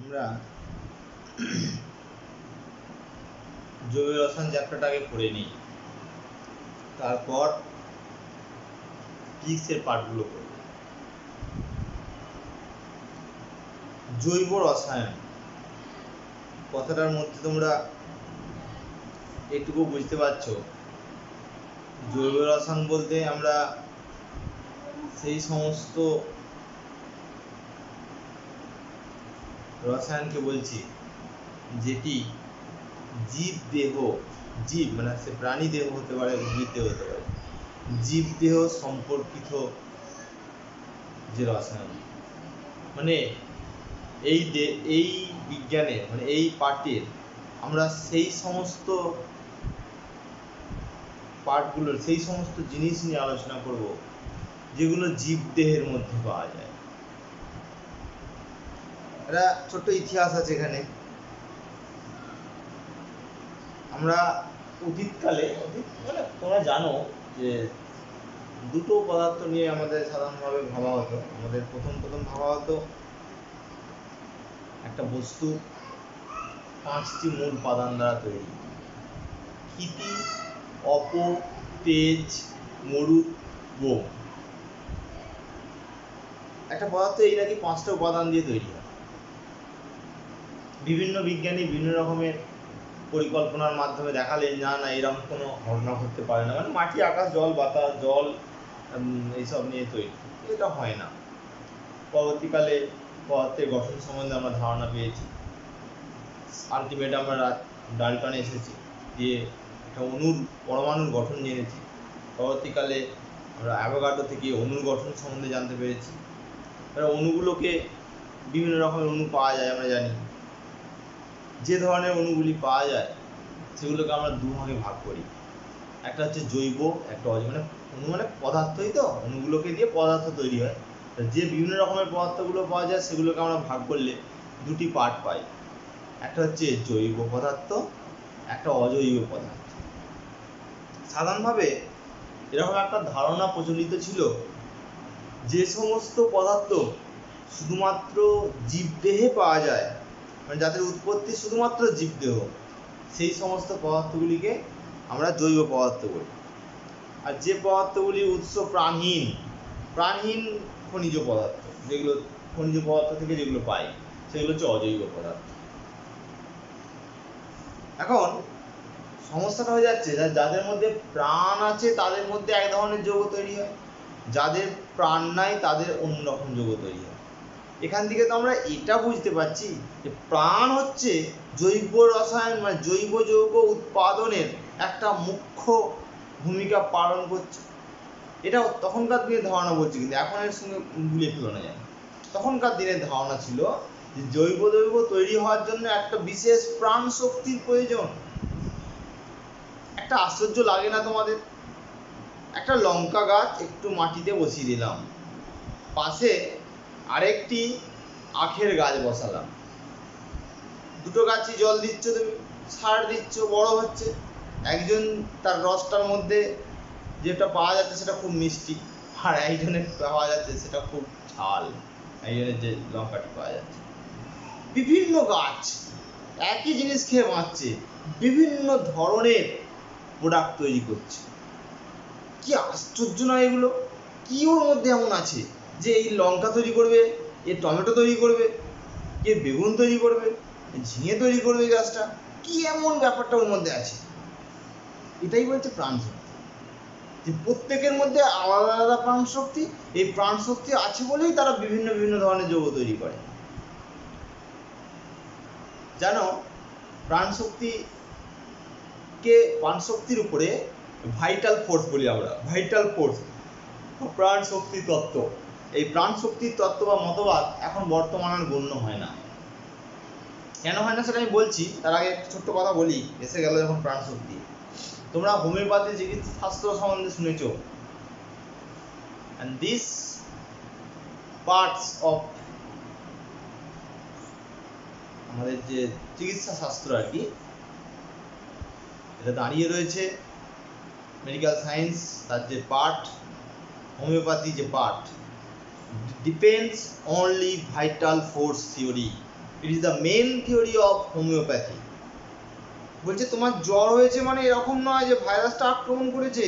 আমরা জৈব রসায়ন চ্যাপ্টারটাকে পড়ে নিই, তারপর ফিজিক্সের পার্টগুলো পড়ব। জৈব রসায়ন কথাটার মধ্যে তোমরা একটুকু বুঝতে পারছো। জৈব রসায়ন বলতে আমরা সেই সমস্ত রসায়নকে বলছি যেটি জীব দেহ, জীব মানে সে প্রাণী দেহ হতে পারে, উদ্ভিদ দেহ হতে পারে, জীব দেহ সম্পর্কিত যে রসায়ন, মানে এই বিজ্ঞানে মানে এই পার্টের আমরা সেই সমস্ত পার্টগুলোর সেই সমস্ত জিনিস নিয়ে আলোচনা করব যেগুলো জীব দেহের মধ্যে পাওয়া যায়। একটা ছোট্ট ইতিহাস আছে এখানে। আমরা অতীতকালে মানে তোমরা জানো যে দুটো পদার্থ নিয়ে আমাদের সাধারণভাবে ভাবা হতো। আমাদের প্রথম ভাবা হতো একটা বস্তু 5টি মূল উপাদান দ্বারা তৈরি: ক্ষিতি, অপ, তেজ, মরুৎ, বোম। একটা পদার্থ এই নাকি 5টা উপাদান দিয়ে তৈরি হয়। বিভিন্ন বিজ্ঞানী বিভিন্ন রকমের পরিকল্পনার মাধ্যমে দেখালেন না এরকম কোনো ঘটনা ঘটতে পারে না, মানে মাটি, আকাশ, জল, বাতাস, জল এইসব নিয়ে তৈরি, এটা হয় না। পরবর্তীকালে পদার্থের গঠন সম্বন্ধে আমরা ধারণা পেয়েছি। আলটিমেট আমরা ডাল্টনে এসেছি, দিয়ে একটা পরমাণুর গঠন জেনেছি। পরবর্তীকালে আমরা অ্যাভোগাড্রো থেকে অণুর গঠন সম্বন্ধে জানতে পেরেছি। অণুগুলোকে বিভিন্ন রকমের অণু পাওয়া যায় আমরা জানি। যে ধরনের অণুগুলি পাওয়া যায় সেগুলোকে আমরা দুভাগে ভাগ করি, একটা হচ্ছে জৈব, একটা অজৈব। মানে অণু মানে পদার্থই তো, অণুগুলোকে দিয়ে পদার্থ তৈরি হয়। যে বিভিন্ন রকমের পদার্থগুলো পাওয়া যায় সেগুলোকে আমরা ভাগ করলে দুটি পার্ট পাই, একটা হচ্ছে জৈব পদার্থ, একটা অজৈব পদার্থ। সাধারণভাবে এরকম একটা ধারণা প্রচলিত ছিল যে সমস্ত পদার্থ শুধুমাত্র জীবদেহে পাওয়া যায়, মানে যাদের উৎপত্তি শুধুমাত্র জীবদেহ, সেই সমস্ত পদার্থগুলিকে আমরা জৈব পদার্থ বলি। আর যে পদার্থগুলির উৎস প্রাণহীন খনিজ পদার্থ, যেগুলো খনিজ পদার্থ থেকে যেগুলো পাই, সেগুলো হচ্ছে অজৈব পদার্থ। এখন সমস্যাটা হয়ে যাচ্ছে যাদের মধ্যে প্রাণ আছে তাদের মধ্যে এক ধরনের যৌগ তৈরি হয়, যাদের প্রাণ নাই তাদের অন্যরকম যৌগ তৈরি হয়। এখান থেকে তো আমরা এটা বুঝতে পারছি যে প্রাণ হচ্ছে জৈব রসায়ন মানে জৈব যৌগ উৎপাদনের একটা মুখ্য ভূমিকা পালন করছে। এটা তখনকার দিনের ধারণা বলছি, কিন্তু এখন এর সঙ্গে গুলিয়ে ফেলানো যায়। তখনকার দিনের ধারণা ছিল যে জৈব যৌগ তৈরি হওয়ার জন্য একটা বিশেষ প্রাণ শক্তির প্রয়োজন। একটা আশ্চর্য লাগে না তোমাদের? একটা লঙ্কা গাছ একটু মাটিতে বসিয়ে দিলাম, পাশে আরেকটি আখের গাছ বসালাম, দুটো গাছই জল দিচ্ছ, তুমি সার দিচ্ছ, বড় হচ্ছে। একজন তার রসটার মধ্যে যেটা পাওয়া যাচ্ছে সেটা খুব মিষ্টি, আর একজনের পাওয়া যাচ্ছে সেটা খুব ঝাল, একজনের যে লঙ্কাটি পাওয়া যাচ্ছে। বিভিন্ন গাছ একই জিনিস খেয়ে বাঁচছে, বিভিন্ন ধরনের প্রোডাক্ট তৈরি করছে। কি আশ্চর্য না এগুলো? কি ওর মধ্যে এমন আছে যে এই লঙ্কা তৈরি করবে, এ টমেটো তৈরি করবে, কে বেগুন তৈরি করবে, ঝিঙে তৈরি করবে গাছটা? কি এমন ব্যাপারটা ওর মধ্যে আছে? এটাই বলছে প্রাণ শক্তি, যে প্রত্যেকের মধ্যে আলাদা আলাদা প্রাণ শক্তি। এই প্রাণ শক্তি আছে বলেই তারা বিভিন্ন বিভিন্ন ধরনের যৌগ তৈরি করে। জানো, প্রাণ শক্তির উপরে ভাইটাল ফোর্স বলি আমরা, ভাইটাল ফোর্স, প্রাণ শক্তি তত্ত্ব। এই প্রাণ শক্তির তত্ত্ব বা মতবাদ এখন বর্তমানে গণ্য হয় না। কেন হয় না সেটা আমি বলছি, তার আগে একটা ছোট্ট কথা বলি। এসে গেল যখন প্রাণ শক্তি, তোমরা হোমিওপ্যাথি চিকিৎসা শাস্ত্র সম্বন্ধে শুনেছ, and these parts of আমাদের যে চিকিৎসা শাস্ত্র আর কি, এটা দাঁড়িয়ে রয়েছে মেডিকেল সায়েন্স, তার যে পার্ট, হোমিওপ্যাথি যে part, depends only vital force theory. It is the main theory of homoeopathy. বলছে তোমার জ্বর হয়েছে মানে এরকম নয় যে ভাইরাসটা আক্রমণ করেছে,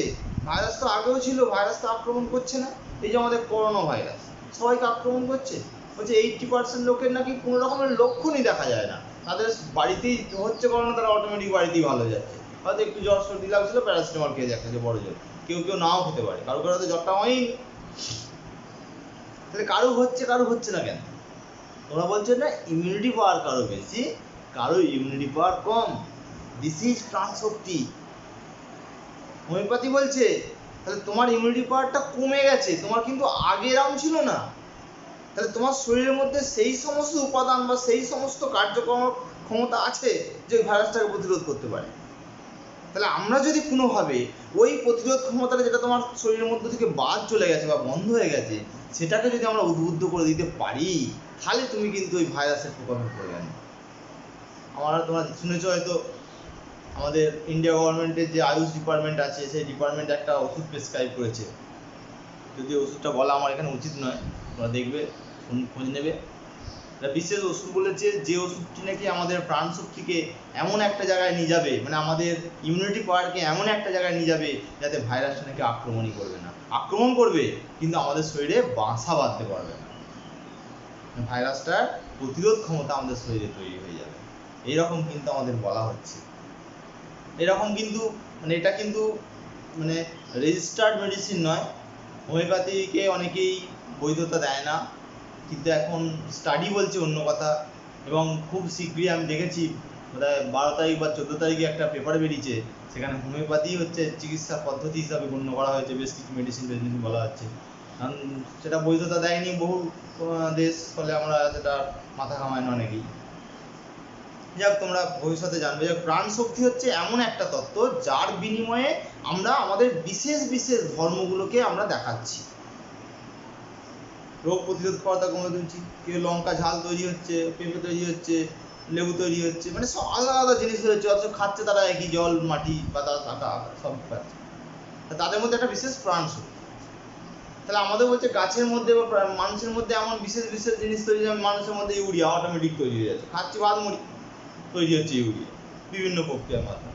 ভাইরাস তো আগেও ছিল, ভাইরাস তো আক্রমণ করছে না। এই যে আমাদের করোনা ভাইরাস সবাইকে আক্রমণ করছে। বলছে 80% লোকের নাকি কোনো রকমের লক্ষণই দেখা যায় না, তাদের বাড়িতেই হচ্ছে করোনা, তারা অটোমেটিক বাড়িতেই ভালো যাচ্ছে। হয়তো একটু জ্বর সর্দি লাগছিল, প্যারাসিটামল খেয়ে যাচ্ছে, যে বড় জ্বর, কেউ কেউ নাও খেতে পারে, কারো কারো তো জ্বরটা হয়নি। তাহলে কারো হচ্ছে কারো হচ্ছে না কেন? তোমরা বলছো না ইমিউনিটি পাওয়ার কারো বেশি, কারো ইমিউনিটি পাওয়ার কম। দিস ইজ প্রাণশক্তি। হোমিওপ্যাথি বলছে তাহলে তোমার ইমিউনিটি পাওয়ারটা কমে গেছে, তোমার কিন্তু আগে এরকম ছিল না। তাহলে তোমার শরীরের মধ্যে সেই সমস্ত উপাদান বা সেই সমস্ত কার্যক্রম ক্ষমতা আছে যে ভাইরাসটাকে প্রতিরোধ করতে পারে। তাহলে আমরা যদি কোনোভাবে ওই প্রতিরোধ ক্ষমতাটা, যেটা তোমার শরীরের মধ্যে থেকে বাদ চলে গেছে বা বন্ধ হয়ে গেছে, সেটাকে যদি আমরা উদ্বুদ্ধ করে দিতে পারি, তাহলে তুমি কিন্তু ওই ভাইরাসের প্রকোপে পড়বে না। তোমরা শুনেছো হয়তো আমাদের ইন্ডিয়া গভর্নমেন্টের যে আয়ুষ ডিপার্টমেন্ট আছে, সেই ডিপার্টমেন্ট একটা ওষুধ প্রেসক্রাইব করেছে। যদি ওষুধটা বলা আমার এখানে উচিত নয়, তোমরা দেখবে, খোঁজ নেবে। বিশেষ ওষুধ বলেছে, যে ওষুধটি নাকি আমাদের প্রাণ শক্তিকে এমন একটা জায়গায় নিয়ে যাবে, মানে আমাদের ইমিউনিটি পাওয়ারকে এমন একটা জায়গায় নিয়ে যাবে যাতে ভাইরাসটা নাকি আক্রমণই করবে না। আক্রমণ করবে কিন্তু আমাদের শরীরে বাসা বাঁধতে পারবে না। ভাইরাসটার প্রতিরোধ ক্ষমতা আমাদের শরীরে তৈরি হয়ে যাবে, এইরকম কিন্তু আমাদের বলা হচ্ছে। এরকম কিন্তু এটা কিন্তু রেজিস্টার্ড মেডিসিন নয়। হোমিওপ্যাথিকে অনেকেই বৈধতা দেয় না, কিন্তু এখন স্টাডি বলছে অন্য কথা। এবং খুব শীঘ্রই আমি দেখেছি, বোধহয় 12 তারিখ বা 14 তারিখে একটা পেপার বেরিয়েছে, সেখানে হোমিওপ্যাথি হচ্ছে চিকিৎসা পদ্ধতি হিসাবে গণ্য করা হয়েছে, বেশ কিছু মেডিসিন বলা হচ্ছে। কারণ সেটা বৈধতা দেয়নি বহু দেশ, ফলে আমরা সেটা মাথা ঘামায় না অনেকেই। যাক, তোমরা ভবিষ্যতে জানবে যে প্রাণ শক্তি হচ্ছে এমন একটা তত্ত্ব যার বিনিময়ে আমরা আমাদের বিশেষ বিশেষ ধর্মগুলোকে আমরা দেখাচ্ছি। রোগ প্রতিরোধ ক্ষমতা কমে দিচ্ছি, কেউ লঙ্কা ঝাল তৈরি হচ্ছে, পেঁপে তৈরি হচ্ছে, লেবু তৈরি হচ্ছে, সব আলাদা আলাদা জিনিস হচ্ছে, অথচ খাচ্ছে তারা একই জল, মাটি, বাতাস, আকাশ সব খাচ্ছে। তাদের মধ্যে একটা বিশেষ প্রাণ শক্তি। তাহলে আমাদের বলছে গাছের মধ্যে বা মানুষের মধ্যে এমন বিশেষ বিশেষ জিনিস তৈরি, যেমন মানুষের মধ্যে ইউরিয়া অটোমেটিক তৈরি হয়ে যাচ্ছে, খাচ্ছি ভাত মুড়ি, তৈরি হচ্ছে ইউরিয়া বিভিন্ন প্রক্রিয়ার মাধ্যমে।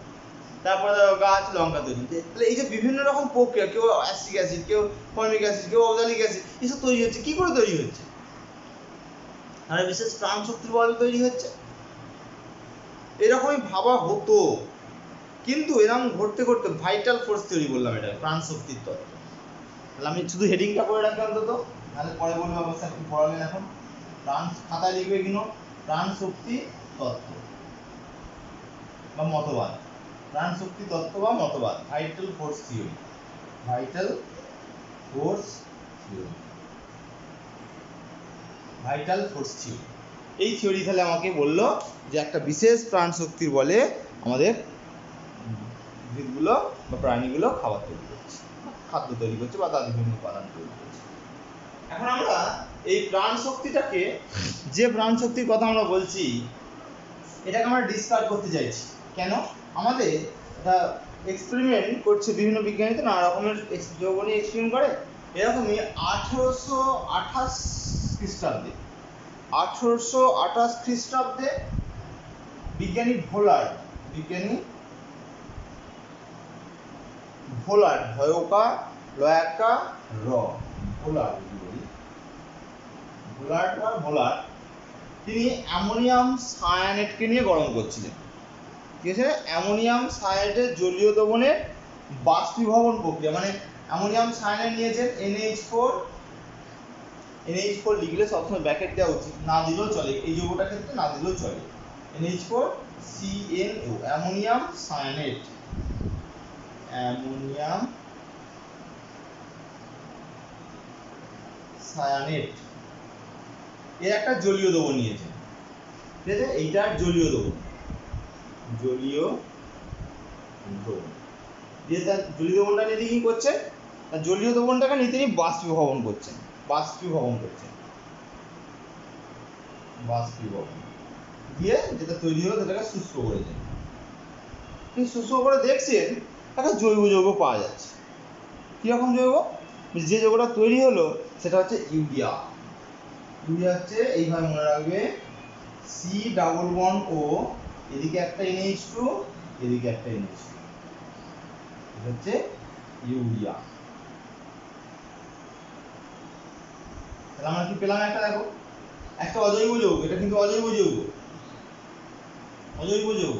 তারপরে গাছ লঙ্কা তৈরি হচ্ছে। তাহলে এই যে বিভিন্ন রকম প্রক্রিয়া, কেউ অ্যাসিটিক অ্যাসিড, কেউ ফর্মিক অ্যাসিড, কেউ অক্সালিক অ্যাসিড, এসব তৈরি হচ্ছে। কি করে তৈরি হচ্ছে? আর বিশেষ প্রাণ শক্তির বলে তৈরি হচ্ছে। এরকমই ভাবা হতো, কিন্তু এরকম ঘটতে ঘটতে ভাইটাল ফোর্স থিওরি বললাম, এটা প্রাণ শক্তির তত্ত্ব। তাহলে আমি শুধু হেডিংটা করে রাখি অন্তত, তাহলে পরে বলবো অবস্থা একটু পড়ালেন। এখন খাতায় লিখবে কিনো প্রাণ শক্তি তত্ত্ব বা মতবাদ, প্রাণ শক্তি তত্ত্ব বা মতবাদ, vital force theory, vital force theory, vital force theory. এই থিওরি তাহলে আমাকে বললো যে একটা বিশেষ প্রাণ শক্তির বলে আমাদের উদ্ভিদগুলো বা প্রাণীগুলো খাবার তৈরি করছে, খাদ্য তৈরি করছে, বা তাদের বিভিন্ন উপাদান তৈরি করছে। এখন আমরা এই প্রাণ শক্তিটাকে, যে প্রাণ শক্তির কথা আমরা বলছি, এটাকে আমরা ডিসকার্ড করতে চাইছি। কেন? আমাদের একটা এক্সপেরিমেন্ট করছে বিভিন্ন বিজ্ঞানী, তো নানা রকমের যৌবনী এক্সপেরিমেন্ট করে। এরকমই 1828 খ্রিস্টাব্দে, 1828 খ্রিস্টাব্দে বিজ্ঞানী ভোলার্ড, ভয়োকা লয়াকা র, ভোলার্ড, তিনি অ্যামোনিয়াম সায়ানেটকে নিয়ে গরম করছিলেন। ঠিক আছে, অ্যামোনিয়াম সায়ানেটের জলীয় দ্রবণের বাষ্পীভবন প্রক্রিয়া, অ্যামোনিয়াম সায়ানেট নিয়েছেন NH4 লিখলে সবসময় ব্র্যাকেট দেওয়া উচিত, না দিলেও চলে, এই যৌগটার ক্ষেত্রে না দিলেও চলে। NH4CnO, অ্যামোনিয়াম সায়ানেট, এর একটা জলীয় দ্রবণ নিয়েছেন। ঠিক আছে, এইটার জলীয় দ্রবণ দিয়ে তার জলীয় দ্রবণটা নিয়ে কি করছে, তার জলীয় দ্রবণটাকে নিয়ে তিনি বাষ্পীভবন করছেন, দিয়ে যেটা তৈরি হলো সেটাকে শুষ্ক করেছেন। তিনি শুষ্ক করে দেখছেন একটা জৈব যৌগ পাওয়া যাচ্ছে। কিরকম জৈব? যে যৌগটা তৈরি হলো সেটা হচ্ছে ইউরিয়া। হচ্ছে এইভাবে মনে রাখবে, সি ডাবল বন্ড ও, এদিকে একটা NH2, এদিকে একটা NH2, এটা হচ্ছে ইউরিয়া। তাহলে আমরা কি পেলাম? একটা দেখো, একটা অজৈব যৌগ, এটা কিন্তু অজৈব যৌগ, অজৈব যৌগ।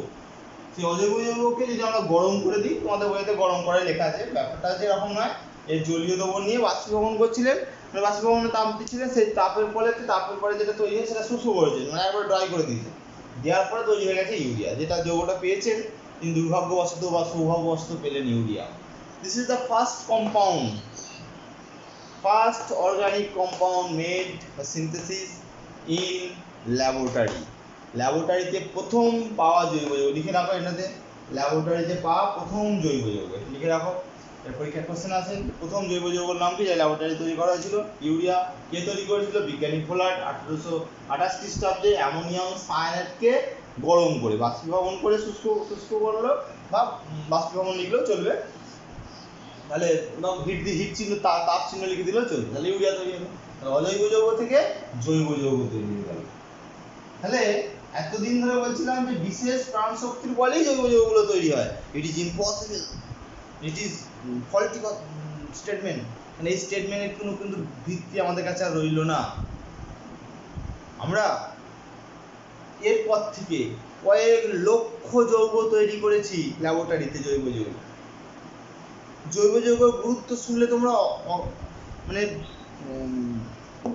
সেই অজৈব যৌগকে যদি আমরা গরম করে দিই, তোমাদের বইতে গরম করাই লেখা আছে, ব্যাপারটা হচ্ছে এরকম নয়, এর জলীয় দ্রবণ নিয়ে বাষ্পীভবন করছিলেন, মানে বাষ্পীভবনে তাপ দিচ্ছিলেন, সেই তাপের পরে যেটা তৈরি হয় সেটা শুষ্ক করেছেন, মানে একবার ড্রাই করে দিয়েছেন, দেওয়ার পরে তৈরি হয়ে গেছে ইউরিয়া, যেটা যৌগটা পেয়েছেন তিনি দুর্ভাগ্যবশত বা সৌভাগ্যবশত পেলেন urea. This is the first compound, first organic compound made বা সিনথেসিস ইন ল্যাবরেটরি। ল্যাবরেটরিতে প্রথম পাওয়া জৈব যৌগ, লিখে রাখো এটাতে, ল্যাবরেটরিতে পাওয়া প্রথম জৈব যৌগ, লিখে রাখো, এর পরীক্ষার কোশ্চেন আছে। প্রথম জৈব যৌগের নাম কি, যা ল্যাবরেটরি তৈরি করা হয়েছিল? ইউরিয়া। কে তৈরি করেছিল? বিজ্ঞানী ফোলার্ড 1828 খ্রিস্টাব্দে অ্যামোনিয়াম সায়ানাইডকে গরম করে বাষ্পীভবন করে শুষ্ক করলো, বা বাষ্পীভবন লিখলেও চলবে, তাহলে হিট চিহ্ন তাপ চিহ্ন লিখে দিলেও চলবে, তাহলে ইউরিয়া তৈরি হলো। অজৈব যৌগ থেকে জৈব যৌগ তৈরি হয়ে গেল। তাহলে এতদিন ধরে বলছিলাম যে বিশেষ প্রাণ শক্তির বলেই জৈব যৌগগুলো তৈরি হয়, it is impossible, it is faulty statement, মানে এই স্টেটমেন্টের কোনো কিন্তু ভিত্তি আমাদের কাছে আর রইল না। আমরা এরপর থেকে কয়েক লক্ষ যৌগ তৈরি করেছি ল্যাবরেটরিতে, জৈব যৌগ। জৈব যৌগের গুরুত্ব শুনলে তোমরা মানে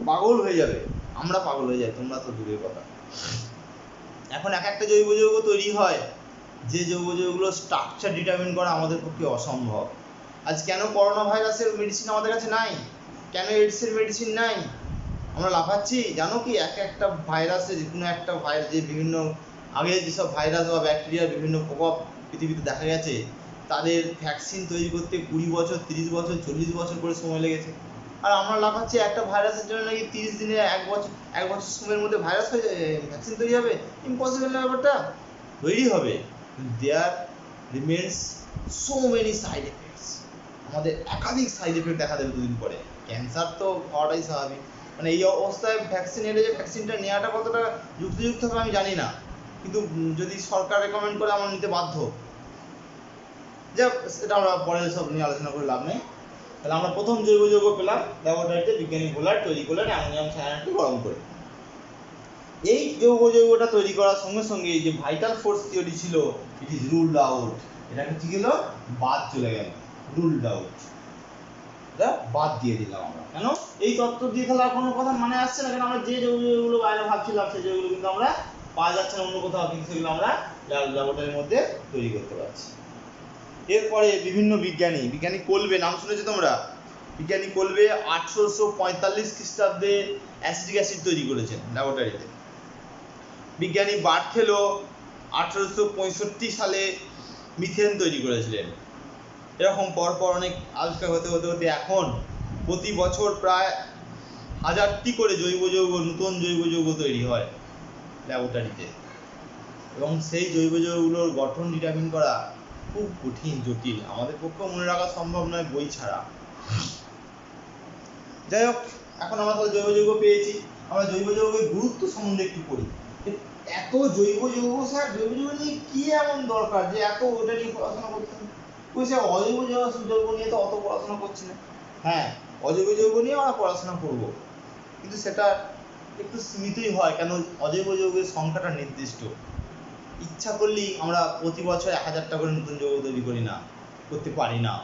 পাগল হয়ে যাবে, আমরা পাগল হয়ে যাই, তোমরা তো দূরের কথা। এখন এক একটা জৈব যৌগ তৈরি হয়, যে জৈব যৌগগুলো স্ট্রাকচার ডিটারমিন করা আমাদের পক্ষে অসম্ভব। আজ কেন করোনা ভাইরাসের মেডিসিন আমাদের কাছে নাই, কেন এইডসের মেডিসিন নাই, আমরা লাফাচ্ছি? জানো কি, একটা ভাইরাসের, যে কোনো একটা ভাইরাস, যে বিভিন্ন আগে যেসব ভাইরাস বা ব্যাকটেরিয়ার বিভিন্ন প্রভাব পৃথিবীতে দেখা গেছে, তাদের ভ্যাকসিন তৈরি করতে 20 বছর, 30 বছর, 40 বছর করে সময় লেগেছে। আর আমরা লাফাচ্ছি একটা ভাইরাসের জন্য নাকি 30 দিনে, এক বছর সময়ের মধ্যে ভাইরাস হয়ে যাবে, ভ্যাকসিন তৈরি হবে। ইম্পসিবল না ব্যাপারটা, তৈরি হবে, there remains so many side effects, আমাদের একাধিক সাইড এফেক্ট দেখা দেবে দুদিন পরে। ক্যান্সার তো হওয়াটাই স্বাভাবিক, মানে এই অবস্থায় ভ্যাকসিন এলে যে ভ্যাকসিনটা নেওয়াটা কতটা যুক্তিযুক্ত হবে আমি জানি না, কিন্তু যদি সরকার রেকমেন্ড করে আমরা নিতে বাধ্য। যাক, সেটা আমরা পরে সব নিয়ে আলোচনা করে লাভ নেই। তাহলে আমরা প্রথম জৈব যৌগ পেলাম ল্যাবরেটরিতে, বিজ্ঞানী ভোলার তৈরি করলেন অ্যামোনিয়াম সায়ানাইডকে গরম করে। এই যৌগটা তৈরি করার সঙ্গে সঙ্গে যে ভাইটাল ফোর্স থিওরি ছিল, ইট ইজ রুলড আউট, এটা কি গেল? বাদ চলে গেল, রুলড আউট, এটা বাদ দিয়ে দিলাম আমরা। কেন? এই তত্ত্ব দিয়ে তাহলে কোনো কথা মানে আসছে না, কারণ আমরা যে যৌগগুলো বাইরে ভাবছিলাম সেই যৌগগুলো কিন্তু আমরা পাওয়া যাচ্ছে না অন্য কোথাও, কিন্তু সেগুলো আমরা ল্যাবরেটরির মধ্যে তৈরি করতে পারছি। এরপরে বিভিন্ন বিজ্ঞানী কোলবে, নাম শুনেছো তোমরা? বিজ্ঞানী কোলবে 1845 খ্রিস্টাব্দে অ্যাসিটিক অ্যাসিড তৈরি করেছেন ল্যাবরেটরিতে। বিজ্ঞানী বার্থেলো 1865 সালে মিথেন তৈরি করেছিলেন। এরকম পরপর অনেক আবিষ্কার হতে হতে হতে এখন প্রতি বছর প্রায় 1000টি করে নতুন জৈব যৌগ তৈরি হয় ল্যাবরেটরিতে, এবং সেই জৈব যৌগগুলোর গঠন ডিটারমিন করা খুব কঠিন, জটিল, আমাদের পক্ষেও মনে রাখা সম্ভব নয় বই ছাড়া। যাই হোক, এখন আমরা তাহলে জৈব যৌগ পেয়েছি, আমরা জৈব যৌগের গুরুত্ব সম্বন্ধে একটু পড়ি। এত জৈব যৌগ, স্যার জৈব যৌগ নিয়ে কি এমন দরকার যে এত ওটা নিয়ে পড়াশোনা করতে হবে? ওই স্যার অজৈব যৌগ নিয়ে তো অত পড়াশোনা করছি না। হ্যাঁ, অজৈব যৌগ নিয়ে আমরা পড়াশোনা করব, কিন্তু সেটা একটু সীমিতই হয়, কেন অজৈব যৌগের সংখ্যাটা নির্দিষ্ট। ইচ্ছা করলেই আমরা প্রতি বছর 1000টা করে নতুন যৌগ তৈরি করতে পারি না।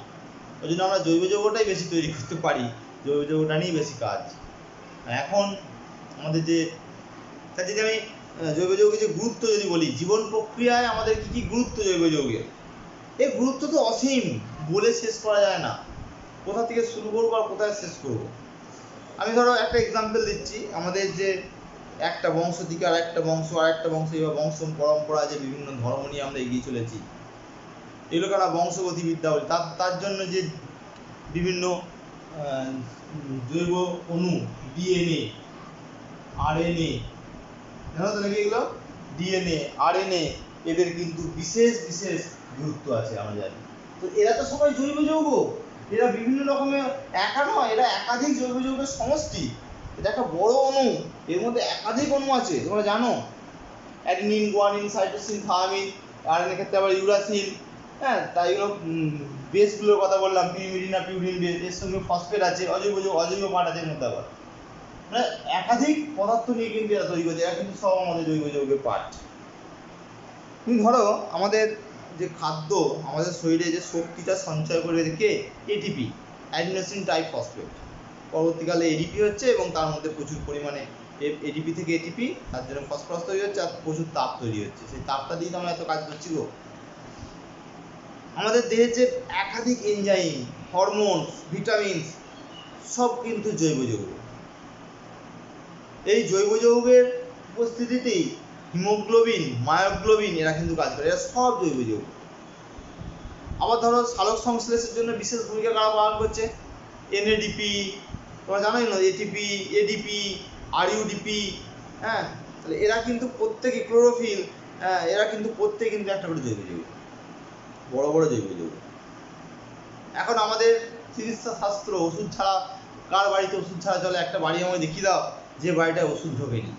ওই জন্য আমরা জৈব যৌগটাই বেশি তৈরি করতে পারি, জৈব যৌগটা নিয়েই বেশি কাজ। এখন আমাদের যে, যদি আমি জৈব যৌগের যে গুরুত্ব যদি বলি, জীবন প্রক্রিয়ায় আমাদের কি কি গুরুত্ব জৈব যৌগের, এই গুরুত্ব তো অসীম, বলে শেষ করা যায় না। কোথা থেকে শুরু করবো আর কোথায় শেষ করবো? আমি ধরো একটা এক্সাম্পল দিচ্ছি, আমাদের যে একটা বংশ থেকে আর একটা বংশ, এবার বংশ পরম্পরা, যে বিভিন্ন ধর্ম নিয়ে আমরা এগিয়ে চলেছি, এগুলোকে আমরা বংশগতিবিদ্যা বলি। তার জন্য যে বিভিন্ন জৈব অণু, ডিএনএ, আরএনএ, জানো তো নাকি এগুলো? ডিএনএ, আরএনএ, এদের কিন্তু বিশেষ বিশেষ গুরুত্ব আছে আমরা জানি। তো এরা তো সবাই জৈব যৌগ, এরা বিভিন্ন রকমের, একা নয়, এরা একাধিক জৈব যৌগের সমষ্টি। এটা একটা বড় অণু, এর মধ্যে একাধিক অণু আছে, তোমরা জানো। Adenine, guanine, cytosine, thymine, RNA ক্ষেত্রে আবার ইউরাসিল। হ্যাঁ, তাই এগুলো বেসগুলোর কথা বললাম, পিরিমিডিনা, পিউরিন বেস, এর সঙ্গে ফসফেট আছে, অজৈব পার্ট আছে এর মধ্যে আবার, মানে একাধিক পদার্থ নিয়ে কিন্তু এরা তৈরি করছে, এরা কিন্তু সব আমাদের জৈব যৌগের পার্ট। তুমি ধরো আমাদের যে খাদ্য আমাদের শরীরে যে শক্তিটা সঞ্চয় করে কে, এটিপি, অ্যাডিনোসিন ট্রাইফসফেট, পরবর্তীকালে এডিপি হচ্ছে এবং তার মধ্যে প্রচুর পরিমাণে এডিপি থেকে এটিপি, তার জন্য ফসফরাস তৈরি হচ্ছে আর প্রচুর তাপ তৈরি হচ্ছে, সেই তাপটা দিয়ে তো আমরা এত কাজ করছি গো। আমাদের দেহের যে একাধিক এনজাইম, হরমোন, ভিটামিন সব কিন্তু জৈব যৌগ। এই জৈব যৌগের উপস্থিতিতেই হিমোগ্লোবিন, মায়োগ্লোবিন এরা কিন্তু কাজ করে, এরা সব জৈব যৌগ। আবার ধরো সালোক সংশ্লেষের জন্য বিশেষ ভূমিকা কারা পালন করছে, এনএডিপি, তোমরা জানোই না, এটিপি, এডিপি, আরইউডিপি। হ্যাঁ, তাহলে এরা কিন্তু প্রত্যেকে, ক্লোরোফিল, হ্যাঁ, এরা কিন্তু প্রত্যেকে কিন্তু একটা করে জৈব যৌগ, বড় বড় জৈব যৌগ। এখন আমাদের চিকিৎসা শাস্ত্র ওষুধ ছাড়া, কার বাড়িতে ওষুধ ছাড়া চলে? একটা বাড়ি আমাকে দেখিয়ে দাও যে বাড়িটায় ওষুধ ঢোকেনি।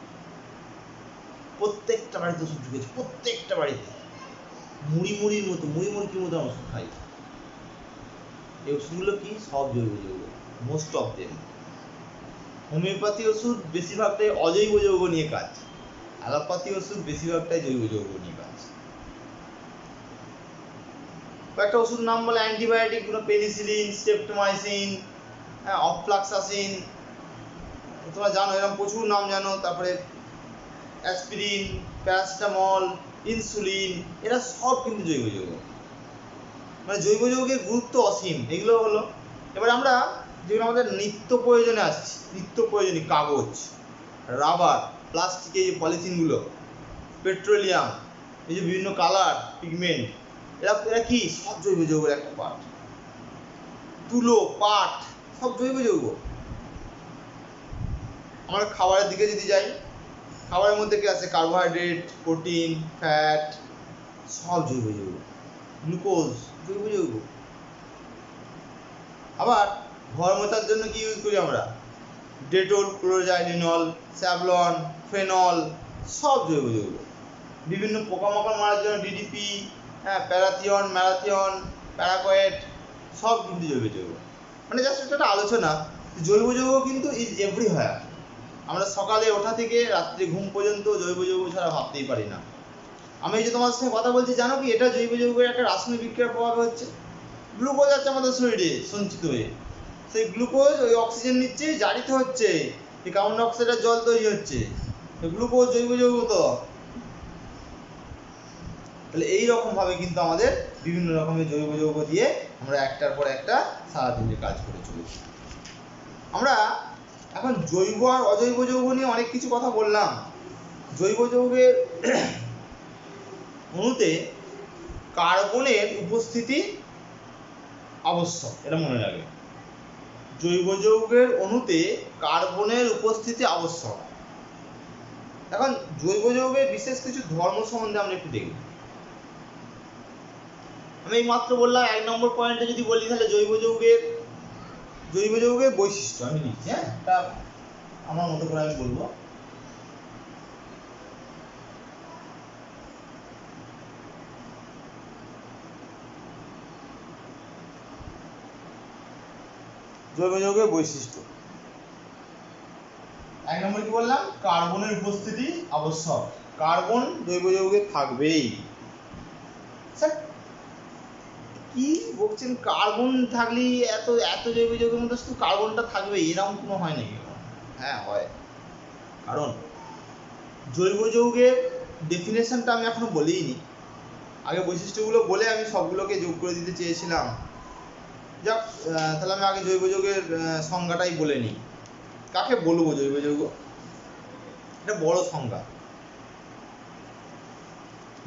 প্রত্যেকটা বাড়িতে ওষুধ ঢুকেছে, প্রত্যেকটা বাড়িতে। মুড়ির মতো ওষুধ খাই। এই ওষুধগুলো কি? সব জৈব যৌগ, মোস্ট অফ দেম। হোমিওপ্যাথি ওষুধ বেশিরভাগটাই অজৈব যৌগ নিয়ে কাজ, অ্যালোপ্যাথি ওষুধ বেশিরভাগটাই জৈব যৌগ নিয়ে কাজ। কয়েকটা ওষুধ নাম বলে, অ্যান্টিবায়োটিক গুলো, পেনিসিলিন, স্ট্রেপ্টোমাইসিন, হ্যাঁ, অফ্লাক্সাসিন, তোমরা জানো, এরকম প্রচুর নাম জানো। তারপরে অ্যাসপিরিন, প্যারাসিটামল, ইনসুলিন, এরা সব কিন্তু জৈব যৌগ। মানে জৈব যৌগের গুরুত্ব অসীম। এগুলো হলো, এবার আমরা যেগুলো আমাদের নিত্য প্রয়োজনে আসছি, নিত্য প্রয়োজনীয়, কাগজ, রাবার, প্লাস্টিক, এই যে পলিথিনগুলো, পেট্রোলিয়াম, এই যে বিভিন্ন কালার, পিগমেন্ট, এরা কি? সব জৈব যৌগের একটা পার্ট। তুলো, পাট, সব জৈব যৌগ। আমরা খাবারের দিকে যদি যাই, খাবারের মধ্যে কি আছে? কার্বোহাইড্রেট, প্রোটিন, ফ্যাট, সব জৈব যৌগ। গ্লুকোজ, জৈব যৌগ। আবার ঘর মোছার জন্য কি ইউজ করি আমরা? ডেটল, ক্লোরোজাইনিনল, স্যাভলন, ফেনল, সব জৈব যৌগ। বিভিন্ন পোকামাকড় মারার জন্য ডিডিপি, হ্যাঁ, প্যারাথিয়ন, ম্যারাথিয়ন, প্যারাকোয়েট, সব কিন্তু জৈব যৌগ। মানে জাস্ট একটা আলোচনা, জৈব যৌগ কিন্তু ইজ এভরিহোয়ার। আমরা সকালে ওঠা থেকে রাত্রে ঘুম পর্যন্ত জৈব যৌগ ছাড়া ভাবতেই পারি না। আমি যে তোমার সাথে কথা বলছি, জানো কি এটা জৈব যৌগের একটা রাসায়নিক বিক্রিয়ার প্রভাবে হচ্ছে? গ্লুকোজ আছে আমাদের শরীরে সঞ্চিত হয়ে, সেই গ্লুকোজ ওই অক্সিজেন নিচ্ছে, জারিত হচ্ছে, এই কার্বন ডাই অক্সাইডের জল তৈরি হচ্ছে, গ্লুকোজ জৈব যৌগ। তো তাহলে এইরকম ভাবে কিন্তু আমাদের বিভিন্ন রকমের জৈব যৌগ দিয়ে আমরা একটার পর একটা সারাদিনের কাজ করে চলেছি। আমরা এখন জৈব আর অজৈব যৌগ নিয়ে অনেক কিছু কথা বললাম। জৈব যৌগের অণুতে কার্বনের উপস্থিতি আবশ্যক, এটা মনে রাখবে। জৈব যৌগের অণুতে কার্বনের উপস্থিতি আবশ্যক। এখন জৈব যৌগের বিশেষ কিছু ধর্ম সম্বন্ধে আমরা একটু দেখব। আমি এই মাত্র বললাম 1 নম্বর পয়েন্টে যদি বলি, তাহলে জৈব যৌগের বৈশিষ্ট্য আমি লিখছি। হ্যাঁ, তা আমার মতো করে আমি বলবো। জৈব যৌগের বৈশিষ্ট্য 1 নম্বর কি বললাম? কার্বনের উপস্থিতি আবশ্যক। কার্বন জৈব যৌগে থাকবেই। স্যার কি বলছেন? কার্বন থাকলেই এত জৈব যৌগের মধ্যে শুধু কার্বনটা থাকবেই, এরকম কোনো হয় নাকি? হ্যাঁ হয়। কারণ জৈব যৌগের ডেফিনেশনটা আমি এখনো বলিনি। আগে বৈশিষ্ট্যগুলো বলে আমি সবগুলোকে যোগ করে দিতে চেয়েছিলাম। যাক, তাহলে আমি আগে জৈব যৌগের সংজ্ঞাটাই বলে নিই। কাকে বলবো জৈব যৌগ? এটা বড় সংজ্ঞা।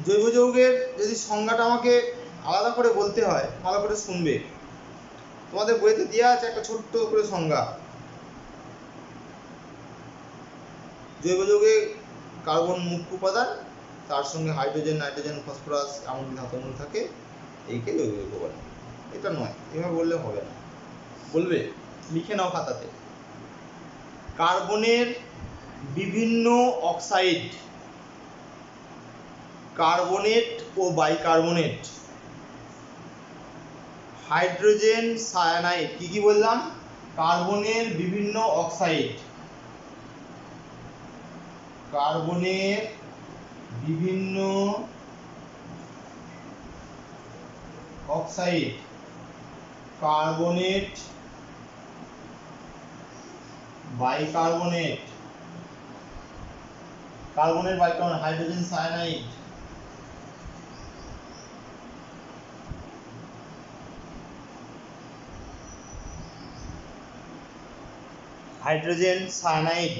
জৈব যৌগের যদি সংজ্ঞাটা আমাকে আলাদা করে বলতে হয়, ভালো করে শুনবে। তোমাদের বইতে দেওয়া আছে একটা ছোট্ট করে সংজ্ঞা। জৈব যৌগে কার্বন মুখ্য উপাদান, তার সঙ্গে হাইড্রোজেন, নাইট্রোজেন, ফসফরাস এমন ধাতুমূল থাকে, এইকে জৈব যৌগ বলে। এটা নয়, এভাবে বললে হবে না। বলবে, লিখে নাও খাতাতে। কার্বনের বিভিন্ন অক্সাইড কার্বনেট ও বাইকার্বনেট, হাইড্রোজেন সায়ানাইড, কি বললাম? কার্বনের বিভিন্ন অক্সাইড, কার্বনের বিভিন্ন অক্সাইড, কার্বনেট, বাইকার্বনেট, কার্বনের bicarbonate, hydrogen cyanide, hydrogen cyanide,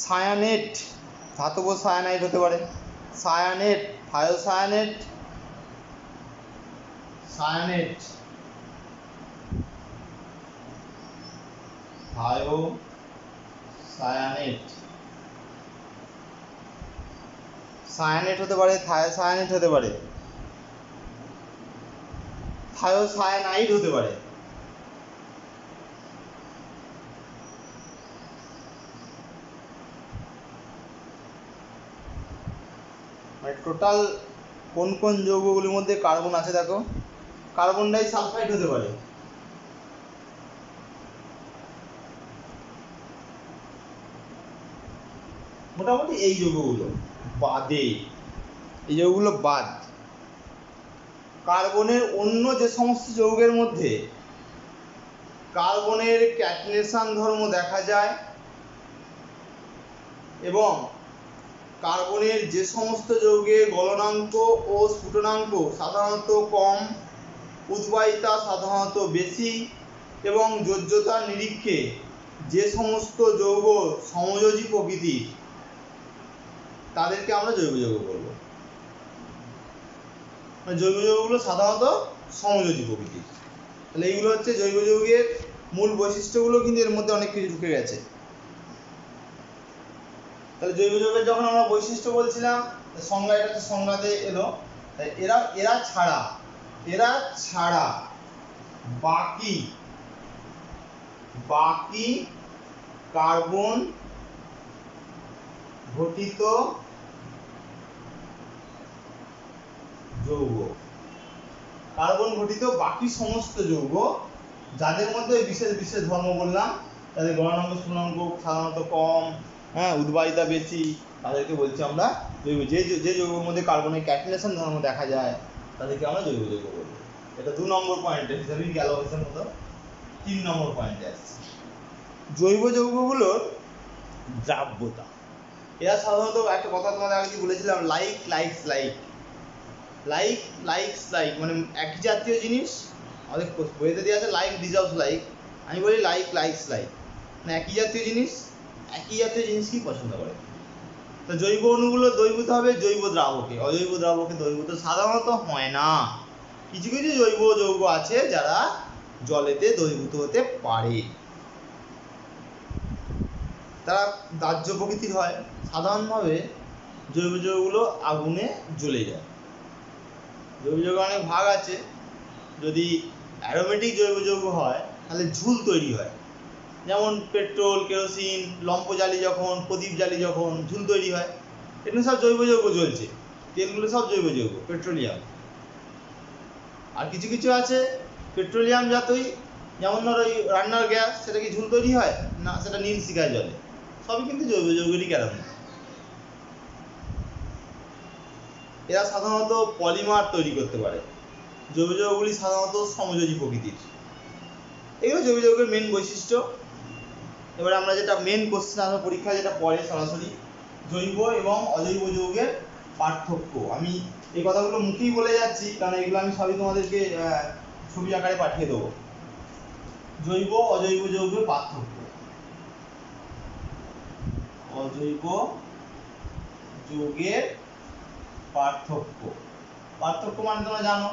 cyanate, ধাতব সায়ানাইড হতে পারে, cyanate, thiocyanate, cyanate, thiocyanate, cyanate হতে পারে, থায়োসায়ানেট হতে পারে, থায়োসায়ানাইড হতে পারে। টোটাল কোন কোন যৌগগুলির মধ্যে কার্বন আছে দেখো। কার্বন ডাই সালফাইড হতে পারে, মোটামুটি এই যৌগগুলো বাদে, এই যৌগগুলো বাদ। কার্বনের অন্য যে সমস্ত যৌগের মধ্যে কার্বনের ক্যাটিনেশন ধর্ম দেখা যায় এবং কার্বনের যে সমস্ত যৌগের গলনাঙ্ক ও স্ফুটনাঙ্ক সাধারণত কম, উদ্বায়িতা সাধারণত বেশি এবং যোজ্যতার নিরীক্ষে যে সমস্ত যৌগ সমযোজী প্রকৃতির তাদেরকে আমরা জৈব যৌগ বলবো। জৈব যৌগগুলো সাধারণত সমযোজী প্রকৃতির। তাহলে এইগুলো হচ্ছে জৈব যৌগের মূল বৈশিষ্ট্যগুলো, কিন্তু এর মধ্যে অনেক কিছু ঢুকে গেছে। তাহলে জৈব যৌগের যখন আমরা বৈশিষ্ট্য বলছিলাম, সংজ্ঞা, এটা হচ্ছে সংজ্ঞাতে এলো। এরা ছাড়া বাকি কার্বন ঘটিত যৌগ, কার্বন ঘটিত বাকি সমস্ত যৌগ যাদের মধ্যে বিশেষ বিশেষ ধর্ম বললাম, তাদের গলনাঙ্ক স্ফুটনাঙ্ক সাধারণত কম, উদ্বায়িতা বেশি, তাদেরকে বলছি আমরা জৈব। যে যৌগের মধ্যে কার্বনের ক্যাটিনেশন ধর্ম দেখা যায় তাদেরকে আমরা জৈব যৌগ বলবো। এটা 2 নম্বর পয়েন্টে হিসাবেই গেল মতো। 3 নম্বর পয়েন্টে আসছে জৈব যৌগগুলোর দ্রাব্যতা। এরা সাধারণত একটা কথা তোমাদের আগে বলেছিলাম, লাইক মানে একই জাতীয় জিনিস। আমাদের বইতে দেওয়া আছে লাইক ডিজার্ভস লাইক, আমি বলি লাইক মানে একই জাতীয় জিনিসকেই পছন্দ করে। তো জৈব অণুগুলো দ্রবীভূত হবে জৈব দ্রাবকে, অজৈব দ্রাবকে দ্রবীভূত সাধারণত হয় না। কিছু কিছু জৈব যৌগ আছে যারা জলেতে দ্রবীভূত হতে পারে, তারা দাহ্য প্রকৃতির হয়। সাধারণভাবে জৈব যৌগগুলো আগুনে জ্বলে যায়। জৈব যৌগের অনেক ভাগ আছে। যদি অ্যারোমেটিক জৈব যৌগ হয় তাহলে ঝুল তৈরি হয়, যেমন পেট্রোল, কেরোসিন, লম্প জ্বালি যখন, প্রদীপ জ্বালি যখন ঝুল তৈরি হয়, এগুলো সব জৈব যৌগ জ্বলছে। তেলগুলো সব জৈব যৌগ, পেট্রোলিয়াম। আর কিছু কিছু আছে পেট্রোলিয়াম জাতই, যেমন ধরো ওই রান্নার গ্যাস, সেটা কি ঝুল তৈরি হয় না, সেটা নীল শিখায় জলে, সবই কিন্তু জৈব যৌগেরই কারণ। এরা সাধারণত পলিমার তৈরি করতে পারে। জৈব যৌগগুলি সাধারণত সমযোজী প্রকৃতির। এগুলো জৈব যৌগের মেন বৈশিষ্ট্য। এবারে আমরা যেটা মেন কোশ্চেন আসবে পরীক্ষায়, যেটা পড়ে সরাসরি, জৈব এবং অজৈব যৌগের পার্থক্য। আমি এই কথাগুলো মুখেই বলে যাচ্ছি, কারণ এগুলো আমি সবই তোমাদেরকে ছবি আকারে পাঠিয়ে দেবো। জৈব অজৈব যৌগের পার্থক্য। অজৈব যৌগের পার্থক্য মানে তোমরা জানো,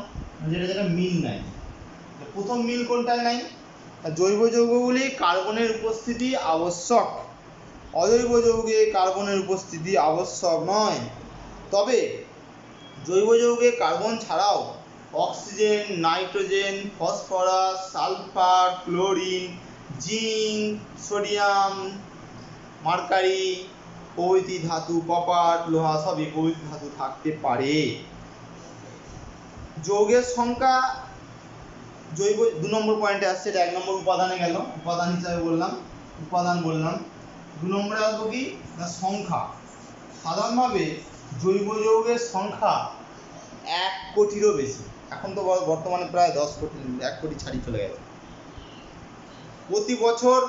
যেটা মিল নাই। প্রথম মিল কোনটায় নাই? জৈব যৌগগুলি কার্বনের উপস্থিতি আবশ্যক, অজৈব যৌগে কার্বনের উপস্থিতি আবশ্যক নয়। তবে জৈব যৌগে কার্বন ছাড়াও oxygen, nitrogen, phosphorus, sulphur, chlorine, zinc, sodium, mercury, প্রভৃতি ধাতু, কপার, লোহা সবই প্রভৃতি ধাতু থাকতে পারে। যৌগের সংখ্যা জৈব 2 নম্বর পয়েন্টে আসছে, এটা 1 নম্বর উপাদানে গেল, উপাদান হিসাবে বললাম, উপাদান বললাম। 2 নম্বরে আসবো কি না সংখ্যা। সাধারণভাবে জৈব যৌগের সংখ্যা 1 কোটিরও বেশি। এখন তো বর্তমানে প্রায় 10 কোটি, 1 কোটি ছাড়ি চলে গেছে। প্রতি বছর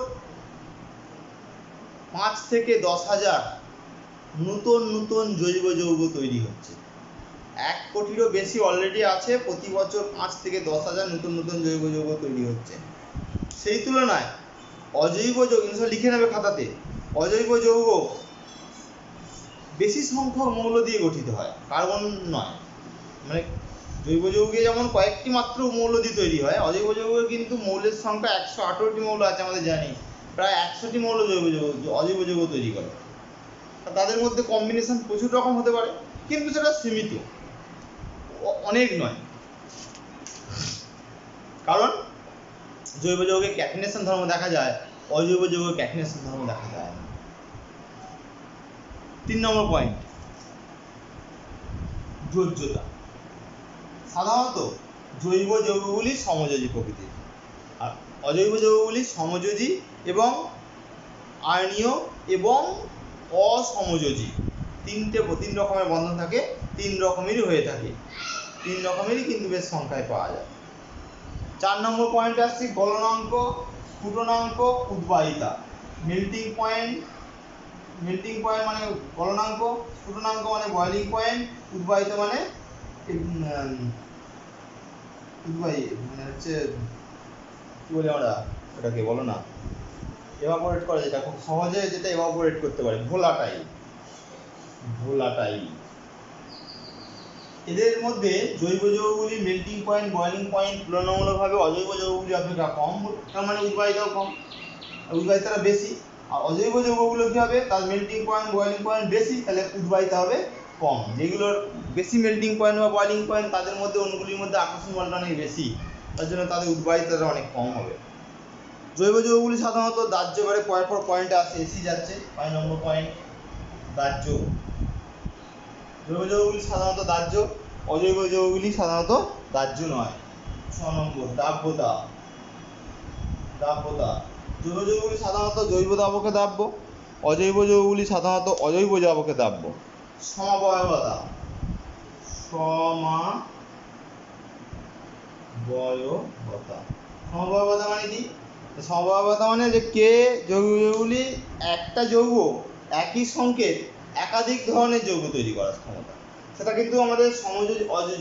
5 থেকে 10,000 নতুন নতুন জৈব যৌগ তৈরি হচ্ছে। 1 কোটিরও বেশি অলরেডি আছে, প্রতি বছর 5 থেকে 10,000 নতুন নতুন জৈব যৌগ তৈরি হচ্ছে। সেই তুলনায় অজৈব যৌগ, লিখে নেবে খাতাতে, অজৈব যৌগ বেশি সংখ্যক মৌল দিয়ে গঠিত হয়, কার্বন নয়। মানে জৈব যৌগে যেমন কয়েকটি মাত্র মৌল দিয়ে তৈরি হয়, অজৈব যৌগে কিন্তু মৌলের সংখ্যা 118টি মৌল আছে আমাদের জানি, প্রায় 100টি মৌল অজৈব যৌগ তৈরি করে। তাদের মধ্যে কম্বিনেশন প্রচুর রকম হতে পারে, কিন্তু সেটা সীমিত, অনেক নয়। কারণ জৈব যৌগে ক্যাটিনেশন ধর্ম দেখা যায়, অজৈব যৌগে ক্যাটিনেশন ধর্ম দেখা যায় না। 3 নম্বর পয়েন্ট, যোজ্যতা। সাধারণত জৈব যৌগগুলি সমযোজী প্রকৃতির, আর অজৈব যৌগগুলি সমযোজী এবং আয়নীয় এবং অসমযোজী। 3 রকমের বন্ধন থাকে, 3 রকমেরই হয়ে থাকে, 3 রকমেরই কিন্তু বেশ সংখ্যায় পাওয়া যায়। 4 নম্বর পয়েন্টে আসছি, গলনাঙ্ক, স্ফুটনাঙ্ক, উদ্বাহিতা। মেল্টিং পয়েন্ট মানে গলনাঙ্ক, স্ফুটনাঙ্ক মানে বয়লিং পয়েন্ট, উদ্বাহিতা মানে হচ্ছে কি বলি আমরা এটাকে, বলো না, এভাপোরেট করে, যেটা খুব সহজে যেটা এভাপোরেট করতে পারে, ভোলাটাইল। এদের মধ্যে জৈব যৌগগুলি মেল্টিং পয়েন্ট, বয়লিং পয়েন্ট তুলনামূলকভাবে অজৈব যৌগগুলি অপেক্ষা কম, তার মানে উদ্বাহিতাও কম, উদ্বাহিতাটা বেশি। আর অজৈব যৌগগুলো কী হবে, তার মেল্টিং পয়েন্ট, বয়লিং পয়েন্ট বেশি, তাহলে উদ্বাহিতা হবে কম। যেগুলোর বেশি মেল্টিং পয়েন্ট বা বয়লিং পয়েন্ট, তাদের মধ্যে অণুগুলির মধ্যে আকর্ষণ বলটা অনেক বেশি, তার জন্য তাদের উদ্বাহিতাটা অনেক কম হবে। জৈব যৌগগুলি সাধারণত দাহ্য, এবারে পরপর পয়েন্টে আসে, এসি যাচ্ছে 5 নম্বর পয়েন্ট, দাহ্য। জৈব যৌগগুলি সাধারণত দাহ্য, অজৈব যৌগগুলি সাধারণত দাহ্য নয়। 6 নম্বর, দাহ্যতা। জৈব যৌগগুলি সাধারণত জৈব দাহকে দাহ্য, অজৈব যৌগগুলি সাধারণত অজৈব দাহকে দাহ্য। সমাবয়বতা মানে কি? সমবায়বতা মানে যে কে যৌগগুলি, একটা যৌগ একই সংকেত একাধিক ধরনের যৌগ তৈরি করার ক্ষমতা, সেটা কিন্তু আমাদের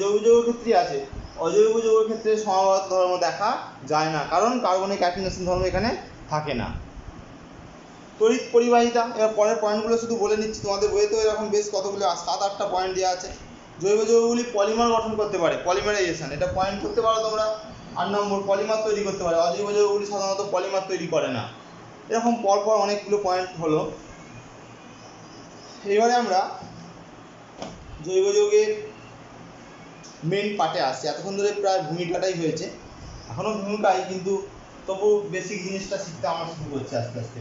জৈব যৌগের ক্ষেত্রে আছে। অজৈব যৌগের ক্ষেত্রে সমবায়বতা ধর্ম দেখা যায় না, কারণ কার্বনিক ক্যাটিনেশন ধর্ম এখানে থাকে না। তড়িৎ পরিবাহিতা, এবার পরের পয়েন্টগুলো শুধু বলে নিচ্ছি, তোমাদের বইয়েতেও এরকম বেশ কতগুলো 7-8টা পয়েন্ট দেওয়া আছে। জৈব যৌগগুলি পলিমার গঠন করতে পারে, পলিমারাইজেশন, এটা পয়েন্ট করতে পারো তোমরা। 8 নম্বর, পলিমার তৈরি করতে পারে, অজৈব যৌগগুলি সাধারণত পলিমার তৈরি করে না। এরকম পরপর অনেকগুলো পয়েন্ট হলো। এবারে আমরা জৈব যৌগের মেন পার্টে আসছি। এতক্ষণ ধরে প্রায় ভূমিকাটাই হয়েছে, এখনও ভূমিকাই, কিন্তু তবু বেসিক জিনিসটা শিখতে আমরা শুরু করছি আস্তে আস্তে।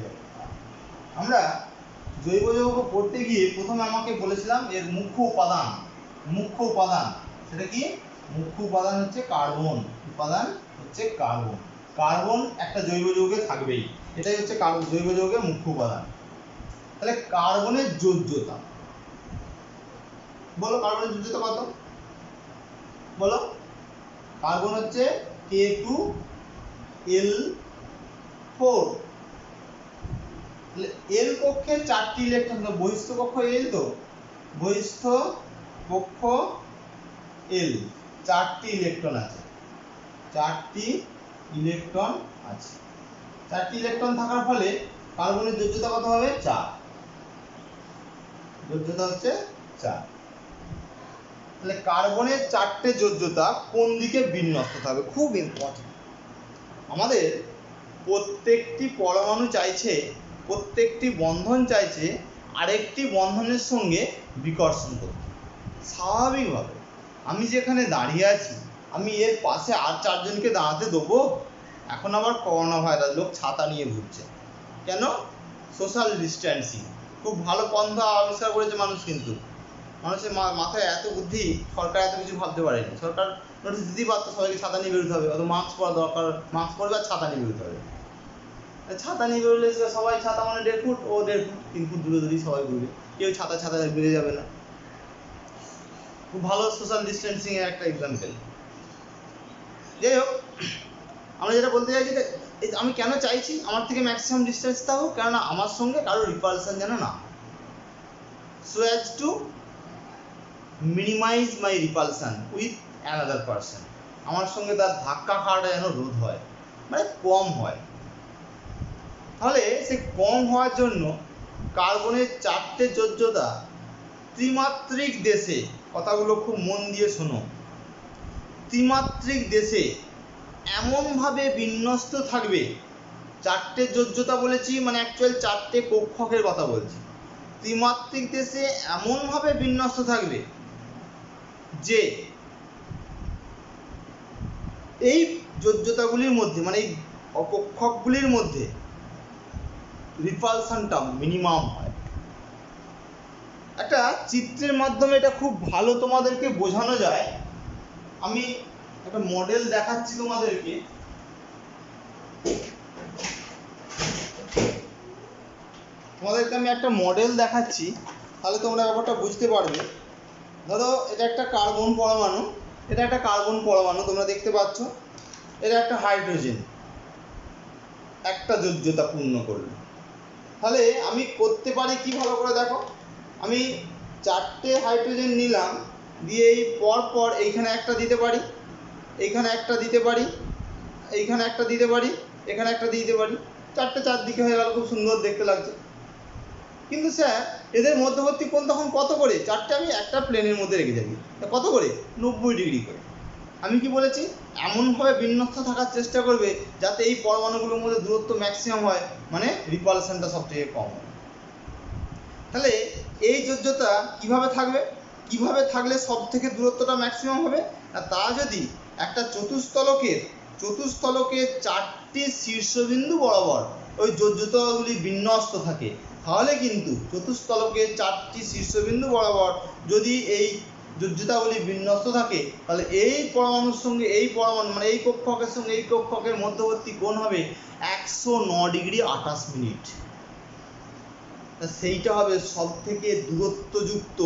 আমরা জৈব যৌগ পড়তে গিয়ে প্রথমে আমাকে বলেছিলাম এর মুখ্য উপাদান, সেটা কি? মুখ্য উপাদান হচ্ছে কার্বন। কার্বন একটা জৈব যৌগে থাকবেই, এটাই হচ্ছে জৈব যৌগের মুখ্য উপাদান। তাহলে কার্বনের যোজ্যতা, বলো কার্বনের যোজ্যতা কত? বলো। কার্বন হচ্ছে K2L4। এল কক্ষে 4টি ইলেকট্রন, বহিস্থ কক্ষ এল, তো বহিস্থ কক্ষ এল, 4টি ইলেকট্রন আছে, 4টি ইলেকট্রন থাকার ফলে কার্বনের যোজ্যতা কত হবে? 4। যোজ্যতা হচ্ছে 4। তাহলে কার্বনের 4টে যোজ্যতা কোন দিকে বিন্যস্ত থাকবে, খুব ইম্পর্টেন্ট। আমাদের প্রত্যেকটি পরমাণু চাইছে, প্রত্যেকটি বন্ধন চাইছে আরেকটি বন্ধনের সঙ্গে বিকর্ষণ করতে। স্বাভাবিকভাবে আমি যেখানে দাঁড়িয়ে আছি, আমি এর পাশে আর 4জনকে দাঁড়াতে দেবো? এখন আবার করোনা ভাইরাস, লোক ছাতা নিয়ে ঘুরছে কেন? Social distancing. খুব ভালো পন্থা আবিষ্কার করেছে মানুষ, কিন্তু মানুষের মাথায় এত বুদ্ধি, সরকার এত কিছু ভাবতে পারেনি। সরকার নোটিশ দিতেই পারতো সবাইকে ছাতা নিয়ে বেরোতে হবে, অত মাস্ক পরা দরকার, মাস্ক পরবে আর ছাতা নিয়ে বেরোতে হবে। ছাতা নিয়ে বেরোলে সবাই, ছাতা মানে 1.5 ফুট, ও 1.5 ফুট 3 ফুট দূরে দূরেই সবাই ঘুরবে, কেউ ছাতা বেরিয়ে যাবে না। খুব ভালো সোশ্যাল ডিস্টেন্সিং এর একটা এক্সাম্পল। যাই হোক, আমরা যেটা বলতে চাইছি যে আমি কেন চাইছি আমার থেকে ম্যাক্সিমাম ডিস্টেন্স থাকুক, কেননা আমার সঙ্গে কারো রিপালশন যেন না, so as to minimize my repulsion with another person, আমার সঙ্গে তার ধাক্কা খাওয়াটা যেন রোধ হয়, মানে কম হয়। তাহলে সেই কম হওয়ার জন্য কার্বনের 4টে যোজ্যতা ত্রিমাত্রিক দেশে, কথাগুলো খুব মন দিয়ে শোনো, ত্রিমাত্রিক দেশে এমনভাবে বিন্যস্ত থাকবে, 4টে যোজ্যতা বলেছি মানে অ্যাকচুয়াল 4টে কক্ষকের কথা বলছি, ত্রিমাত্রিক দেশে এমনভাবে বিন্যস্ত থাকবে যে এই যোজ্যতাগুলির মধ্যে, মানে এই কক্ষকগুলির মধ্যে রিপালশনটা মিনিমাম হয়। একটা চিত্রের মাধ্যমে এটা খুব ভালো তোমাদেরকে বোঝানো যায়। আমি একটা মডেল দেখাচ্ছি তোমাদেরকে। আমি একটা মডেল দেখাচ্ছি, তাহলে তোমরা ব্যাপারটা বুঝতে পারবে। ধরো এটা একটা কার্বন পরমাণু, তোমরা দেখতে পাচ্ছ, এটা একটা হাইড্রোজেন, একটা যোজ্যতা পূর্ণ করলো। তাহলে আমি করতে পারি কি, ভালো করে দেখো, আমি 4টে হাইড্রোজেন নিলাম, দিয়ে এই পর এইখানে একটা দিতে পারি, এইখানে একটা দিতে পারি, এইখানে একটা দিতে পারি, এখানে একটা দিতে পারি, 4টে চারদিকে হয়ে গেল, খুব সুন্দর দেখতে লাগছে। কিন্তু স্যার এদের মধ্যবর্তী কোণ তখন কত করে? 4টে আমি একটা প্লেনের মধ্যে রেখে যাবি, কত করে? 90 ডিগ্রি করে। আমি কি বলেছি? এমনভাবে বিন্যস্ত থাকার চেষ্টা করবে যাতে এই পরমাণুগুলোর মধ্যে দূরত্ব ম্যাক্সিমাম হয়, মানে রিপালশনটা সবথেকে কম হয়। তাহলে এই যোজ্যতা কিভাবে থাকবে, কিভাবে থাকলে সব থেকে দূরত্বটা ম্যাক্সিমাম হবে? না, তা যদি একটা চতুস্তলকের 4টি শীর্ষবিন্দু বরাবর ওই যোজ্যতাগুলি বিন্যস্ত থাকে, তাহলে কিন্তু চতুস্তলকের 4টি শীর্ষবিন্দু বরাবর যদি এই যোজ্যতাগুলি বিন্যস্ত থাকে, তাহলে এই পরমাণুর সঙ্গে এই পরমাণু, মানে এই কক্ষকের সঙ্গে এই কক্ষকের মধ্যবর্তী কোণ হবে 109 ডিগ্রি 28 মিনিট। সেইটা হবে সব থেকে দূরত্বযুক্ত,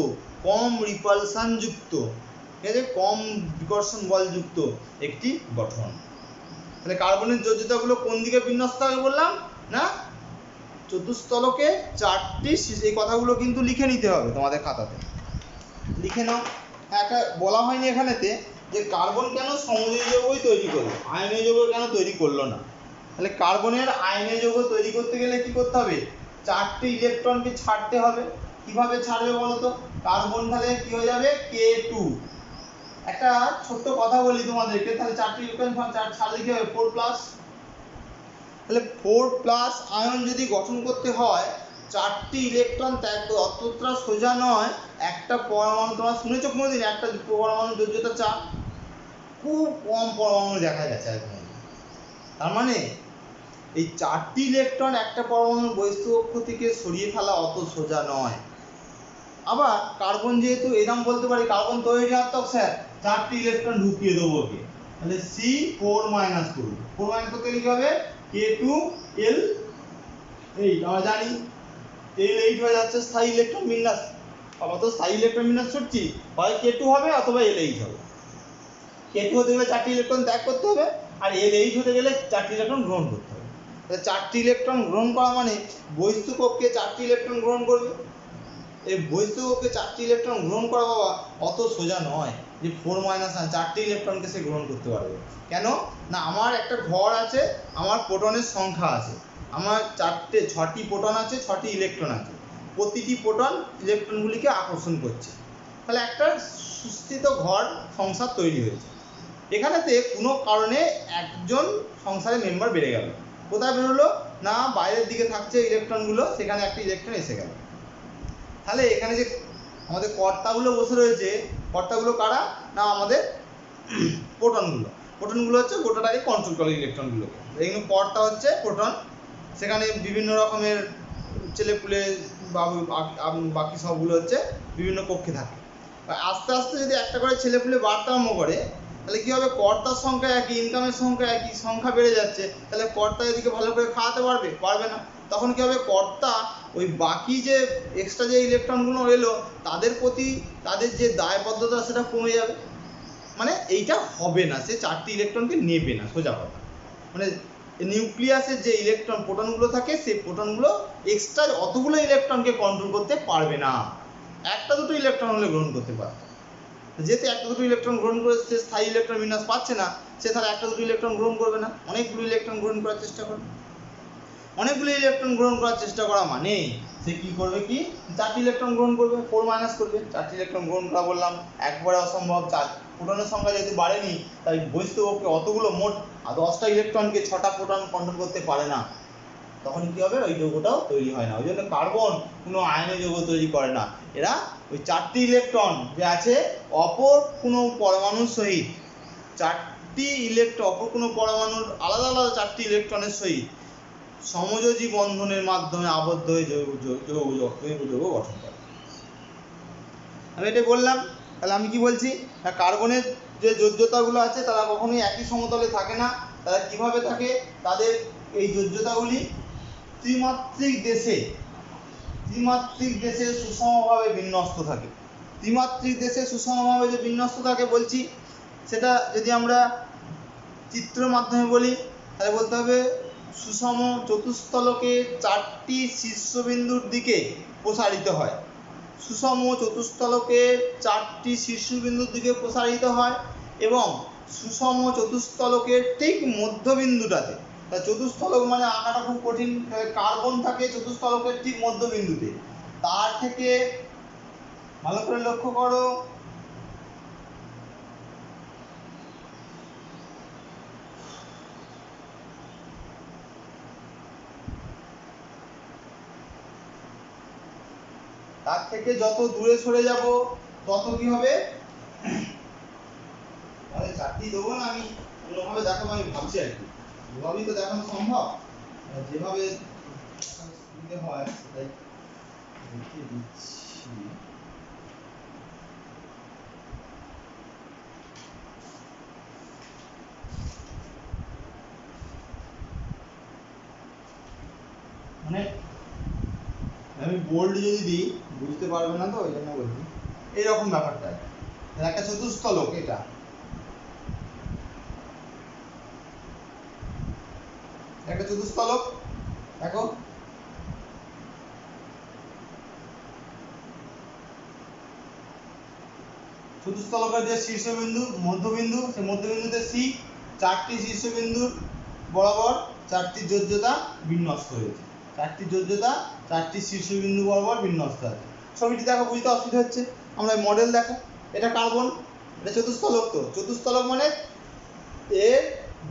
কম রিপালশন যুক্ত, ঠিক আছে, কম বিকর্ষণ বলযুক্ত একটি গঠন। তাহলে কার্বনের যোজ্যতাগুলো কোন দিকে বিন্যস্ত হবে বললাম না, চতুস্তলকে 4টি। এই কথাগুলো কিন্তু লিখে নিতে হবে তোমাদের খাতাতে, লিখে নাও। একটা বলা হয়নি এখানেতে যে কার্বন কেন সমযোজী যৌগই তৈরি করলো, আয়নীয় যৌগ কেন তৈরি করলো না। তাহলে কার্বনের আয়নীয় যৌগ তৈরি করতে গেলে কি করতে হবে? 4টে ইলেকট্রনকে ছাড়তে হবে। কিভাবে ছাড়বে বলো তো? কার্বন তাহলে কি হয়ে যাবে? K2। একটা ছোট্ট কথা বলি তোমাদেরকে, তাহলে 4টে ইলেকট্রন ছাড়লে কি হবে? 4+। তাহলে 4+ আয়ন যদি গঠন করতে হয়, 4টি ইলেকট্রন ত্যাগ করে, অতটা সোজা নয়। একটা পরমাণু, তোমরা শুনেছো কোনোদিন একটা পরমাণু যোজ্যতা 4? খুব কম পরমাণু দেখা গেছে এখন। তার মানে এই 4টি ইলেকট্রন একটা পরমাণুর বহিস্থ কক্ষ থেকে সরিয়ে ফেলা অত সোজা নয়। আবার কার্বন যেহেতু এরকম বলতে পারি, কার্বন তৈরি ঋণাত্মক স্যার, 4টি ইলেকট্রন ঢুকিয়ে দেবো ওকে, তাহলে C4- করবো। 4- করতে কি হবে? K2L8। আমরা জানি L8 হয়ে যাচ্ছে স্থায়ী ইলেকট্রন বিন্যাস। আবার তো স্থায়ী ইলেকট্রন বিন্যাস ছুটছি, হয় K2 হবে অথবা L8 হবে। K2 হতে গেলে 4টি ইলেকট্রন ত্যাগ করতে হবে, আর L8 হতে গেলে 4টি ইলেকট্রন গ্রহণ করতে হবে। তাহলে 4টি ইলেকট্রন গ্রহণ করা মানে বহিস্থ কক্ষে 4টি ইলেকট্রন গ্রহণ করবে। এই বহিস্থ কক্ষে 4টি ইলেকট্রন গ্রহণ করা বাবা অত সোজা নয় যে 4- 4টি ইলেকট্রনকে সে গ্রহণ করতে পারবে। কেন না, আমার একটা ঘর আছে, আমার প্রোটনের সংখ্যা আছে, আমার 6টি প্রোটন আছে, 6টি ইলেকট্রন আছে, প্রতিটি প্রোটন ইলেকট্রনগুলিকে আকর্ষণ করছে। তাহলে একটা সুস্থিত ঘর সংসার তৈরি হয়েছে। এখানেতে কোনো কারণে একজন সংসারের মেম্বার বেড়ে গেল। কোথায় বেরোলো? না, বাইরের দিকে থাকছে ইলেকট্রনগুলো, সেখানে একটা ইলেকট্রন এসে গেল। তাহলে এখানে যে আমাদের কর্তাগুলো বসে রয়েছে, কর্তাগুলো কারা? না, আমাদের প্রোটনগুলো হচ্ছে গোটাটাকে কন্ট্রোল করে ইলেকট্রনগুলোকে। এইগুলো কর্তা হচ্ছে প্রোটন। সেখানে বিভিন্ন রকমের ছেলেপুলে বাকি সবগুলো হচ্ছে বিভিন্ন কক্ষে থাকে। আস্তে আস্তে যদি একটা করে ছেলেপুলে বাড়তে আরম্ভ করে তাহলে কী হবে, কর্তার সংখ্যা একই, ইনকামের সংখ্যা একই, সংখ্যা বেড়ে যাচ্ছে, তাহলে কর্তা এদিকে ভালো করে খাওয়াতে পারবে না। তখন কী হবে, কর্তা ওই বাকি যে এক্সট্রা যে ইলেকট্রনগুলো এলো তাদের প্রতি তাদের যে দায়বদ্ধতা সেটা কমে যাবে, মানে এইটা হবে না, সে 4টি ইলেকট্রনকে নেবে না, সোজা কথা। মানে নিউক্লিয়াসের যে ইলেকট্রন প্রোটনগুলো থাকে সেই প্রোটনগুলো এক্সট্রা অতগুলো ইলেকট্রনকে কন্ট্রোল করতে পারবে না, একটা দুটো ইলেকট্রন হলে গ্রহণ করতে পারবে। যেহেতু একটা দুটো ইলেকট্রন গ্রহণ করে সে স্থায়ী ইলেকট্রন বিন্যাস পাচ্ছে না, সে তাহলে একটা দুটো ইলেকট্রন গ্রহণ করবে না, অনেকগুলো ইলেকট্রন গ্রহণ করার চেষ্টা করবে। অনেকগুলো ইলেকট্রন গ্রহণ করার চেষ্টা করা মানে সে কি করবে, কি 4টি ইলেকট্রন গ্রহণ করবে, 4 মাইনাস করবে। 4টি ইলেকট্রন গ্রহণ করা বললাম একবারে অসম্ভব, প্রোটনের সংখ্যা যেহেতু বাড়েনি তাই বহিস্থ কক্ষে অতগুলো মোট 10টা ইলেকট্রনকে 6টা প্রোটন কন্ট্রোল করতে পারে না, তখন কি হবে, ওই যৌগটাও তৈরি হয় না। ওই জন্য কার্বন কোনো আয়নীয় যৌগ তৈরি করে না, এরা ওই 4টি ইলেকট্রন যে আছে অপর কোনো পরমাণুর সহিত, 4টি ইলেকট্রন অপর কোনো পরমাণুর আলাদা আলাদা 4টি ইলেকট্রনের সহিত সমযোজী বন্ধনের মাধ্যমে আবদ্ধ হয়ে জৈব যৌগ গঠন করে। আমি এটাই বললাম। তাহলে আমি কি বলছি, কার্বনের যে যোজ্যতাগুলো আছে তারা কখনোই একই সমতলে থাকে না। তারা কিভাবে থাকে, তাদের এই যোজ্যতাগুলি ত্রিমাত্রিক দেশে সুষমভাবে বিন্যস্ত থাকে। ত্রিমাত্রিক দেশে সুষমভাবে যে বিন্যস্ত থাকে বলছি, সেটা যদি আমরা চিত্রের মাধ্যমে বলি তাহলে বলতে হবে সুষম চতুস্থলকে 4টি শীর্ষবিন্দুর দিকে প্রসারিত হয়। সুষম চতুস্থলকে 4টি শীর্ষবিন্দুর দিকে প্রসারিত হয় এবং সুষম চতুস্থলকের ঠিক মধ্যবিন্দুটাতে, চতুস্থলক মানে আঁকাটা খুব কঠিন, কার্বন থাকে চতুস্থলকের ঠিক মধ্যবিন্দুতে, তার থেকে ভালো করে লক্ষ্য করো, তার থেকে যত দূরে সরে যাব তত কি হবে, তাহলে 4টি দেবো না, আমি অন্যভাবে দেখাবো, আমি ভাবছি আর কি, এভাবেই তো দেখানো সম্ভব, যেভাবে হয় সেটাই দেখিয়ে দিচ্ছি। মানে আমি বোল্ড যদি দিই বুঝতে পারবে না, তো ওই জন্য বলছি এইরকম ব্যাপারটা। একটা চতুস্থলক, এটা একটা চতুস্থলক, দেখো চতুস্থলকের যে শীর্ষবিন্দু মধ্যবিন্দু, সেই মধ্যবিন্দুতে সি, 4টি শীর্ষবিন্দুর বরাবর 4টি যোজ্যতা বিন্যস্ত হয়েছে, 4টি যোজ্যতা 4টি শীর্ষবিন্দু বরাবর বিন্যস্ত আছে। ছবিটি দেখো, বুঝতে অসুবিধা হচ্ছে, আমরা মডেল দেখো, এটা কার্বন, এটা চতুস্থলক। তো চতুস্থলক মানে এর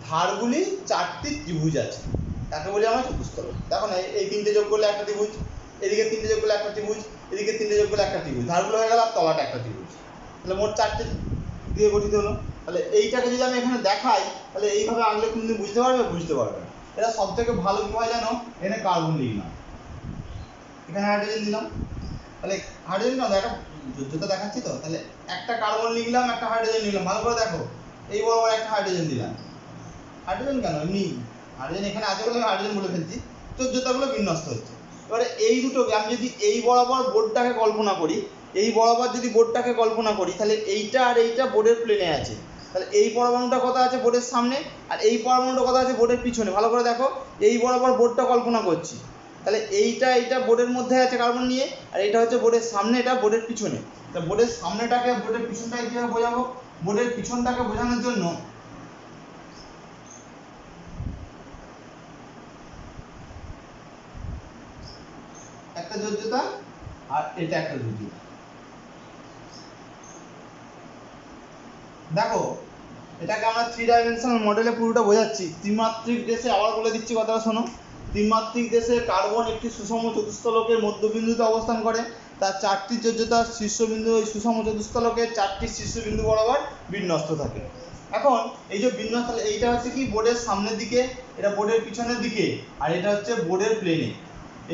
ধারগুলি 4টি ত্রিভুজ আছে, তাকে বলি আমরা চতুস্থলক। দেখো না, এই 3টে যোগ করলে একটা ত্রিভুজ, এদিকে 3টে যোগ করলে একটা ত্রিভুজ, এদিকে 3টে যোগ করলে একটা ত্রিভুজ, ধারগুলো হয়ে গেল আর তলাটা একটা ত্রিভুজ, তাহলে মোট 4টে দিয়ে গঠিত হলো। তাহলে এইটাকে যদি আমি এখানে দেখাই তাহলে এইভাবে আঁকলে তুমি বুঝতে পারবে না। এটা সব থেকে ভালো কি হয় জানো, এখানে কার্বন লিখলাম, এখানে হাইড্রোজেন দিলাম, তাহলে হাইড্রোজেন না, একটা যোজ্যতা দেখাচ্ছি তো, তাহলে একটা কার্বন লিখলাম, একটা হাইড্রোজেন লিখলাম, ভালো করে দেখো, এই বরাবর একটা হাইড্রোজেন দিলাম, হাইড্রোজেন কেন এমনি হাইড্রোজেন এখানে আছে বলে আমি হাইড্রোজেন বলে ফেলছি, যোজ্যতাগুলো বিন্যস্ত হচ্ছে। এবারে এই দুটোকে আমি যদি এই বরাবর বোর্ডটাকে কল্পনা করি, এই বরাবর যদি বোর্ডটাকে কল্পনা করি, তাহলে এইটা আর এইটা বোর্ডের প্লেনে আছে, তাহলে এই পরমাণুটা কথা আছে বোর্ডের সামনে আর এই পরমাণুটা কথা আছে বোর্ডের পিছনে। ভালো করে দেখো, এই বরাবর বোর্ডটা কল্পনা করছি, তাহলে এইটা বোর্ডের মধ্যে আছে কার্বন নিয়ে, আর এটা হচ্ছে বোর্ডের সামনে, এটা বোর্ডের পিছনে। তা বোর্ডের সামনেটাকে বোর্ডের পিছনটাকে কীভাবে বোঝাবো, বোর্ডের পিছনটাকে বোঝানোর জন্য একটা যোজ্যতা আর এটা একটা যোজ্যতা। দেখো, এটাকে আমরা 3 ডাইমেনশনাল মডেলে পুরোটা বোঝাচ্ছি। ত্রিমাত্রিক দেশে, আবার বলে দিচ্ছি কথাটা শোনো, ত্রিমাত্রিক দেশে কার্বন একটি সুষম চতুস্থলকের মধ্যবিন্দুতে অবস্থান করে, তার 4টি যোজ্যতার শীর্ষবিন্দু ওই সুষম চতুস্থলকের 4টি শীর্ষবিন্দু বরাবর বিন্যস্ত থাকে। এখন এই যে বিন্যস্ত, এইটা হচ্ছে কি বোর্ডের সামনের দিকে, এটা বোর্ডের পিছনের দিকে, আর এটা হচ্ছে বোর্ডের প্লেনে।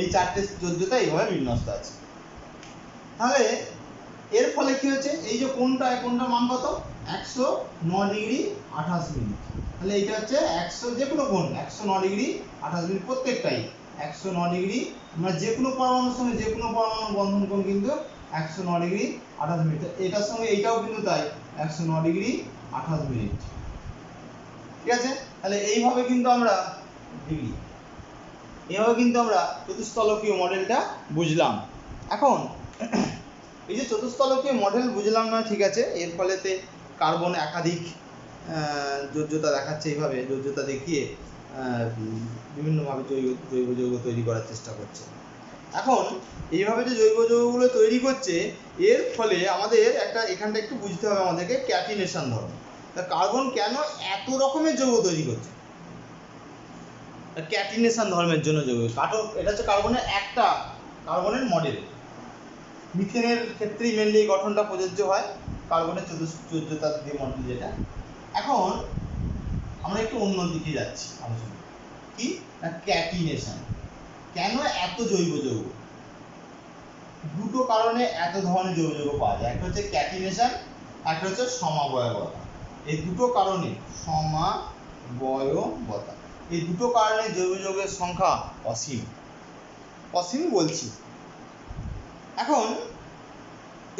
এই চারটে যোজ্যতা এইভাবে বিন্যস্ত আছে। তাহলে এর ফলে কি হচ্ছে, এই যে কোণটা মান কত 109 ডিগ্রি 28 মিনিট। তাহলে এইটা হচ্ছে 100 যে কোনো কোণ 109 ডিগ্রি 28 মিনিট প্রত্যেকটাই 109 ডিগ্রি, আমরা যে কোনো পরমাণুর সঙ্গে যে কোনো পরমাণু বন্ধন কোণ কিন্তু 109 ডিগ্রি 28 মিনিট। এটার সঙ্গে এইটাও কিন্তু তাই 109 ডিগ্রি 28 মিনিট। ঠিক আছে, তাহলে এইভাবে কিন্তু আমরা চতুস্তলকীয় মডেলটা বুঝলাম। এখন এই যে চতুস্তলকীয় মডেল বুঝলাম না, ঠিক আছে, এর ফলেতে কার্বন একাধিক যোজ্যতা দেখাচ্ছে, এইভাবে যোজ্যতা দেখিয়ে বিভিন্নভাবে জৈব যৌগ তৈরি করার চেষ্টা করছে। এখন এইভাবে যে জৈব যৌগগুলো তৈরি করছে, এর ফলে আমাদের এখানটা একটু বুঝতে হবে আমাদেরকে ক্যাটিনেশন ধর্ম। তা কার্বন কেন এত রকমের যৌগ তৈরি করছে? ক্যাটিনেশন ধর্মের জন্য যৌগ। এটা হচ্ছে কার্বনের মডেল। মিথেনের ক্ষেত্রেই মেনলি এই গঠনটা প্রযোজ্য হয়, কার্বনের যোজ্যতা দিয়ে মডেল যেটা। এখন আমরা একটু অন্য দিকে যাচ্ছি আলোচনা, কি না ক্যাটিনেশন। কেন এত জৈব যৌগ? দুটো কারণে এত ধরনের জৈব যৌগ পাওয়া যায়, একটা হচ্ছে ক্যাটিনেশন, একটা হচ্ছে সমাবয়বতা। এই দুটো কারণে সমাবয়বতা, এই দুটো কারণে জৈব যৌগের সংখ্যা অসীম বলছি। এখন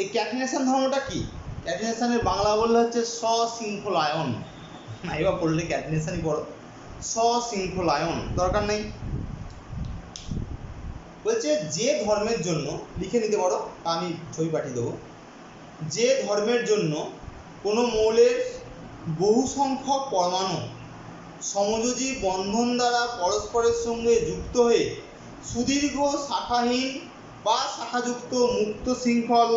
এই ক্যাটিনেশন ধর্মটা কি? ক্যাটিনেশনের বাংলা বললে হচ্ছে সশৃঙ্খলায়ন। এবার পড়লে ক্যাটিনেশনই পড়ো, সশৃঙ্খলায়ন দরকার নেই। বলছে যে ধর্মের জন্য, লিখে নিতে পারো, আমি ছবি পাঠিয়ে দেবো, যে ধর্মের জন্য কোনো মৌলের বহু সংখ্যক পরমাণু সমযোজী বন্ধন দ্বারা পরস্পরের সঙ্গে যুক্ত হয়ে সুদীর্ঘ শাখাহীন বা শাখাযুক্ত মুক্ত শৃঙ্খল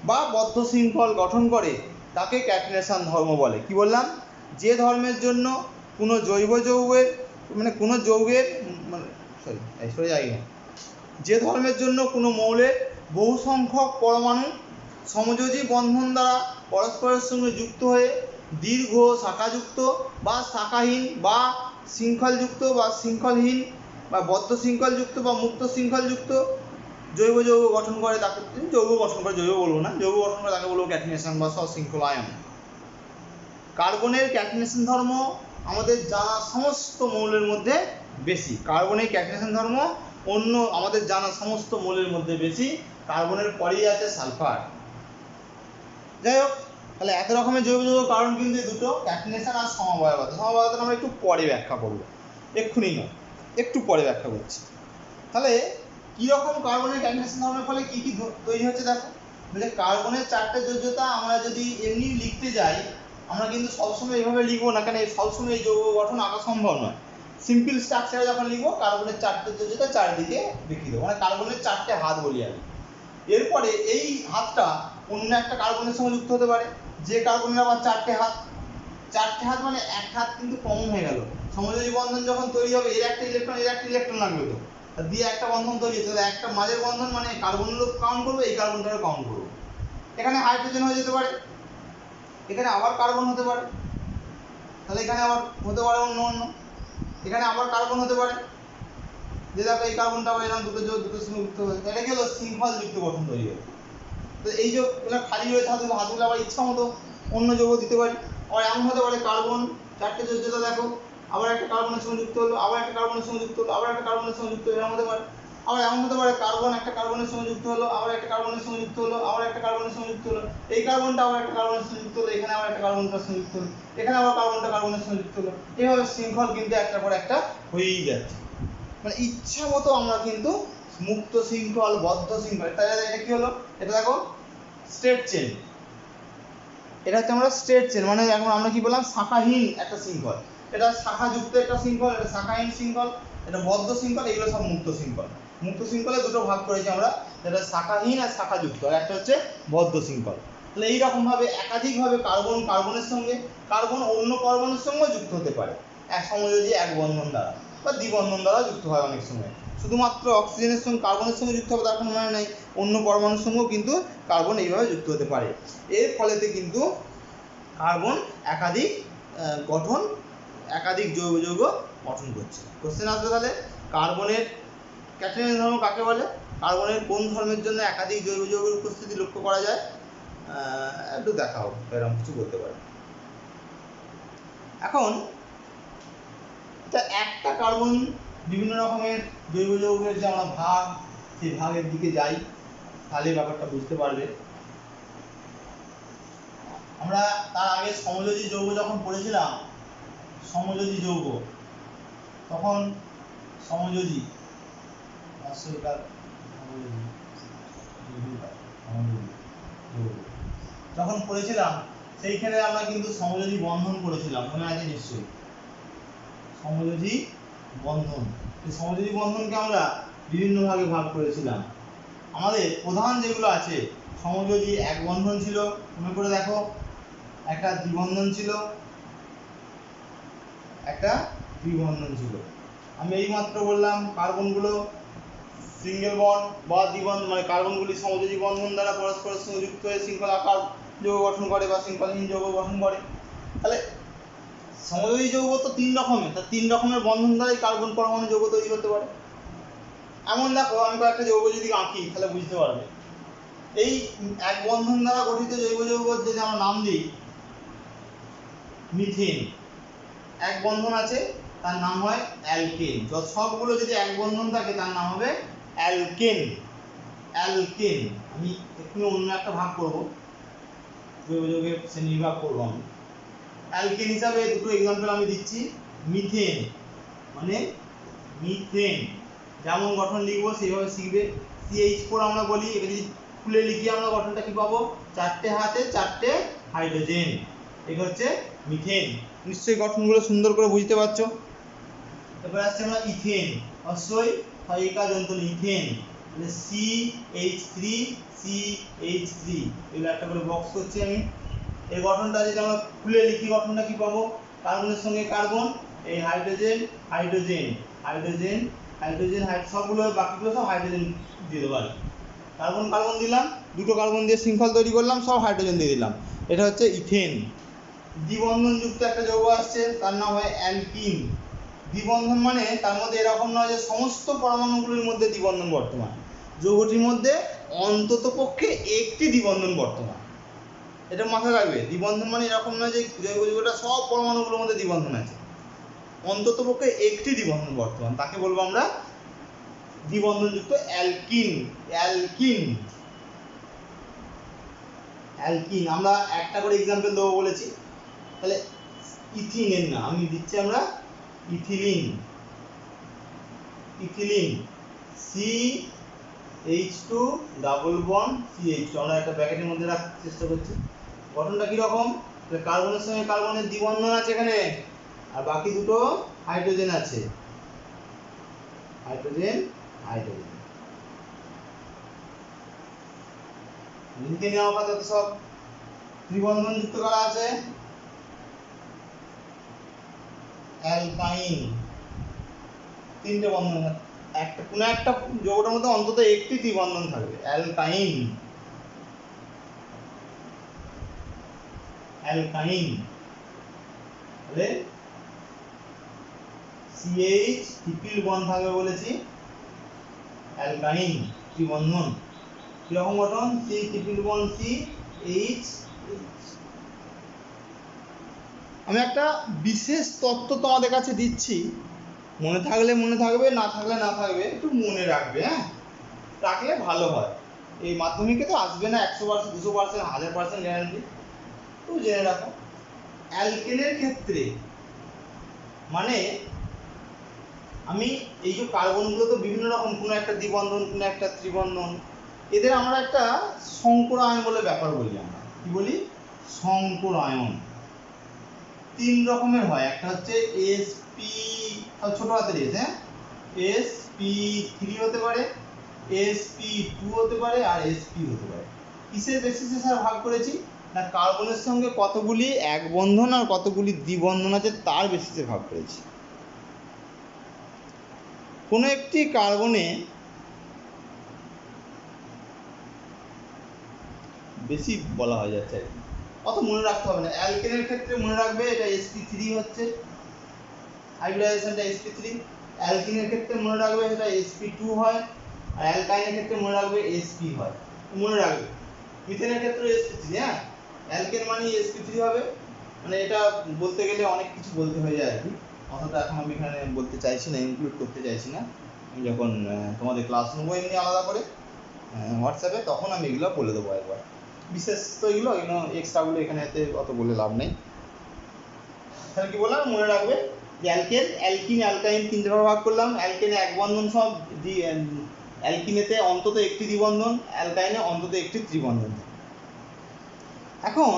বা বদ্ধ শৃঙ্খল গঠন করে তাকে ক্যাটিনেশন ধর্ম বলে। কি বললাম? যে ধর্মের জন্য কোনো জৈব যৌগের যে ধর্মের জন্য কোনো মৌলের বহু সংখ্যক পরমাণু সমযোজী বন্ধন দ্বারা পরস্পরের সঙ্গে যুক্ত হয়ে দীর্ঘ শাখাযুক্ত বা শাখাহীন বা শৃঙ্খলযুক্ত বা শৃঙ্খলহীন বা বদ্ধ শৃঙ্খলযুক্ত বা মুক্ত শৃঙ্খলযুক্ত জৈব যৌগ গঠন করে তাকে জৈব গঠন করে তাকে বলবো ক্যাটিনেশন বা সশৃঙ্খলায়ন। কার্বনের ক্যাটিনেশন ধর্ম আমাদের জানা সমস্ত মৌলের মধ্যে বেশি। কার্বনের ক্যাটিনেশন ধর্ম আমাদের জানা সমস্ত মৌলের মধ্যে বেশি। কার্বনের পরেই আছে সালফার। যাই হোক, তাহলে এত রকমের জৈব যৌগ কারণ কিন্তু দুটো, ক্যাটিনেশন আর সমাবয়বতা। সমাবয়বতা আমরা একটু পরে ব্যাখ্যা করবো, এক্ষুনি নয়, একটু পরে ব্যাখ্যা করছি। তাহলে কীরকম কার্বনের ক্যাটিনেশন ধর্মের ফলে কী কী তৈরি হচ্ছে দেখো। বলে কার্বনের চারটে যোজ্যতা আমরা যদি এমনি লিখতে যাই, আমরা কিন্তু সবসময় এইভাবে লিখবো না, কেন সবসময় এই যৌগ গঠন আঁকা সম্ভব নয়। সিম্পল স্ট্রাকচারে যখন লিখবো কার্বনের চারটে যোজ্যতা চারদিকে দেখিয়ে দেবো, মানে কার্বনের চারটে হাত বলি আমি। এরপরে এই হাতটা অন্য একটা কার্বনের সঙ্গে যুক্ত হতে পারে, যে কার্বনের আবার চারটে হাত মানে এক হাত কিন্তু কমন হয়ে গেল। সমযোজী বন্ধন যখন তৈরি হবে, এর একটা ইলেকট্রন লাগবে, তো দিয়ে একটা বন্ধন তৈরি হচ্ছে, তাহলে একটা মাঝের বন্ধন মানে কার্বনেরও কাউন্ট করবো, এই কার্বনটারও কাউন্ট করবো। এখানে হাইড্রোজেন হয়ে যেতে পারে, এখানে আবার কার্বন হতে পারে, তাহলে এখানে আবার হতে পারে অন্য, এখানে আবার কার্বন হতে পারে, যে দেখো এই কার্বনটা আবার এরকম দুটো সঙ্গে যুক্ত হয়ে, এটা কি হলো শৃঙ্খলযুক্ত গঠন তৈরি হলো। তো এই যে খালি রয়েছে হাতগুলো আবার ইচ্ছা মতো অন্য যৌগ দিতে পারি। আবার এমন হতে পারে কার্বন চারটে যোজ্যতা দেখো, আবার একটা কার্বনের সঙ্গে যুক্ত হলো, আবার একটা কার্বনের সঙ্গে যুক্ত হলো, আবার একটা কার্বনের সঙ্গে যুক্ত হলো, এরকম হতে পারে। আবার এমন হতে পারে কার্বন একটা কার্বনের সঙ্গে যুক্ত হলো, আবার একটা কার্বনের সঙ্গে যুক্ত হলো, আবার একটা কার্বনের সঙ্গে যুক্ত হলো, এই কার্বনটা আবার একটা কার্বনের সঙ্গে যুক্ত হলো, এখানে আবার একটা কার্বনটার সঙ্গে যুক্ত হলো, এখানে আবার কার্বনটা কার্বনের সঙ্গে যুক্ত হলো। এইভাবে শৃঙ্খল কিন্তু একটার পর একটা হয়েই যাচ্ছে, মানে ইচ্ছা মতো আমরা কিন্তু মুক্ত শৃঙ্খল বদ্ধ শৃঙ্খল। তাহলে এটা কি হলো, এটা দেখো স্ট্রেট চেন, এটা হচ্ছে আমরা স্ট্রেট চেন, মানে এখন আমরা কি বললাম শাখাহীন একটা শৃঙ্খল, এটা শাখাযুক্ত একটা শৃঙ্খল, এটা শাখাহীন শৃঙ্খল, এটা বদ্ধ শৃঙ্খল, এগুলো সব মুক্ত শৃঙ্খল। মুক্ত শৃঙ্খলে দুটো ভাগ করেছি আমরা, যেটা শাখাহীন আর শাখাযুক্ত, আর একটা হচ্ছে বদ্ধ শৃঙ্খল। তাহলে এইরকমভাবে একাধিকভাবে কার্বনের সঙ্গে কার্বন অন্য পরমাণুর সঙ্গেও যুক্ত হতে পারে এক সমযোজী এক বন্ধন দ্বারা বা দ্বিবন্ধন দ্বারা যুক্ত হয় অনেক সময়। শুধুমাত্র অক্সিজেনের সঙ্গে কার্বনের সঙ্গে যুক্ত হবে তার কোনো মানে নেই, অন্য পরমাণুর সঙ্গেও কিন্তু কার্বন এইভাবে যুক্ত হতে পারে। এর ফলেতে কিন্তু কার্বন একাধিক জৈব যৌগ গঠন করছে। কোশ্চেন আসবে তাহলে কার্বনের ক্যাটায়নিক ধর্ম কাকে বলে? কার্বনের কোন ধর্মের জন্য একাধিক জৈব যৌগের উপস্থিতি লক্ষ্য করা যায়? একটু দেখাও, এরকম কিছু বলতে পারে। এখন একটা কার্বন বিভিন্ন রকমের জৈব যৌগের যে আমরা ভাগ, সেই ভাগের দিকে যাই, তাহলে ব্যাপারটা বুঝতে পারবে। আমরা তার আগে সমযোজী যৌগ যখন পড়েছিলাম, সমযোজী যৌগ, তখন সমযোজী যখন পড়েছিলাম, সেইখানে আমরা কিন্তু সমযোজী বন্ধন পড়েছিলাম, মনে আছে নিশ্চয়ই? সমযোজী বন্ধন, এই সমযোজী বন্ধনকে আমরা বিভিন্ন ভাগে ভাগ করেছিলাম। আমাদের প্রধান যেগুলো আছে, সমযোজী এক বন্ধন ছিল, মনে করে দেখো, একটা দ্বিবন্ধন ছিল, একটা দ্বিবন্ধন ছিল। আমি এইমাত্র বললাম কার্বনগুলো সিঙ্গেল বন্ড বা দ্বিবন্ধন, মানে কার্বনগুলি সমযোজী বন্ধন দ্বারা পরস্পরের সঙ্গে যুক্ত হয়ে শৃঙ্খলাকার যৌগ গঠন করে বা শৃঙ্খলাহীন যৌগ গঠন করে। তাহলে সমযোজী যৌগ তো 3 রকমের, তা 3 রকমের বন্ধন দ্বারাই কার্বন পরমাণু যৌগ তৈরি হতে পারে। এমন দেখো, আমি কয়েকটা যৌগ যদি আঁকি তাহলে বুঝতে পারবে। এই এক বন্ধন দ্বারা গঠিত জৈব যৌগের যদি আমরা নাম দিই মিথেন, এক বন্ধন আছে, তার নাম হয় অ্যালকেন। সবগুলো যদি এক বন্ধন থাকে তার নাম হবে অ্যালকেন। অ্যালকেন, আমি এক্ষুনি অন্য একটা ভাগ করব, জৈব যৌগের শ্রেণীবিভাগ করবো আমি। অ্যালকেন হিসাবে দুটো এক্সাম্পল আমি দিচ্ছি। মিথেন মানে মিথেন, যেমন গঠন লিখবো সেইভাবে শিখবে। CH4 আমরা বলি, এটা যদি খুলে লিখি আমরা গঠনটা কি পাবো? 4টে হাতে 4টে হাইড্রোজেন, এটা হচ্ছে মিথেন। নিশ্চয়ই গঠনগুলো সুন্দর করে বুঝতে পারছো। এবার আসছে আমরা ইথেন, অবশ্যই ক্ষয়িকা যন্ত্র ইথেন, মানে CH3 CH3, এগুলো একটা করে বক্স করছি আমি। এই গঠনটা যদি আমরা খুলে লিখি গঠনটা কি পাবো? কার্বনের সঙ্গে কার্বন, এই হাইড্রোজেন হাইড্রোজেন হাইড্রোজেন হাইড্রোজেন সবগুলো, বাকিগুলো সব হাইড্রোজেন দিয়ে দেবো। কার্বন কার্বন দিলাম, দুটো কার্বন দিয়ে শৃঙ্খল তৈরি করলাম, সব হাইড্রোজেন দিয়ে দিলাম, এটা হচ্ছে ইথেন। দ্বিবন্ধনযুক্ত একটা যৌগ আসছে, তার নাম হয় অ্যালকিন। দ্বিবন্ধন মানে তার মধ্যে এরকম নয় যে সমস্ত পরমাণুগুলোর মধ্যে দ্বিবন্ধন বর্তমান, যৌগটির মধ্যে অন্তত পক্ষে একটি দ্বিবন্ধন বর্তমান, এটা মাথায় রাখবে। দ্বিবন্ধন মানে এরকম নয় যে জৈব যৌগটা সব পরমাণুগুলোর মধ্যে দ্বিবন্ধন আছে, অন্তত পক্ষে একটি দ্বিবন্ধন বর্তমান, তাকে বলবো আমরা দ্বিবন্ধনযুক্ত অ্যালকিন। অ্যালকিন অ্যালকিন আমরা একটা করে এক্সাম্পল দেবো বলেছি। তাহলে ইথিনের না, আমি দিচ্ছি আমরা ethylene. Ethylene CH2 double bond CH2, আমরা একটা ব্র্যাকেটের মধ্যে রাখতে চেষ্টা করছি। গঠনটা কিরকম? কার্বনের সঙ্গে কার্বনের দ্বিবন্ধন আছে এখানে, আর বাকি দুটো হাইড্রোজেন আছে, হাইড্রোজেন হাইড্রোজেন। লিখে নেওয়া আপাতত সব। ত্রিবন্ধন যুক্ত করা আছে অ্যালকাইন, 3টে বন্ধন, একটা কোনো একটা যৌগটার মধ্যে অন্তত একটি দ্বিবন্ধন থাকবে, অ্যালকাইন। অ্যালকাইন তাহলে CH ট্রিপল বন্ড থাকবে বলেছি, অ্যালকাইন ত্রিবন্ধন। কিরকম গঠন? C triple bond CH। আমি একটা বিশেষ তত্ত্ব তোমাদের কাছে দিচ্ছি, মনে থাকলে মনে থাকবে, না থাকলে না থাকবে, একটু মনে রাখবে। হ্যাঁ, রাখলে ভালো হয়। এই মাধ্যমিকে তো আসবে না 100%, 200%, 1000% গ্যারান্টি, তো জেনে রাখো। অ্যালকেনের ক্ষেত্রে মানে আমি এই যে কার্বনগুলো তো বিভিন্ন রকম, কোনো একটা দ্বিবন্ধন, কোনো একটা ত্রিবন্ধন, এদের আমরা একটা সংকরায়ন বলে ব্যাপার বলি। আমরা কি বলি? সংকরায়ন। 3 রকমের হয়, একটা হচ্ছে sp, ছোট হাতের s, হ্যাঁ, sp3 হতে পারে, sp2 হতে পারে, আর sp হতে পারে। কিসের বেসিসে স্যার ভাগ করেছি? না, কার্বনের সঙ্গে কতগুলি এক বন্ধন আর কতগুলি দ্বিবন্ধন আছে তার বেসিসে ভাগ করেছি। কোনো একটি কার্বনে বেশি বলা হয়ে যাচ্ছে, অত মনে রাখতে হবে না। অ্যালকেনের ক্ষেত্রে মনে রাখবে এটা sp3 হচ্ছে, হাইব্রিডাইজেশনটা sp3। অ্যালকিনের ক্ষেত্রে মনে রাখবে সেটা sp2 হয়, আর অ্যালকাইনের ক্ষেত্রে মনে রাখবে sp হয়, মনে রাখবে। মিথেনের ক্ষেত্রে sp3, হ্যাঁ অ্যালকেন মানে sp3 হবে, মানে এটা বলতে গেলে অনেক কিছু বলতে হয়ে যায় আর কি, অতটা এখন আমি এখানে বলতে চাইছি না, ইনক্লুড করতে চাইছি না। আমি যখন তোমাদের ক্লাস নেবো এমনি আলাদা করে হোয়াটসঅ্যাপে, তখন আমি এগুলো বলে দেবো একবার। বিশেষ তো এগুলো এক্সট্রাগুলো এখানে অত বলে লাভ নেই। তাহলে কি বললাম মনে রাখবে যে অ্যালকেন, অ্যালকিন, অ্যালকাইন তিনটে ভাগ করলাম। অ্যালকেনে এক বন্ধন সব, অ্যালকিনেতে অন্তত একটি দ্বিবন্ধন, অ্যালকাইনে অন্তত একটি ত্রিবন্ধন। এখন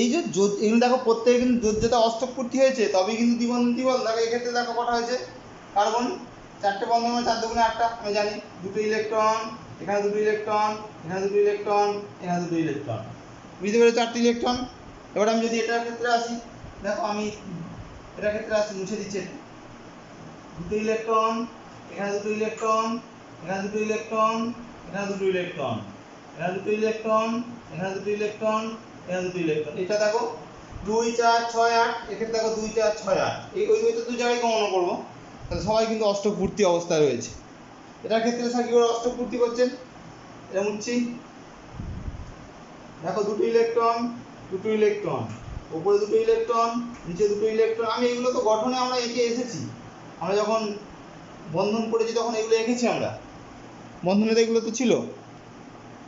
এই যে এগুলো দেখো প্রত্যেকে কিন্তু যোজ্যতা অষ্টক পূর্তি হয়েছে তবেই কিন্তু দ্বিবন্ধন ত্রিবন্ধন। দেখো এক্ষেত্রে দেখো কটা হয়েছে, কার্বন 4টে বন্ধন, 4 দুগুণে 8টা, আমি জানি। 2টো ইলেকট্রন, এখানে 2টো ইলেকট্রন, এখানে 2টো ইলেকট্রন, এখানে 2টো ইলেকট্রন, বুঝতে পেরেছো? 4টে ইলেকট্রন। এবার আমি যদি এটার ক্ষেত্রে আসি, দেখো আমি এটার ক্ষেত্রে আসি, মুছে দিচ্ছি। 2টো ইলেকট্রন, এখানে 2টো ইলেকট্রন, এখানে 2টো ইলেকট্রন, এখানে 2টো ইলেকট্রন, এখানে 2টো ইলেকট্রন, এখানে 2টো ইলেকট্রন, এখানে 2টো ইলেকট্রন। এটা দেখো 2 4 6 8, এক্ষেত্রে দেখো 2 4 6 8, এই ওই তো 2 জায়গায় গণনা করবো, তাহলে সবাই কিন্তু অষ্টক পূর্তি অবস্থায় রয়েছে। এটার ক্ষেত্রে স্যার কি করে অষ্টক পূর্তি করছেন, এটা মুছছি। দেখো 2টো ইলেকট্রন, 2টো ইলেকট্রন, উপরে 2টো ইলেকট্রন, নিচে 2টো ইলেকট্রন। আমি এগুলো তো গঠনে আমরা এঁকে এসেছি, আমরা যখন বন্ধন করেছি তখন এগুলো এঁকেছি আমরা, বন্ধনে তো এগুলো তো ছিল।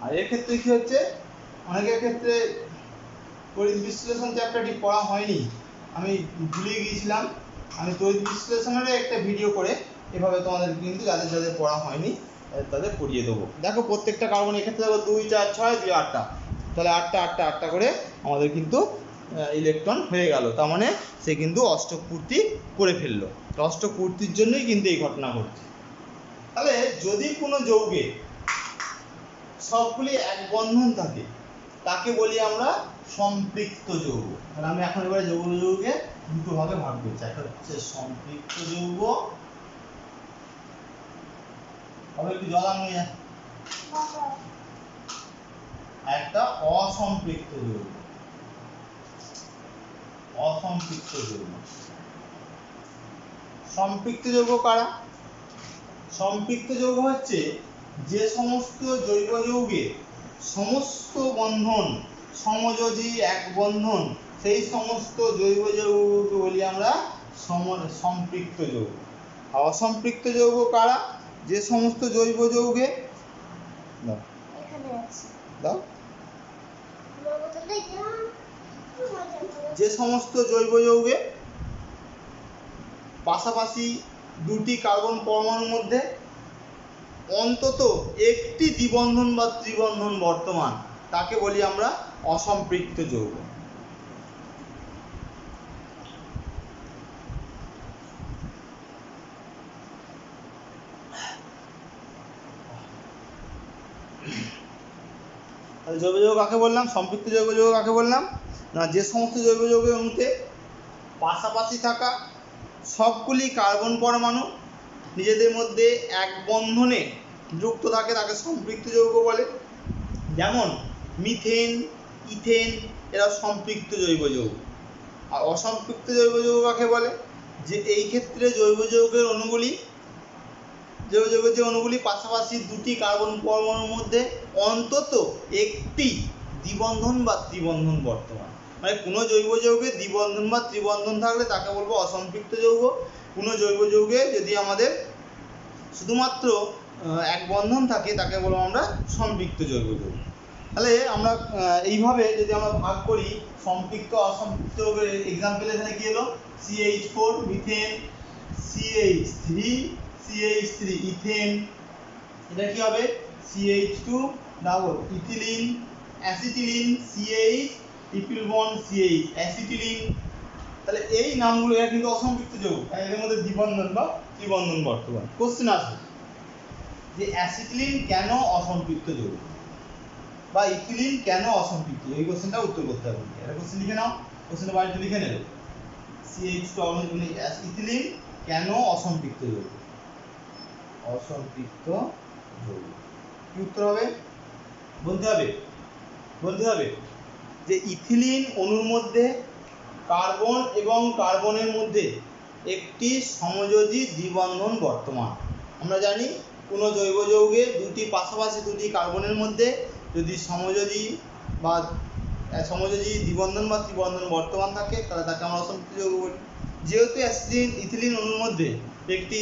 আর এর ক্ষেত্রে কি হচ্ছে, অনেকের ক্ষেত্রে তড়িৎ বিশ্লেষণ চ্যাপ্টারটি পড়া হয়নি, আমি ভুলে গিয়েছিলাম। আমি তড়িৎ বিশ্লেষণের একটা ভিডিও করে এভাবে তোমাদের কিন্তু যাদের যাদের পড়া হয়নি তাদের পড়িয়ে দেবো। দেখো প্রত্যেকটা কার্বন এক্ষেত্রে দেখো 2 4 6 2 8টা, তাহলে 8টা 8টা 8টা করে আমাদের কিন্তু ইলেকট্রন হয়ে গেল। তার মানে সে কিন্তু অষ্টক পূর্তি করে ফেললো। অষ্টক পূর্তির জন্যই কিন্তু এই ঘটনা ঘটছে। তাহলে যদি কোনো যৌগে সবগুলি এক বন্ধন থাকে তাকে বলি আমরা সম্পৃক্ত যৌগ। তাহলে আমি এখন এবারে যৌগে দুটো ভাগে ভাগ করছি, একটা হচ্ছে সম্পৃক্ত যৌগ, তবে একটু জল আনিয়ে, একটা অসম্পৃক্ত যৌগ। অসম্পৃক্ত যৌগ, সম্পৃক্ত যৌগ কারা? সম্পৃক্ত যৌগ হচ্ছে যে সমস্ত জৈব যৌগে সমস্ত বন্ধন সমযোজী এক বন্ধন, সেই সমস্ত জৈব যৌগকে বলি আমরা সম্পৃক্ত যৌগ। অসম্পৃক্ত যৌগ কারা? যে সমস্ত জৈব যৌগে দাও, যে সমস্ত জৈব যৌগে পাশাপাশি দুটি কার্বন পরমাণুর মধ্যে অন্তত একটি দ্বিবন্ধন বা ত্রিবন্ধন বর্তমান, তাকে বলি আমরা অসম্পৃক্ত যৌগ। জৈব যৌগ কাকে বললাম? সম্পৃক্ত জৈব যৌগ কাকে বললাম না, যে সমস্ত জৈব যৌগের অণুতে পাশাপাশি থাকা সবগুলি কার্বন পরমাণু নিজেদের মধ্যে এক বন্ধনে যুক্ত থাকে তাকে সম্পৃক্ত যৌগ বলে। যেমন মিথেন, ইথেন, এরা সম্পৃক্ত জৈব যৌগ। আর অসম্পৃক্ত জৈব যৌগ কাকে বলে? যে এই ক্ষেত্রে জৈব যৌগের অণুগুলি, জৈব যৌগের যে অণুগুলি পাশাপাশি দুটি কার্বন পরমাণুর মধ্যে অন্তত একটি দ্বিবন্ধন বা ত্রিবন্ধন বর্তমান। মানে কোনো জৈব যৌগে দ্বিবন্ধন বা ত্রিবন্ধন থাকলে তাকে বলবো অসম্পৃক্ত যৌগ। কোনো জৈব যৌগে যদি আমাদের শুধুমাত্র এক বন্ধন থাকে তাকে বলবো আমরা সম্পৃক্ত জৈব যৌগ। তাহলে আমরা এইভাবে যদি আমরা ভাগ করি সম্পৃক্ত অসম্পৃক্ত যৌগের এক্সাম্পল, এখানে কি হলো CH4 methane, CH3 CH3 ethane, এটা কি হবে CH2 double ethylene, acetylene CH triple bond CH acetylene. তাহলে এই নামগুলো এরা কিন্তু অসম্পৃক্ত যৌগ, এর মধ্যে দ্বিবন্ধন বা ত্রিবন্ধন বর্তমান। কোশ্চেন আসবে যে অ্যাসিটিলিন কেন অসম্পৃক্ত যৌগ বা ইথিলিন কেন অসম্পৃক্ত, এই কোশ্চেনটা উত্তর করতে হবে। এটা কোশ্চেন লিখে নাও, কোশ্চেনটা বাড়িতে লিখে নেবে। CH2 ইথিলিন কেন অসম্পৃক্ত যৌগ, অসম্পৃক্ত যৌগ। কি উত্তর হবে? বলতে হবে যে ইথিলিন অণুর মধ্যে কার্বন এবং কার্বনের মধ্যে একটি সমযোজী দ্বিবন্ধন বর্তমান। আমরা জানি কোনো জৈব যৌগে দুটি পাশাপাশি দুটি কার্বনের মধ্যে যদি সমযোজী বা সমযোজী দ্বিবন্ধন বা ত্রিবন্ধন বর্তমান থাকে তাহলে তাকে আমরা অসম্পৃক্ত যৌগ বলি। যেহেতু অ্যাসিটিন ইথিলিন অণুর মধ্যে একটি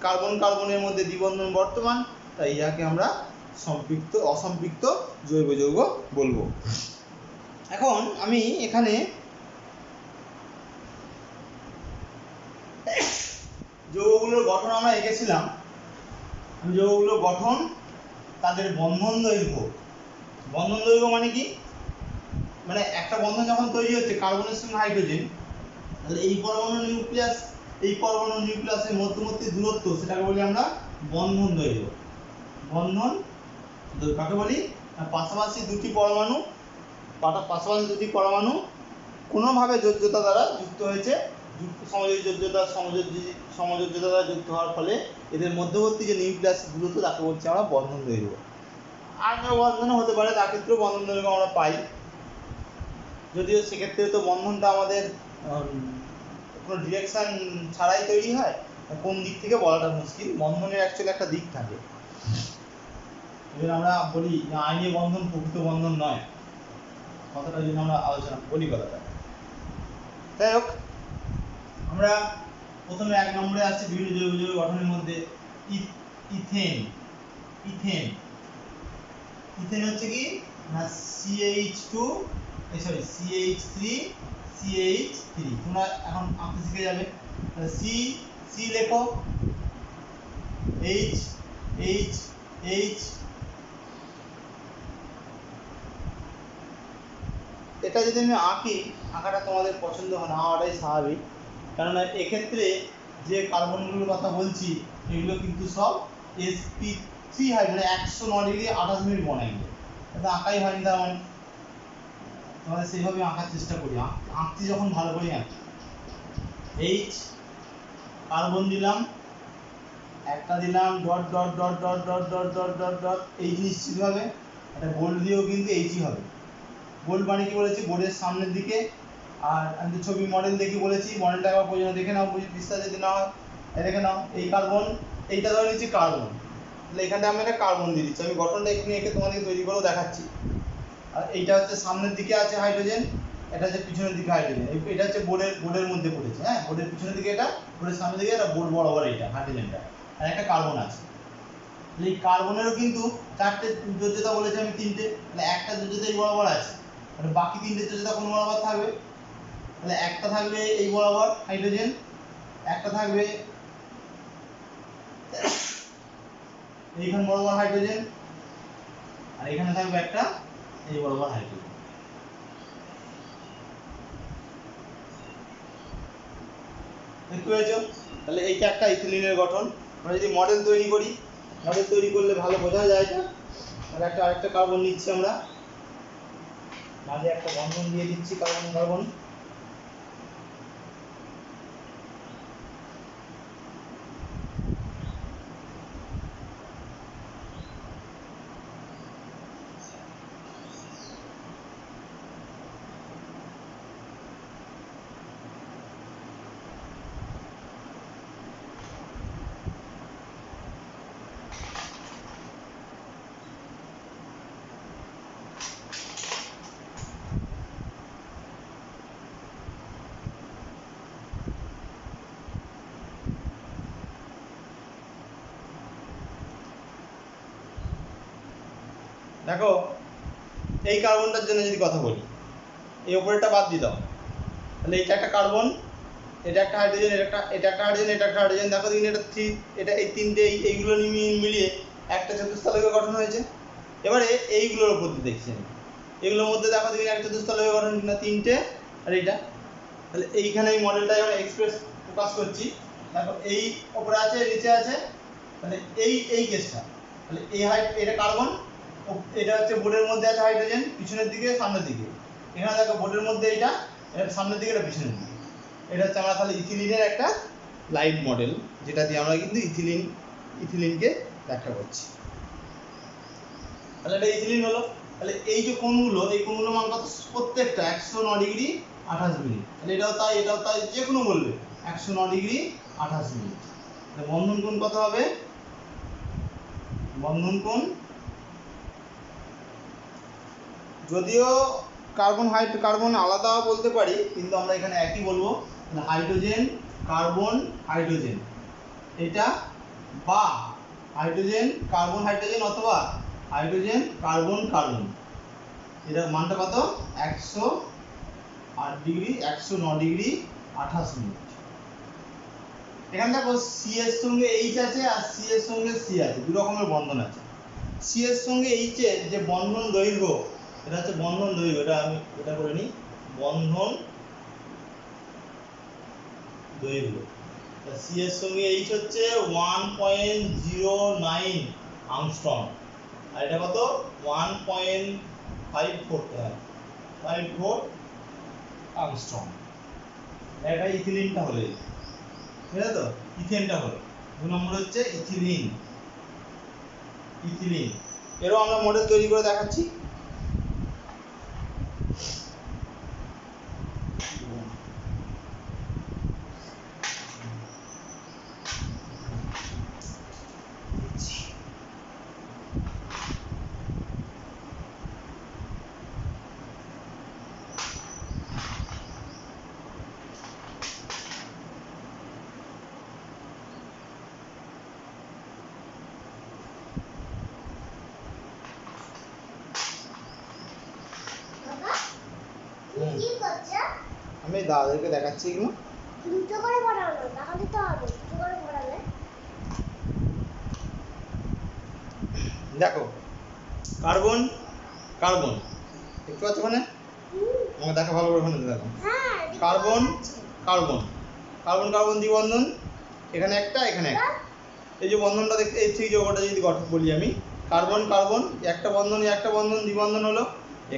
কার্বন কার্বনের মধ্যে দ্বিবন্ধন বর্তমান, তাই ইহাকে আমরা অসম্পৃক্ত জৈব যৌগ বলবো। এখন আমি এখানে যৌগগুলোর গঠন আমরা এঁকেছিলাম। যৌগগুলোর গঠন, তাদের বন্ধন দৈর্ঘ্য। বন্ধন দৈর্ঘ্য মানে কি? মানে একটা বন্ধন যখন তৈরি হচ্ছে কার্বনের সঙ্গে হাইড্রোজেন, তাহলে এই পরমাণু নিউক্লিয়াসের মধ্যবর্তী দূরত্ব, সেটাকে বলি আমরা বন্ধন দৈর্ঘ্য। বন্ধন দৈর্ঘ্য কাকে বলি? পাশাপাশি দুটি পরমাণু কোনোভাবে যোজ্যতা দ্বারা যুক্ত হয়েছে, সমযোজ্যতা দ্বারা যুক্ত হওয়ার ফলে এদের মধ্যবর্তী যে নিউক্লিয়াসের দূরত্ব তাকে বলছি আমরা বন্ধন দৈর্ঘ্য। আগ্নেয় বন্ধনও হতে পারে, তার ক্ষেত্রেও বন্ধন দৈর্ঘ্য আমরা পাই, যদিও সেক্ষেত্রে তো বন্ধনটা আমাদের কোনো ডিরেকশন ছাড়াই তৈরি হয়, কোন দিক থেকে বলাটা মুশকিল। বন্ধনের অ্যাকচুয়ালি একটা দিক থাকে, এবার আমরা বলি আইনীয় বন্ধন প্রকৃত বন্ধন নয়, কথাটা যদি আমরা আলোচনা বলি কথাটা। যাই হোক, আমরা প্রথমে 1 নম্বরে আসছি বিভিন্ন জৈব যৌগ গঠনের মধ্যে ইথেন। ইথেন হচ্ছে কি না CH3 তোমরা এখন আঁকতে শিখে যাবে। সি লেখো, H এটা যদি আমি আঁকি, আঁকাটা তোমাদের পছন্দ হয় না, হওয়াটাই স্বাভাবিক, কেননা এক্ষেত্রে যে কার্বনগুলোর কথা বলছি এগুলো কিন্তু সব sp3 হাইড্রোজেন 109 ডিগ্রি 28 মিনিট বন অ্যাঙ্গেল। এটা আঁকাই হয়নি, তার মানে তোমাদের সেইভাবে আঁকার চেষ্টা করি, আঁকছি যখন ভালো করে আঁকি। H কার্বন দিলাম, একটা দিলাম dot dot dot dot dot dot dot dot dot, এই নিশ্চিতভাবে একটা বোল্ড দিয়েও কিন্তু এইচই হবে। বোল্ড মানে কি বলেছি? বোর্ডের সামনের দিকে। আর আমি ছবি মডেল দেখি বলেছি, মডেলটা আবার প্রয়োজন দেখে নাও, বিস্তার যদি না হয় দেখে নাও। এই কার্বন, এইটা ধরে নিচ্ছি কার্বন, তাহলে এখানটা আমি একটা কার্বন দিয়ে দিচ্ছি। আমি গঠনটা এখানে এঁকে তোমাদেরকে তৈরি করেও দেখাচ্ছি। আর এইটা হচ্ছে সামনের দিকে আছে হাইড্রোজেন, এটা হচ্ছে পিছনের দিকে হাইড্রোজেন। এটা হচ্ছে বোর্ডের মধ্যে পড়েছে, হ্যাঁ, বোর্ডের পিছনের দিকে এটা, বোর্ডের সামনের দিকে এটা, বোর্ড বরাবর এইটা হাইড্রোজেনটা, আর একটা কার্বন আছে। এই কার্বনেরও কিন্তু 4টে যোজ্যতা বলেছে, আমি 3টে, তাহলে একটা যোজ্যতা এই বরাবর আছে, তাহলে বাকি 3টে যোজ্যতা কোন বরাবর থাকবে? তাহলে একটা থাকবে এই বরাবর হাইড্রোজেন, একটা থাকবে এইখান বরাবর হাইড্রোজেন, আর এখানে থাকবে একটা এই বরাবর হাইড্রোজেন। দেখতে পেয়েছো? তাহলে এইটা একটা ইথিলিনের গঠন। আমরা যদি মডেল তৈরি করি, মডেল তৈরি করলে ভালো বোঝা যায় এটা। আর আরেকটা কার্বন নিচ্ছি আমরা, মাঝে একটা বন্ধন দিয়ে দিচ্ছি কার্বন কার্বন। দেখো, এই কার্বনটার জন্য যদি কথা বলি, এই উপরেরটা বাদ দিয়ে দাও, তাহলে এটা একটা কার্বন, এটা একটা হাইড্রোজেন, এটা একটা হাইড্রোজেন, এটা একটা হাইড্রোজেন। দেখো দিন এটা এটা এই 3টে এইগুলো মিলিয়ে একটা চতুস্থলক গঠন হয়েছে। এবারে এইগুলোর উপর দিয়ে দেখছি আমি, এগুলোর মধ্যে দেখো দিন একটা চতুস্থলক গঠন কিনা 3টে, আর এইটা। তাহলে এইখানে এই মডেলটা আমরা এক্সপ্রেস প্রকাশ করছি। দেখো এই উপরে আছে, নিচে আছে, তাহলে এই কেসটা, তাহলে এটা কার্বন, এটা হচ্ছে বোর্ডের মধ্যে আছে হাইড্রোজেন পিছনের দিকে সামনের দিকে। এখানে দেখো বোর্ডের মধ্যে এটা সামনের দিকে, এটা পিছনের দিকে। এটা হচ্ছে আমরা তাহলে ইথিলিনের একটা লাইভ মডেল, যেটা দিয়ে আমরা কিন্তু ইথিলিনকে ব্যাখ্যা করছি। তাহলে এটা ইথিলিন হলো। তাহলে এই যে কোণগুলো, এই কোণগুলোর মান কত? প্রত্যেকটা 109 ডিগ্রি 28 মিনিট। তাহলে এটাও তাই, এটাও তাই, যে কোনো বলবে, 109 ডিগ্রি 28 মিনিট। বন্ধন কোণ কত হবে? বন্ধন কোণ, যদিও কার্বন আলাদা বলতে পারি, কিন্তু আমরা এখানে একই বলবো। হাইড্রোজেন কার্বন হাইড্রোজেন এটা, বা হাইড্রোজেন কার্বন হাইড্রোজেন, অথবা হাইড্রোজেন কার্বন কার্বন, এটার মানটা কত? 108 ডিগ্রি 109 ডিগ্রি 28 মিনিট। এখানে দেখো সি এর সঙ্গে এইচ আছে আর সি এর সঙ্গে সি আছে, দু রকমের বন্ধন আছে। সি এর সঙ্গে এইচ এর যে বন্ধন দৈর্ঘ্য, এটা হচ্ছে বন্ধন দৈর্ঘ্য, এটা আমি এটা করে নিই, বন্ধন দৈর্ঘ্য। সি এর সঙ্গে এইচ হচ্ছে 1.09 আর্মস্ট্রং, আর এটা কত? 1.54 আর্মস্ট্রং। এটা ইথিলিনটা হলো, ঠিক আছে তো? ইথেনটা হলো 2 নম্বর হচ্ছে ইথিলিন। এরও আমরা মডেল তৈরি করে দেখাচ্ছি। আমি দাদাদেরকে দেখাচ্ছি এগুলো। দুটো করে বানানো, তাহলে তো হবে দুটো করে বানালে। দেখো কার্বন কার্বন দেখতে পাচ্ছ মানে, আমার দেখা ভালো করে ওখানে দেখো। কার্বন কার্বন কার্বন কার্বন দ্বিবন্ধন, এখানে একটা এখানে একটা, এই যে বন্ধনটা দেখতে, এই ঠিক যোগটা যদি গঠন বলি আমি, কার্বন কার্বন একটা বন্ধন, একটা বন্ধন দ্বিবন্ধন হলো,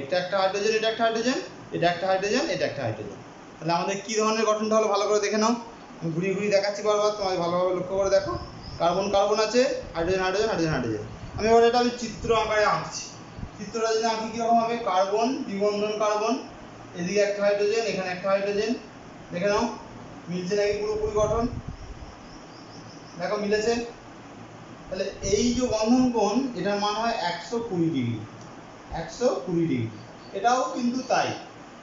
একটা হাইড্রোজেন, এটা একটা হাইড্রোজেন, এটা একটা হাইড্রোজেন, এটা একটা হাইড্রোজেন। তাহলে আমাদের কি ধরনের গঠনটা হলো ভালো করে দেখে নাও। আমি ঘুরিয়ে ঘুরিয়ে দেখাচ্ছি বারবার, তোমায় ভালোভাবে লক্ষ্য করে দেখো। কার্বন কার্বন আছে, হাইড্রোজেন হাইড্রোজেন হাইড্রোজেন হাইড্রোজেন। আমি এবার এটা চিত্র আকারে আঁকছি। চিত্রটা যদি আঁকি কীরকম হবে? কার্বন দ্বিবন্ধন কার্বন, এদিকে একটা হাইড্রোজেন, এখানে একটা হাইড্রোজেন, দেখে নাও মিলছে নাকি পুরোপুরি গঠন? দেখো মিলেছে। তাহলে এই যে বন্ধন কোণ, এটার মান হয় 120 ডিগ্রি, 120 ডিগ্রি। এটাও কিন্তু তাই,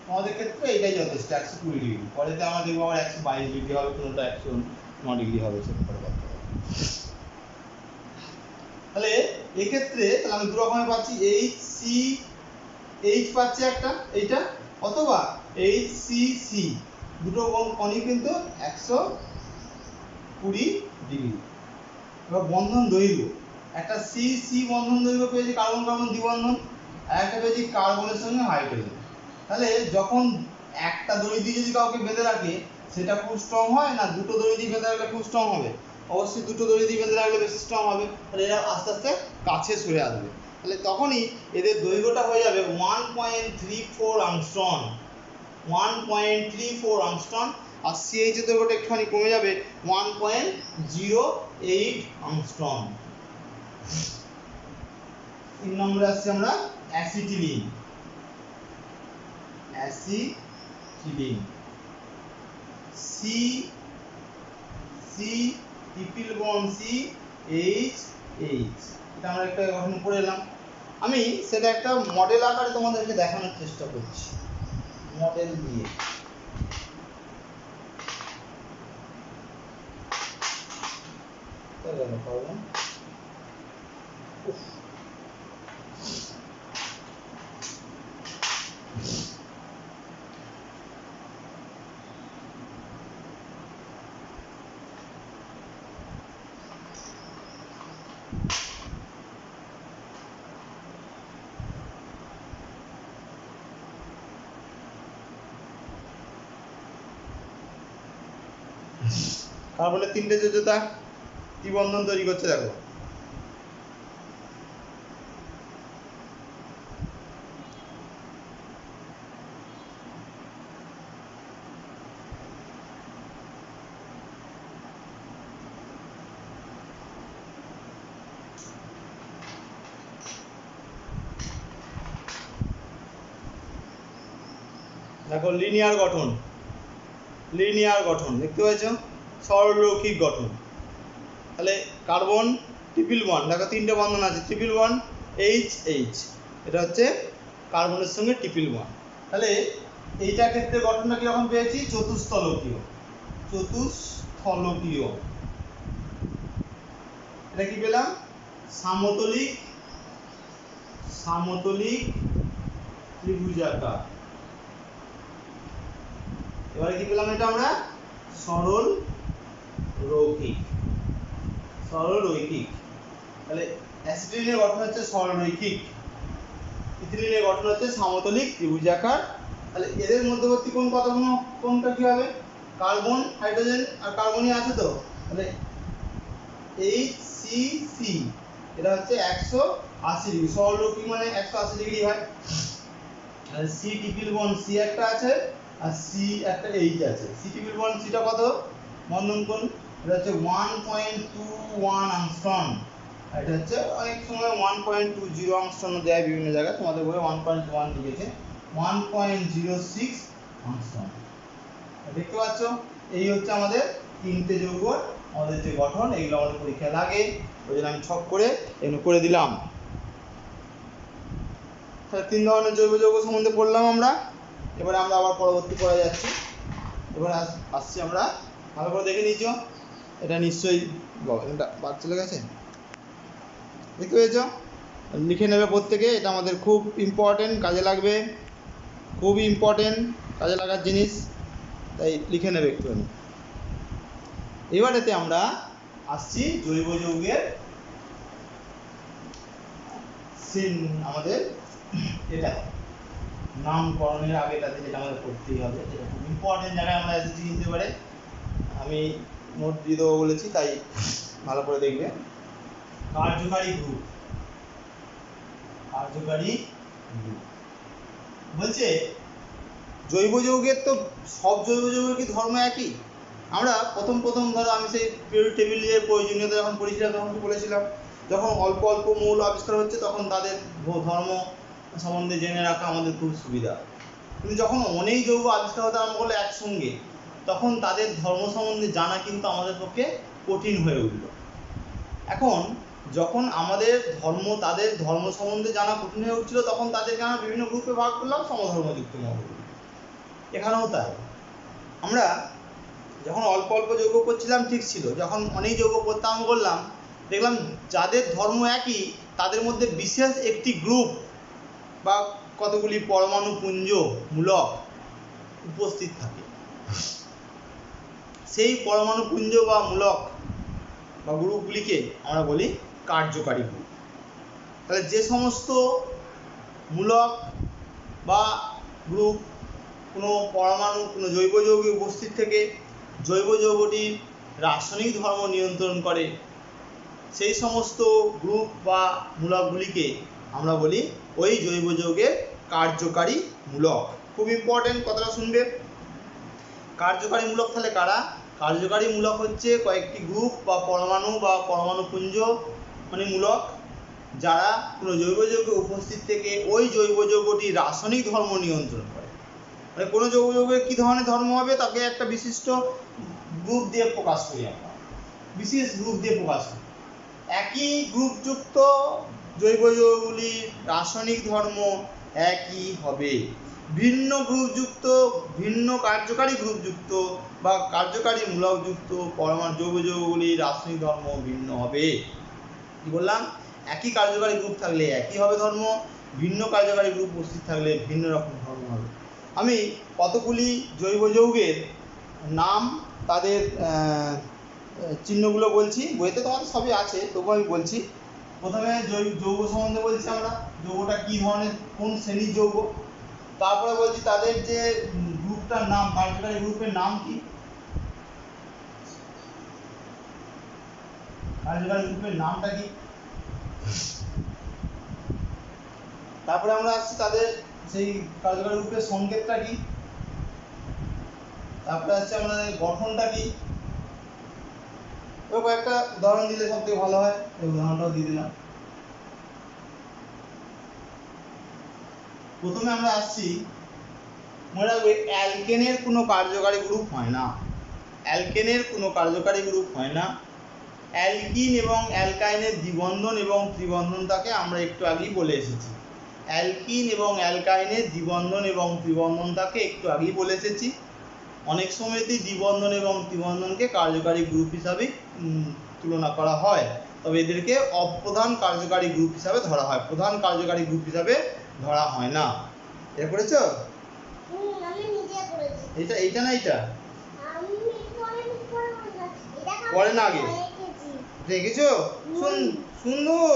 আমাদের ক্ষেত্রে এটাই যথেষ্ট, 120 ডিগ্রি। পরেতে আমরা দেখবো আবার 122 ডিগ্রি হবে, কোনোটা 109 ডিগ্রি হবে, সেটা পরে কথা হবে। তাহলে এক্ষেত্রে তাহলে আমি দু রকমের পাচ্ছি, এইচ পাচ্ছি একটা এইটা, অথবা HCC, দুটো কোণই কিন্তু 120 ডিগ্রি। এবার বন্ধন দৈর্ঘ্য, একটা CC বন্ধন দৈর্ঘ্য পেয়েছি কার্বন কার্বন দ্বিবন্ধন, আর একটা পেয়েছি কার্বনের সঙ্গে হাইড্রোজেন। তাহলে যখন একটা দড়ি দিয়ে যদি কাউকে বেঁধে রাখে, সেটা খুব স্ট্রং হয় না দুটো দড়ি দিয়ে বেঁধে রাখলে খুব স্ট্রং হবে? অবশ্যই দুটো দড়ি দিয়ে বেঁধে রাখলে বেশি স্ট্রং হবে। তাহলে এরা আস্তে আস্তে কাছে সরে আসবে, তাহলে তখনই এদের দৈর্ঘ্যটা হয়ে যাবে 1.34 আর্মস্ট্রং, 1.34 আর্মস্ট্রং। আর CH এর দৈর্ঘ্যটা একটুখানি কমে যাবে, 1.08 আর্মস্ট্রং। 3 নম্বরে আসছে আমরা acetylene. Acetylene C triple bond CH, এটা আমরা একটা গঠন করে এলাম। আমি সেটা একটা মডেল আকারে তোমাদেরকে দেখানোর চেষ্টা করছি, মডেল দিয়ে। কার্বন কার্বনের 3টে যোজ্যতা দ্বিবন্ধন তৈরি করছে, দেখো। দেখো লিনিয়ার গঠন, লিনিয়ার গঠন, দেখতে পাচ্ছ সরলরৈখিক গঠন। তাহলে কার্বন ট্রিপল বন্ড, দেখো তিনটে বন্ধন আছে, ট্রিপল বন্ড এইচ এইচ, এটা হচ্ছে কার্বনের সঙ্গে ট্রিপল বন্ড। তাহলে এইটার ক্ষেত্রে গঠনটা কিরকম পেয়েছি, চতুস্থলকীয়। চতুস্থলকীয়, এটা কি পেলাম, সমতলিক, সমতলিক ত্রিভুজাকার। এবারে কি পেলাম এটা আমরা, সরল রৈখিক, সরল রৈখিক। তাহলে অ্যাসিটিলিনের গঠন হচ্ছে সরল রৈখিক, ইথিলিনের গঠন হচ্ছে সমতলিক ত্রিভুজাকার। তাহলে এদের মধ্যবর্তী কোণ কতগুণ, কোণটা কি হবে, কার্বন হাইড্রোজেন আর কার্বনই আছে তো, তাহলে HCC এটা হচ্ছে 180 ডিগ্রি, সরলরৈখিক মানে 180 ডিগ্রি হয়। আর C ট্রিপল বন্ড C একটা আছে আর C একটা H আছে, C ট্রিপল বন্ড Cটা কত বন্ধন কোণ, এটা হচ্ছে 1.21 অ্যাংস্ট্রম, এটা হচ্ছে অনেক সময় 1.20 অ্যাংস্ট্রম দেয় বিভিন্ন জায়গায়, তোমাদের বইয়ে 1.1 লিখেছে, 1.06 অ্যাংস্ট্রম। দেখতে পাচ্ছ এই হচ্ছে আমাদের তিনটে যৌগ আমাদের যে গঠন, এগুলো আমাদের পরীক্ষায় লাগে, ওই জন্য আমি ছক করে এগুলো করে দিলাম। তাহলে তিন ধরনের জৈব যৌগ সম্বন্ধে পড়লাম আমরা। এবারে আমরা আবার পরবর্তী পড়ে যাচ্ছি। এবারে আসছি আমরা, ভালো করে দেখে নিচ্ছ, এটা নিশ্চয়ই এটা বাদ চলে গেছে, দেখতে পেয়েছ, লিখে নেবে প্রত্যেকে, এটা আমাদের খুব ইম্পর্টেন্ট, কাজে লাগবে, খুবই ইম্পর্টেন্ট, কাজে লাগার জিনিস, তাই লিখে নেবে একটুখানি। এবারেতে আমরা আসছি জৈব যৌগের আমাদের এটা নামকরণের আগেটাতে যেটা আমাদের পড়তেই হবে, যেটা খুব ইম্পর্টেন্ট জায়গায় আমরা এসেছি কিন্তু এবারে আমি নোট দিয়ে দেবো বলেছি, তাই ভালো করে দেখবে। কার্যকারী গ্রুপ, কার্যকারী গ্রুপ বলছে জৈব যৌগের তো সব জৈব যৌগের কি ধর্ম একই? আমরা প্রথম ধরো আমি সেই পিরিয়ডিক টেবিলের প্রয়োজনীয়তা যখন পড়েছিলাম তখন কি বলেছিলাম, যখন অল্প অল্প মৌল আবিষ্কার হচ্ছে তখন তাদের ধর্ম সম্বন্ধে জেনে রাখা আমাদের খুব সুবিধা, কিন্তু যখন অনেক যৌগ আবিষ্কার হতে আরম্ভ করলো একসঙ্গে, তখন তাদের ধর্ম সম্বন্ধে জানা কিন্তু আমাদের পক্ষে কঠিন হয়ে উঠল। এখন যখন আমাদের তাদের ধর্ম সম্বন্ধে জানা কঠিন হয়ে উঠছিল, তখন তাদেরকে আমরা বিভিন্ন গ্রুপে ভাগ করলাম, সমধর্মযুক্ত মৌলগুলি। এখানেও তাই, আমরা যখন অল্প অল্প যৌগ করছিলাম ঠিক ছিল, যখন অনেক যৌগ করতে আরম্ভ করলাম দেখলাম যাদের ধর্ম একই তাদের মধ্যে বিশেষ একটি গ্রুপ বা কতগুলি পরমাণু পুঞ্জ মূলক উপস্থিত থাকে। সেই পরমাণু পুঞ্জ বা মূলক বা গ্রুপগুলিকে আমরা বলি কার্যকারী গ্রুপ। তাহলে যে সমস্ত মূলক বা গ্রুপ কোনো পরমাণু কোনো জৈব যৌগে উপস্থিত থেকে জৈব যৌগটির রাসায়নিক ধর্ম নিয়ন্ত্রণ করে, সেই সমস্ত গ্রুপ বা মূলকগুলিকে আমরা বলি ওই জৈব যৌগের কার্যকারী মূলক। খুব ইম্পর্টেন্ট, কথাটা শুনবে। কার্যকারী মূলক তাহলে কারা? কার্যকারী মূলক হচ্ছে কয়েকটি গ্রুপ বা পরমাণু পুঞ্জ মানে মূলক, যারা কোনো জৈব যৌগে উপস্থিত থেকে ওই জৈব যৌগটির রাসায়নিক ধর্ম নিয়ন্ত্রণ করে। মানে কোনো জৈব যৌগের কী ধরনের ধর্ম হবে তাকে একটা বিশিষ্ট গ্রুপ দিয়ে প্রকাশ করি আমরা, বিশেষ গ্রুপ দিয়ে প্রকাশ করি। একই গ্রুপযুক্ত জৈব যৌগগুলির রাসায়নিক ধর্ম একই হবে, ভিন্ন গ্রুপযুক্ত ভিন্ন কার্যকারী গ্রুপযুক্ত বা কার্যকারী মূলকযুক্ত পরমাণু জৈব যৌগগুলির রাসায়নিক ধর্ম ভিন্ন হবে। কি বললাম? একই কার্যকারী গ্রুপ থাকলে একই হবে ধর্ম, ভিন্ন কার্যকারী গ্রুপ উপস্থিত থাকলে ভিন্ন রকম ধর্ম হবে। আমি কতগুলি জৈব যৌগের নাম, তাদের চিহ্নগুলো বলছি, বইতে তোমাদের সবই আছে, তবু আমি বলছি। প্রথমে যৌগ সম্বন্ধে বলছি আমরা, যৌগটা কী ধরনের, কোন শ্রেণীর যৌগ। তারপরে বলছি তাদের যে গ্রুপটার নাম, কার্যকারী গ্রুপের নাম কি, কার্যকারী গ্রুপের নামটা কি। তারপরে আমরা আসছি তাদের সেই কার্যকারী গ্রুপের সংকেতটা কি। তারপরে আসছে আমাদের গঠনটা কি। তো কয়েকটা উদাহরণ দিলে সব থেকে ভালো হয়, এই উদাহরণটাও দিয়ে দিলাম। প্রথমে আমরা আসছি মনে রাখবে অ্যালকেনের কোনো কার্যকারী গ্রুপ হয় না, অ্যালকেনের কোনো কার্যকারী গ্রুপ হয় না। অ্যালকিন এবং অ্যালকাইনের দ্বিবন্ধন এবং ত্রিবন্ধনটাকে আমরা একটু আগেই বলে এসেছি। অ্যালকিন এবং অ্যালকাইনের দ্বিবন্ধন এবং ত্রিবন্ধনটাকে একটু আগেই বলে এসেছি। অনেক সময়তেই দ্বিবন্ধন এবং ত্রিবন্ধনকে কার্যকারী গ্রুপ হিসাবে তুলনা করা হয়, তবে এদেরকে অপ্রধান কার্যকারী গ্রুপ হিসাবে ধরা হয়, প্রধান কার্যকারী গ্রুপ হিসাবে ধরা হয় না। এটা করেছ? এটা এইটা না এইটা পরে না আগে দেখেছো? সুন্দর,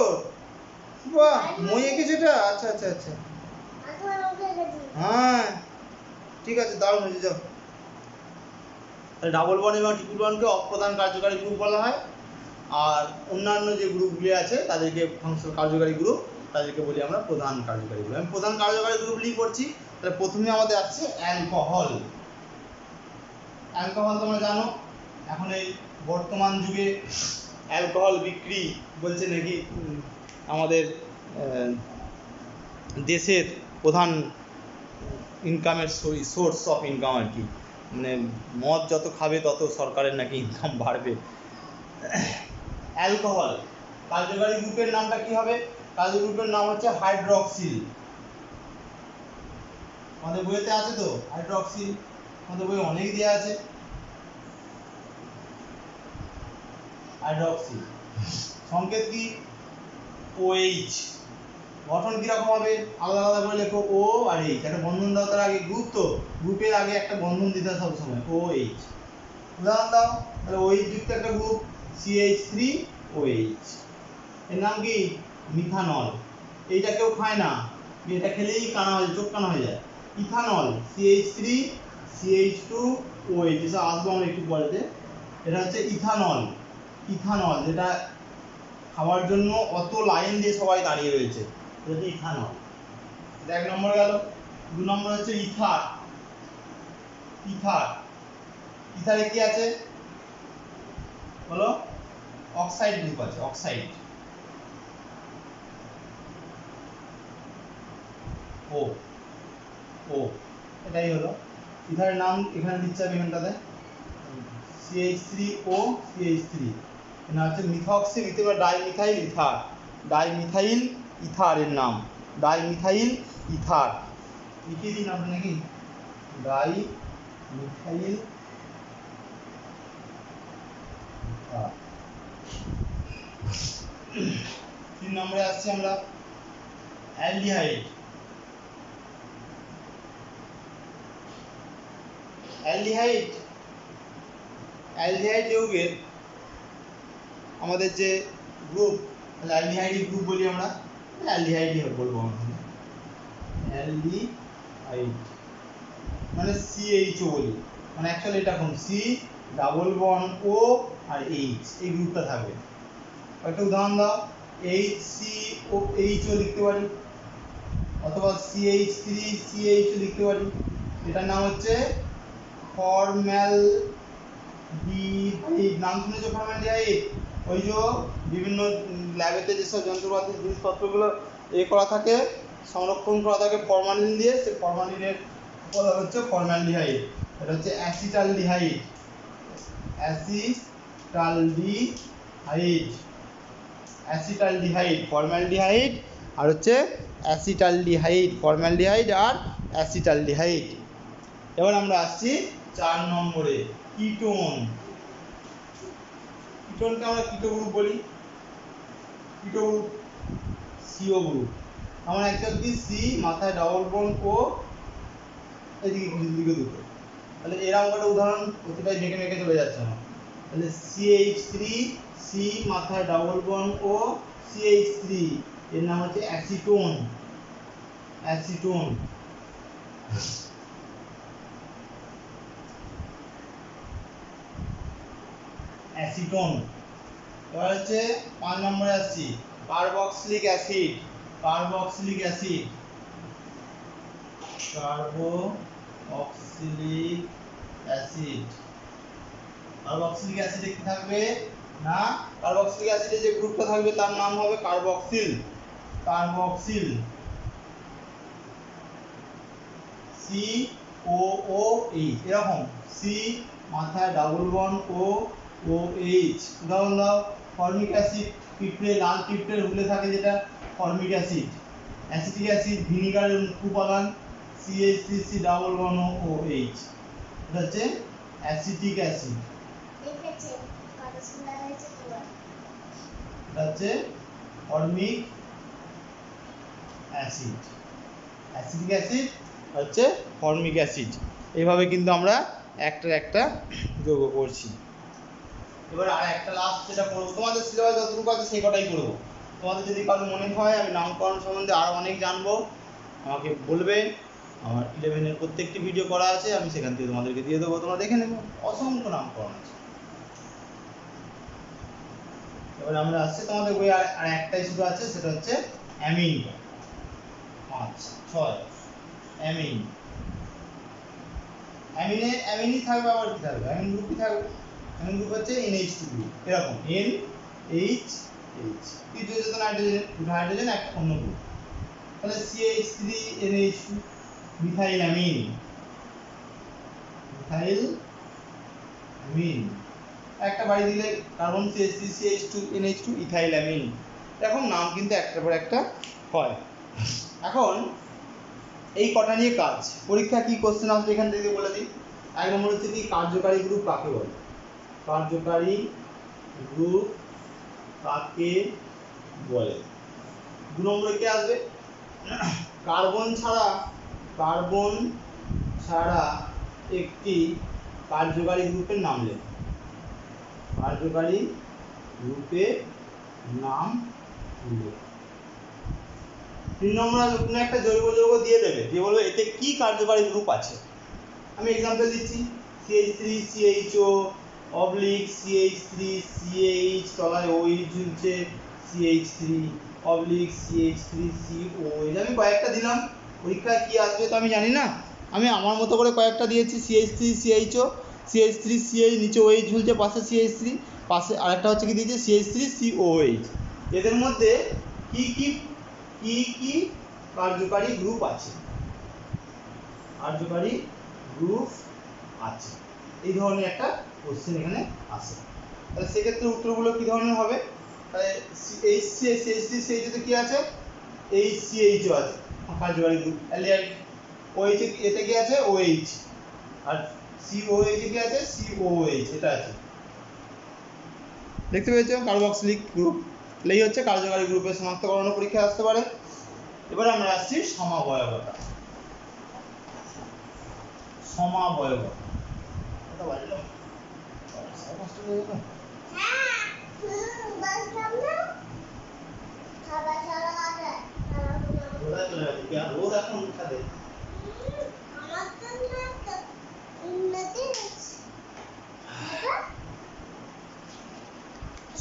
বাহ, মই এঁকেছো এটা? আচ্ছা আচ্ছা আচ্ছা, হ্যাঁ ঠিক আছে, দারুণ হয়েছে। যাও, ডাবল বন্ড এবং ট্রিপল বন্ডকে অপ্রধান কার্যকারী গ্রুপ বলা হয়, আর অন্যান্য যে গ্রুপগুলি আছে তাদেরকে ফাংশনাল কার্যকারী গ্রুপ, তাদেরকে বলি আমরা প্রধান কার্যকারী গ্রুপ। আমি প্রধান কার্যকারী গ্রুপগুলি করছি। তাহলে প্রথমে আমাদের আসছে অ্যালকোহল। অ্যালকোহল তোমরা জানো, এখন এই বর্তমান যুগে অ্যালকোহল বিক্রি বলছে নাকি আমাদের দেশের প্রধান ইনকামের সোর্স অফ ইনকাম আর কি, মানে মদ যত খাবে তত সরকারের নাকি ইনকাম বাড়বে। অ্যালকোহল কার্যকারী গ্রুপের নামটা কি হবে? কার্যকারী গ্রুপের নাম হচ্ছে হাইড্রক্সিল। আমাদের বইতে আছে তো হাইড্রক্সিল, আমাদের বইয়ে অনেক দেওয়া আছে হাইড্রক্সিল। সংকেত কি? OH। গঠন কিরকম হবে? আলাদা আলাদা করে লেখো, ও আর এইচ। একটা বন্ধন দাও, তার আগে গ্রুপ, তো গ্রুপের আগে একটা বন্ধন দিতে হয় সবসময়, OH। উদাহরণ দাও, তাহলে OH যুক্ত একটা গ্রুপ CH3OH, এর নাম কি? মিথানল। এইটা কেউ খায় না, এটা খেলেই কানা হয়ে যায়, চোখ কানা হয়ে যায়। ইথানল CH3CH2OH, এসব আসবো আমরা একটু পরেতে। এটা হচ্ছে ইথানল। ইথানল যেটা খাওয়ার জন্য অত লাইন দিয়ে সবাই দাঁড়িয়ে রয়েছে, এটা হচ্ছে ইথানল। এটা 1 নম্বর গেল। 2 নম্বর হচ্ছে ইথার। ইথার, ইথারে কি আছে বলো? অক্সাইড গ্রুপ আছে, অক্সাইড। ও ও এটাই হলো ইথারের নাম। এখানে দিচ্ছে আমি এখানটাতে CH3O CH3, এটা হচ্ছে মিথক্সি অথবা ডাইমিথাইল ইথার। ডাইমিথাইল ইথার এর নাম, ডাইমিথাইল ইথার। লিখিয়ে দিন আপনি নাকি? Dimethyl ether. 3 নম্বরে আসছি আমরা অ্যালডিহাইড। অ্যালডিহাইড, অ্যালডিহাইড যৌগের আমাদের যে গ্রুপ, অ্যালডিহাইড গ্রুপ বলি আমরা, অ্যালডিহাইডই বলবো আমরা। অ্যালডিহাইড মানে CHO বলি, মানে অ্যাকচুয়ালি এটা কোন C ডাবল বন্ড O আর H, এই গ্রুপটা থাকবে। একটা উদাহরণ দাও, HCOHO লিখতে পারি, অথবা CH3CH লিখতে পারি। এটার নাম হচ্ছে ফর্মালডিহাইড। নাম শুনেছো ফর্মালডিহাইড? ওই যে বিভিন্ন ল্যাবেতে যেসব যন্ত্রপাতি জিনিসপত্রগুলো করা থাকে, সংরক্ষণ করা থাকে ফরমালিন দিয়ে, সেই ফরমালিনের বলা হচ্ছে ফর্মালডিহাইড। এটা হচ্ছে অ্যাসিটালডিহাইড। অ্যাসিটালডিহাইড, অ্যাসিটালডিহাইড, ফর্মালডিহাইড আর হচ্ছে অ্যাসিটালডিহাইড, ফর্মালডিহাইড আর অ্যাসিটালডিহাইড। এবার আমরা আসছি 4 নম্বরে, কিটোন। কিটোনকে আমরা কিটো গ্রুপ বলি, কিটো গ্রুপ CO গ্রুপ। আমরা অ্যাকচুয়ালি কি C মাথায় ডাবল বন্ড O, এদিকে দুটো। তাহলে এরকম একটা উদাহরণ, প্রতিটাই মেকে মেকে চলে যাচ্ছে আমার। তাহলে CH3 C মাথায় ডাবল বন্ড O CH3, এর নাম হচ্ছে অ্যাসিটোন। অ্যাসিটোন। অ্যাসিটোন। এবার হচ্ছে 5 নম্বরে আসছি, carboxylic acid. Carboxylic acid, carboxylic acid. Carboxylic অ্যাসিডে কি থাকবে না? কার্বক্সিলিক অ্যাসিডে যে গ্রুপটা থাকবে তার নাম হবে কার্বক্সিল। কার্বক্সিল, C ও ও এইচ, এরকম সি মাথায় ডাবল বন্ড ও ও এইচ। উদাহরণ দাও, ফর্মিক অ্যাসিড, পিঁপড়ে, লাল পিঁপড়ের হুলে থাকে যেটা ফর্মিক অ্যাসিড। অ্যাসিটিক অ্যাসিড, ভিনিগারের মুখ্য উপাদান CH3C ডাবল বন্ড ও এইচ, এটা হচ্ছে অ্যাসিটিক অ্যাসিড। এটা হচ্ছে ফর্মিক অ্যাসিড, অ্যাসিটিক অ্যাসিড হচ্ছে ফর্মিক অ্যাসিড। এইভাবে কিন্তু আমরা একটা যোগ করছি। এবার আর একটা লাস্ট যেটা করবো, তোমাদের সিলেবাস যতটুকু আছে সেই কটাই করবো। তোমাদের যদি কারো মনে হয় আমি নামকরণ সম্বন্ধে আরো অনেক জানবো, আমাকে বলবে। আমার 11-এর প্রত্যেকটি ভিডিও করা আছে, আমি সেখান থেকে তোমাদেরকে দিয়ে দেবো, তোমরা দেখে নেবো, অসংখ্য নামকরণ আছে। এবার আমরা আসছি তোমাদের বই আর একটাই শুধু আছে, সেটা হচ্ছে অ্যামিন। 5 6 অ্যামিন। অ্যামিনই থাকবে, আবার কি থাকবে, অ্যামিন গ্রুপ কি থাকবে, অ্যামিন গ্রুপ হচ্ছে NH2 গ্রুপ, এরকম NHH, তৃতীয় যেহেতু নাইট্রোজেন, দুটো হাইড্রোজেন একটা অন্য গ্রুপ, তাহলে CH3NH2 methyl amine, methyl amine. একটা বাড়ি দিলে কার্বন CH3CH2NH2 ইথাইল অ্যামিন। এরকম নাম কিন্তু একটার পর একটা হয়। এখন এই কটা নিয়ে কাজ, পরীক্ষা কি কোশ্চেন আসবে এখান থেকে বলে দিই। 1 নম্বর হচ্ছে কি, কার্যকারী গ্রুপ কাকে বলে, কার্যকারী গ্রুপ কাকে বলে। 2 নম্বরে কি আসবে, কার্বন ছাড়া একটি কার্যকারী গ্রুপের নাম লেখ, কার্যকারী গ্রুপের নাম লেখ। 3 নম্বর আসবে, কোনো একটা জৈব যৌগ দিয়ে দেবে, দিয়ে বলবে এতে কি কার্যকারী গ্রুপ আছে। আমি এক্সাম্পল দিচ্ছি, CH3CHO অবলিক CH3CH, তলায় OH ঝুলছে, CH3 অবলিক CH3COH, আমি কয়েকটা দিলাম। পরীক্ষায় কি আসবে তো আমি জানি না, আমি আমার মতো করে কয়েকটা দিয়েছি। CH3CHO, CH3CH, নিচে OH ঝুলছে, পাশে CH3, পাশে আরেকটা হচ্ছে কি দিয়েছে CH3COH। এদের মধ্যে কি কি কি কি কার্যকারী গ্রুপ আছে, কার্যকারী গ্রুপ আছে, এই ধরনের একটা কোশ্চেন এখানে আসে। তাহলে সেক্ষেত্রে উত্তরগুলো কি ধরনের হবে, তাহলে CH3CH তে কি আছে, HCHO আছে কার্যকারী গ্রুপ, অ্যালডিহাইড। OH এতে কি আছে, OH, আর COH এ কি আছে, COH, এটা আছে। দেখতে পেয়েছো, কার্বক্সিলিক গ্রুপ। এই হচ্ছে কার্যকারী গ্রুপের শনাক্তকরণ পরীক্ষা আসতে পারে। এবার আমরা আসছি সমাবয়বতা। সমাবয়বতা এটা বাজলো, কষ্ট হয়ে গেল। রোদ এখন ছাদে।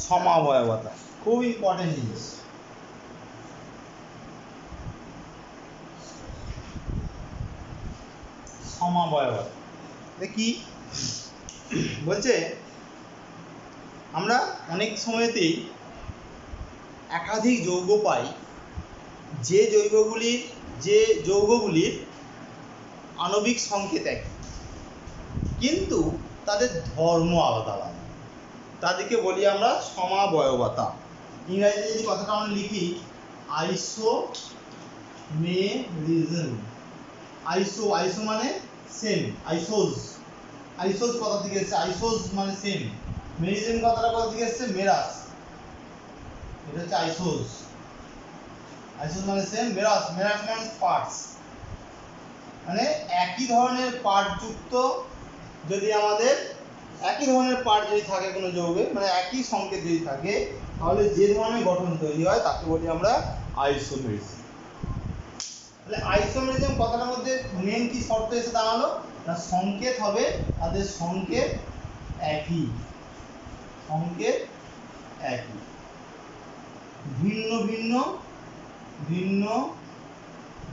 সমাবয়বতা খুব ইম্পর্টেন্ট জিনিস। সমাবয়বতা দেখি বলছে, আমরা অনেক সময়তেই একাধিক যৌগ পাই, যে যৌগগুলির আণবিক সংকেত একই, কিন্তু তাদের ধর্ম আলাদা আলাদা, তাদেরকে বলি আমরা সমাবয়বতা। ইংরেজিতে যদি কথাটা আমরা লিখি, আইসোমেরিজম। আইসো মানে সেম, আইসোজ কথা থেকে এসেছে, আইসোজ মানে সেম। মেরিজম কথাটা কথা থেকে এসেছে, মেরাস, এটা হচ্ছে আইসোজ মানে সেম, মেরাস মানে পার্টস, মানে একই ধরনের পার্ট যুক্ত, যদি আমাদের একই ধরনের পার্ট যদি থাকে কোনো যৌগে, মানে একই সংকেত যদি থাকে, তাহলে যে ধরনের গঠন তৈরি হয় তাকে বলি আমরা আইসোমেরিজম। তাহলে আইসোমেরিজম কথাটার মধ্যে মেন কি শর্ত এসে দাঁড়ালো না, সংকেত হবে, তাদের সংকেত একই, সংকেত একই, ভিন্ন ভিন্ন ভিন্ন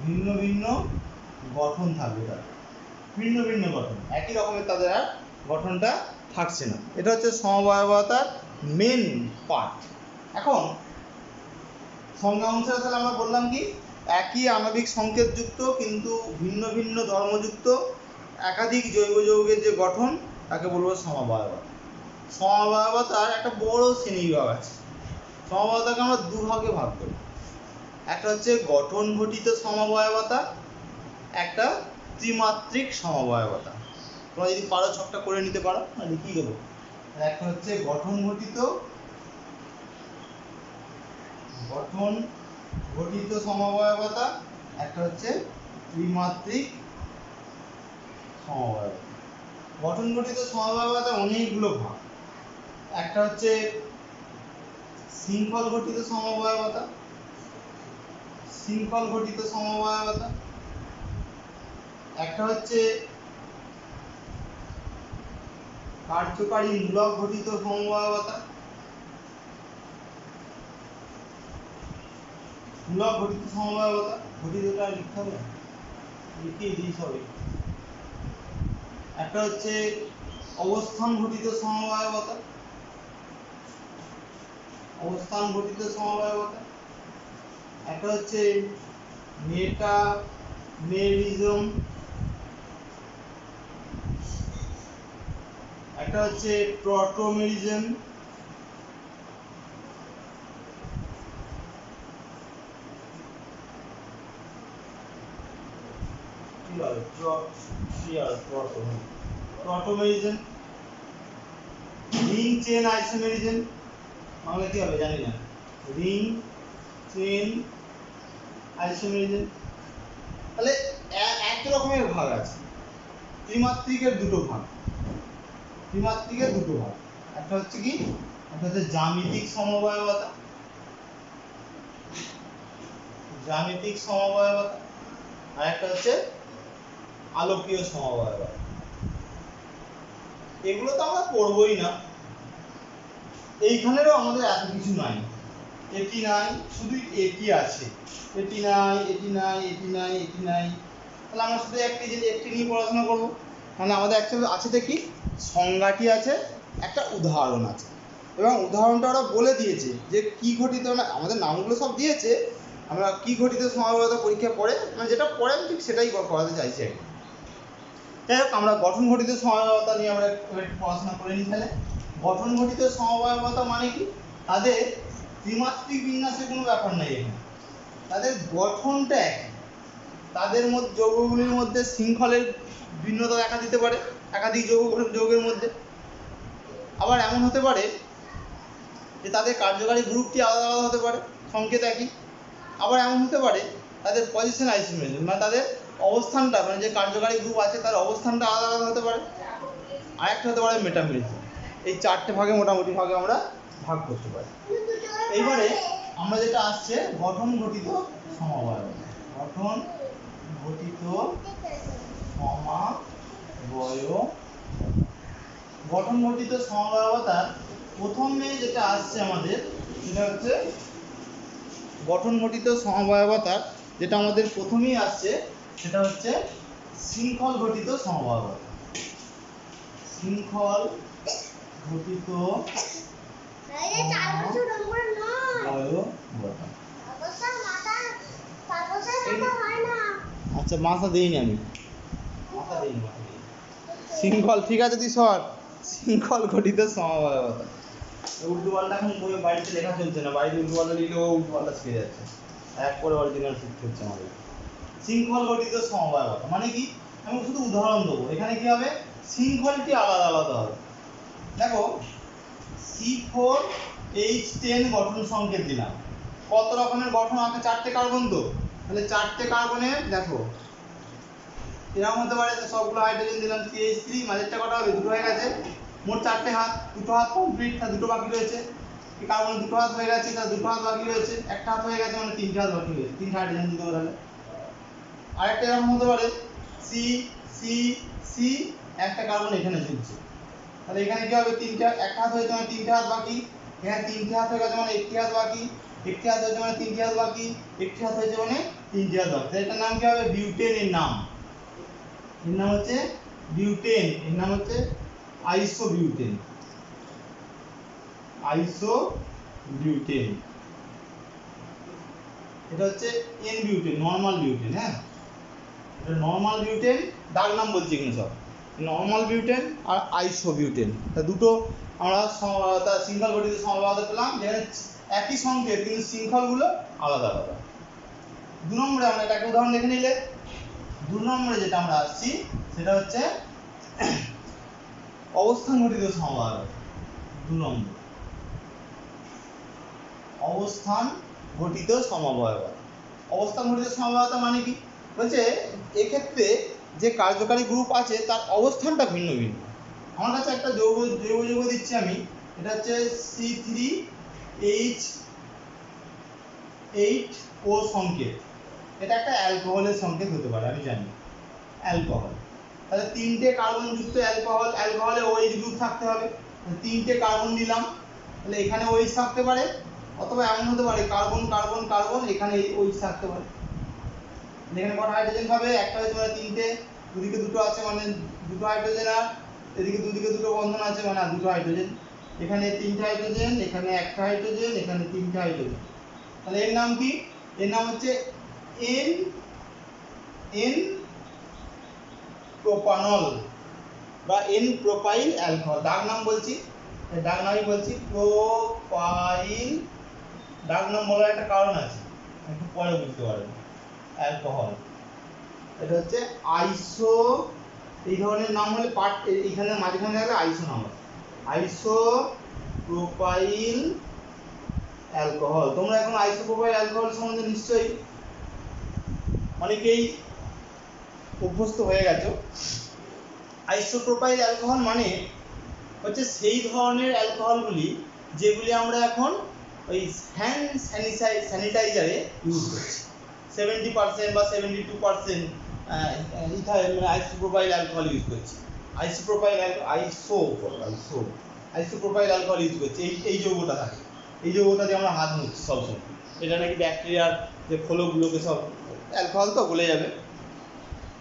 ভিন্ন ভিন্ন গঠন থাকবে, তাদের ভিন্ন ভিন্ন গঠন, একই রকমের তাদের আর গঠনটা থাকছে না। এটা হচ্ছে সমবায়বতার মেন পার্ট। এখন সংজ্ঞা অনুসারে তাহলে আমরা বললাম কি, একই আণবিক সংকেতযুক্ত কিন্তু ভিন্ন ভিন্ন ধর্মযুক্ত একাধিক জৈব যৌগের যে গঠন তাকে বলবো সমবায়বতা। সমবায়বতার একটা বড় শ্রেণীবিভাগ আছে। সমবায়বতাকে আমরা দুভাগে ভাগ করি, একটা হচ্ছে গঠন ঘটিত সমবায়বতা, একটা ত্রিমাত্রিক সমবায়বতা। তোমরা যদি পারো ছকটা করে নিতে পারো, লিখিয়ে দেবো। একটা হচ্ছে গঠন ঘটিত সমবায়বতা, একটা হচ্ছে ত্রিমাত্রিক সমবায়বতা। গঠন ঘটিত সমবায়বতা অনেকগুলো ভাগ। একটা হচ্ছে শৃঙ্খল ঘটিত সমবায়বতা, একটা হচ্ছে কার্যকারী মূলক ঘটিত সমবায়বতা, ঘটিতটা লিখতে হবে, লিখিয়ে দিই সবই। একটা হচ্ছে অবস্থান ঘটিত সমবায়বতা, একটা হচ্ছে মেটামেরিজম, একটা হচ্ছে ট্রটোমেরিজম, রিং চেন আইসোমেরিজম, বাংলা কি হবে জানি না, রিং চেন আইসোমেরিজম। তাহলে এক রকমের ভাগ আছে। ত্রিমাত্রিকের দুটো ভাগ, একটা হচ্ছে কি, একটা হচ্ছে জ্যামিতিক সমবায়বতা, আর একটা হচ্ছে আলোকীয় সমবায়বতা। এগুলো তো আমরা পড়বই না, এইখানেরও আমাদের এত কিছু নাই, এটি নাই, শুধু এটি আছে, এটি নাই। তাহলে আমরা শুধু একটি নিয়ে পড়াশোনা করবো। মানে আমাদের অ্যাকচুয়ালি আছে কি, সংজ্ঞাটি আছে, একটা উদাহরণ আছে, এবং উদাহরণটা ওরা বলে দিয়েছে যে কি ঘটিত, না আমাদের নামগুলো সব দিয়েছে, আমরা কি ঘটিত সমবায়বতা পরীক্ষা পড়ে, মানে যেটা পড়ে ঠিক সেটাই করাতে চাইছি আর কি। যাই হোক, আমরা গঠন ঘটিত সমবায়বতা নিয়ে আমরা একটু পড়াশোনা করে নিই। তাহলে গঠন ঘটিত সমবায়বতা মানে কি, তাদের ত্রিমাত্রিক বিন্যাসের কোনো ব্যাপার নাই এখানে, তাদের গঠনটা এক, তাদের মধ্যে যৌগগুলির মধ্যে শৃঙ্খলের ভিন্নতা দেখা দিতে পারে একাধিক যৌগের মধ্যে। আবার এমন হতে পারে যে তাদের কার্যকারী গ্রুপটি আলাদা আলাদা হতে পারে, সংকেত একই। আবার এমন হতে পারে তাদের পজিশন আইসোমেরিজম, মানে তাদের অবস্থানটা, মানে যে কার্যকারী গ্রুপ আছে তার অবস্থানটা আলাদা আলাদা হতে পারে। আরেকটা হতে পারে মেটামেরিজম। এই চারটে ভাগে মোটামুটি ভাগে আমরা ভাগ করতে পারি। এইবারে আমরা যেটা আসছে গঠন ঘটিত সমবায়বতা, গঠন ঘটিত সমবায়বতার প্রথমে যেটা আসছে আমাদের, সেটা হচ্ছে গঠন ঘটিত সমবায়বতার যেটা আমাদের প্রথমেই আসছে সেটা হচ্ছে শৃঙ্খল ঘটিত সমবায়বতা। আচ্ছা, মাথা দিইনি আমি, শৃঙ্খল, ঠিক আছে তুই সর। শৃঙ্খল ঘটিত সমবায়বতা, উর্দু পাল্টা এখন বাড়িতে লেখা চলছে না, বাড়িতে উর্দু পাল্টা লিখলেও উর্দু পাল্টা শিখে যাচ্ছে, এক করে অরিজিনাল শিখতে হচ্ছে আমাদের। শৃঙ্খল ঘটিত সমবায়বতা মানে কি, আমি শুধু উদাহরণ দেবো। এখানে কি হবে, শৃঙ্খলটি আলাদা আলাদা হবে। দেখো C4H10 গঠন সংকেত দিলাম, কত রকমের গঠন আছে, 4টে কার্বন, তো তাহলে 4টে কার্বনের দেখো এরকম হতে পারে, সবগুলো হাইড্রোজেন দিলাম, CH3, মাঝেরটা কটা হবে, দুটো হয়ে গেছে, মোট 4টে হাত, দুটো হাত কমপ্লিট, তার দুটো বাকি রয়েছে। কার্বন দুটো হাত হয়ে গেছে, তার দুটো হাত বাকি রয়েছে, একটা হাত হয়ে গেছে, মানে 3টে হাত বাকি রয়েছে, 3টে হাইড্রোজেন দিতে হবে। তাহলে আরেকটা এরকম হতে পারে C একটা কার্বন এখানে ঝুলছে, তাহলে এখানে কি হবে, 3টে, একটা হাত হয়েছে মানে 3টে হাত বাকি, এখানে 3টে হাত হয়ে গেছে মানে 1টি হাত বাকি, 1টি হাত হয়েছে মানে 3টে হাত বাকি, 1টি হাত হয়েছে মানে 3টে হাত বাকি। এটার নাম কি হবে, বিউটেন। এর নাম হচ্ছে বিউটেন, এর নাম হচ্ছে আইসোবিউটেন। এটা হচ্ছে N বিউটেন, নরমাল বিউটেন। হ্যাঁ, এটা নর্মাল বিউটেন, দাগ নাম বলছি এখানে সব, নর্মাল বিউটেন আর আইসোবিউটেন, তা দুটো আমরা তার শৃঙ্খল গঠিত সমবায়তা পেলাম, যেখানে একই সংকেত কিন্তু শৃঙ্খলগুলো আলাদা আলাদা। 2 নম্বরে আমরা একটা উদাহরণ দেখে নিলে, 2 নম্বরে যেটা আমরা আসছি সেটা হচ্ছে অবস্থান গঠিত সমবায়তা। 2 নম্বর অবস্থান গঠিত সমবায়তা। অবস্থান গঠিত সমবায়তা মানে কি বলছে, এক্ষেত্রে যে কার্যকারী গ্রুপ আছে তার অবস্থানটা ভিন্ন ভিন্ন। আমার কাছে একটা জৈব যৌগ দিচ্ছি আমি, এটা হচ্ছে C3H8O সংকেত, এটা একটা অ্যালকোহলের সংকেত হতে পারে, আমি জানি অ্যালকোহল। তাহলে 3টে কার্বন যুক্ত অ্যালকোহল, অ্যালকোহলে OH গ্রুপ থাকতে হবে, 3টে কার্বন দিলাম, তাহলে এখানে OH থাকতে পারে, অথবা এমন হতে পারে কার্বন কার্বন কার্বন এখানে OH থাকতে পারে। এখানে কটা হাইড্রোজেন পাবে, একটা হচ্ছে মানে 3টে, দুদিকে দুটো আছে মানে 2টো হাইড্রোজেন, আর এদিকে দুদিকে দুটো বন্ধন আছে মানে 2টো হাইড্রোজেন। এখানে 3টে হাইড্রোজেন, এখানে একটা হাইড্রোজেন, এখানে 3টে হাইড্রোজেন। তাহলে এর নাম কি? এর নাম হচ্ছে N প্রোপানল বা N প্রোপাইল অ্যালকোহল। ডাক নাম বলছি, ডাক নামই বলছি প্রোপাইল। ডাক নাম বলার একটা কারণ আছে, একটু পরে বুঝতে পারবেন। অ্যালকোহল এটা হচ্ছে আইসো, এই ধরনের নাম হলে পার্ট এখানে মাঝখানে থাকলে আইসো নাম আছে, আইসো প্রোপাইল অ্যালকোহল। তোমরা এখন আইসো প্রোপাইল অ্যালকোহল সম্বন্ধে নিশ্চয়ই অনেকেই অভ্যস্ত হয়ে গেছো। আইসোপ্রোপাইল অ্যালকোহল মানে হচ্ছে সেই ধরনের অ্যালকোহলগুলি যেগুলি আমরা এখন ওই হ্যান্ড স্যানিটাইজারে ইউজ করছি। 70% বা 72% আইসোপ্রোপাইল অ্যালকোহল ইউজ করছি। আইসোপ্রোপাইল অ্যালকোহল ইউজ করছি, এই যৌগটা থাকে, এই যৌগটা দিয়ে আমরা হাত মুছছি সবসময়। এটা নাকি ব্যাকটেরিয়ার যে ফলকগুলোকে সব, অ্যালকোহল তো গলে যাবে,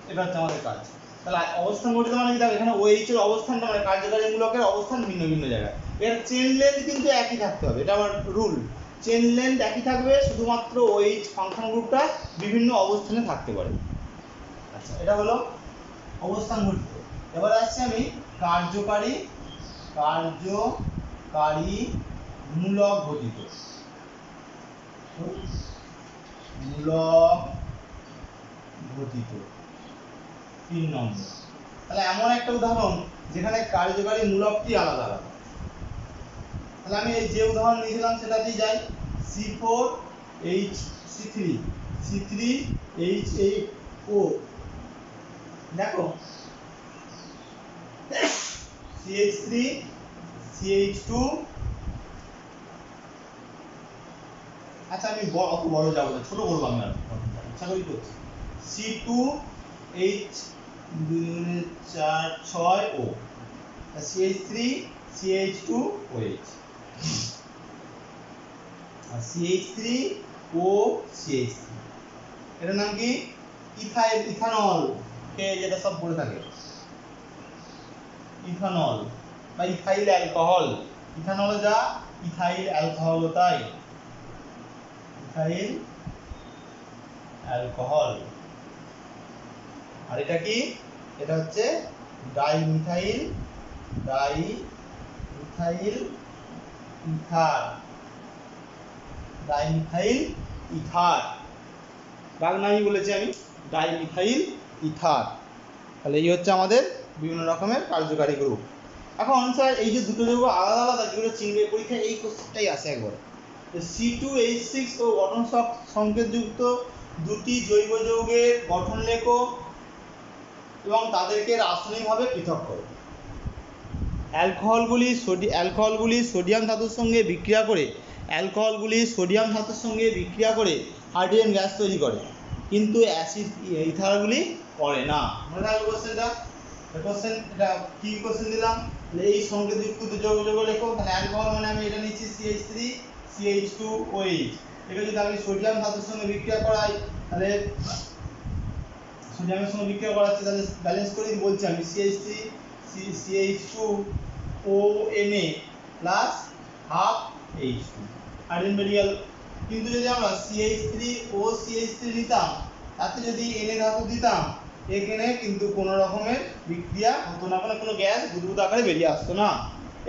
এটা হচ্ছে আমাদের কাজ। তাহলে অবস্থান গঠিত মানে কি, দেখো এখানে OH এর অবস্থানটা মানে কার্যকারী মূলকের অবস্থান ভিন্ন ভিন্ন জায়গায়। এর চেন লেন্থ কিন্তু একই থাকতে হবে, এটা আমার রুল। চেন লেন্থ একই থাকবে, শুধুমাত্র OH ফাংশন গ্রুপটা বিভিন্ন অবস্থানে থাকতে পারে। আচ্ছা, এটা হলো অবস্থান গঠিত। এবার আসছে আমি কার্যকারী মূলক গঠিত। মূলক গঠিত 3 নম্বর। তাহলে এমন একটা উদাহরণ যেখানে কার্যকারী মূলকটি আলাদা আলাদা। তাহলে আমি এই যে উদাহরণ নিয়েছিলাম সেটাতেই যাই। C4H3CH8O, দেখো CH3CH2, আচ্ছা আমি অত বড় যাবো না, ছোট করবো আমি, আর ইচ্ছা করি করছি। C2H4 6O, CH3CH2OH, আর CH3OCH3, এটার নাম কি? ইথানল। কে যেটা সব পড়ে থাকে, ইথানল বা ইথাইল অ্যালকোহল। ইথানল যা, ইথাইল অ্যালকোহল তাই, ইথাইল অ্যালকোহল। আর এটা কি? এটা হচ্ছে ডাইমিথাইল ইথার, ডাইমিথাইল ইথার, ডাক নামই বলেছি আমি, ডাইমিথাইল ইথার। তাহলে এই হচ্ছে আমাদের বিভিন্ন রকমের কার্যকারী গ্রুপ। এখন স্যার এই যে দুটো যৌগ আলাদা আলাদা যেগুলো চিনবে পরীক্ষায়, এই কোশ্চেনটাই আসে একবার। C2H6 ও গঠন সংকেতযুক্ত দুটি জৈব যৌগের গঠন লেখো এবং তাদেরকে রাসায়নিকভাবে পৃথক করো। অ্যালকোহলগুলি সোডিয়াম ধাতুর সঙ্গে বিক্রিয়া করে হাইড্রোজেন গ্যাস তৈরি করে, কিন্তু অ্যাসিড ইথারগুলি করে না। মনে রাখবে কোশ্চেনটা। এটা কি কোশ্চেন দিলাম, এই সংকেতযুক্ত যৌগ লেখো। তাহলে অ্যালকোহল মানে আমি এটা নিচ্ছি CH3CH2OH, এটা যদি আমি সোডিয়াম ধাতুর সঙ্গে বিক্রিয়া করাই, তাহলে সোডিয়ামের সঙ্গে বিক্রিয়া করাচ্ছি, তাহলে ব্যালেন্স করে বলছি আমি CH3CH2ONA plus half H2 hydrogen বেরিয়ে গেল। কিন্তু যদি আমরা CH3OCH3 নিতাম, তাতে যদি Na ধাতু দিতাম, এখানে কিন্তু কোনো রকমের বিক্রিয়া হতো না, মানে কোনো গ্যাস বুদবুদ আকারে বেরিয়ে আসতো না।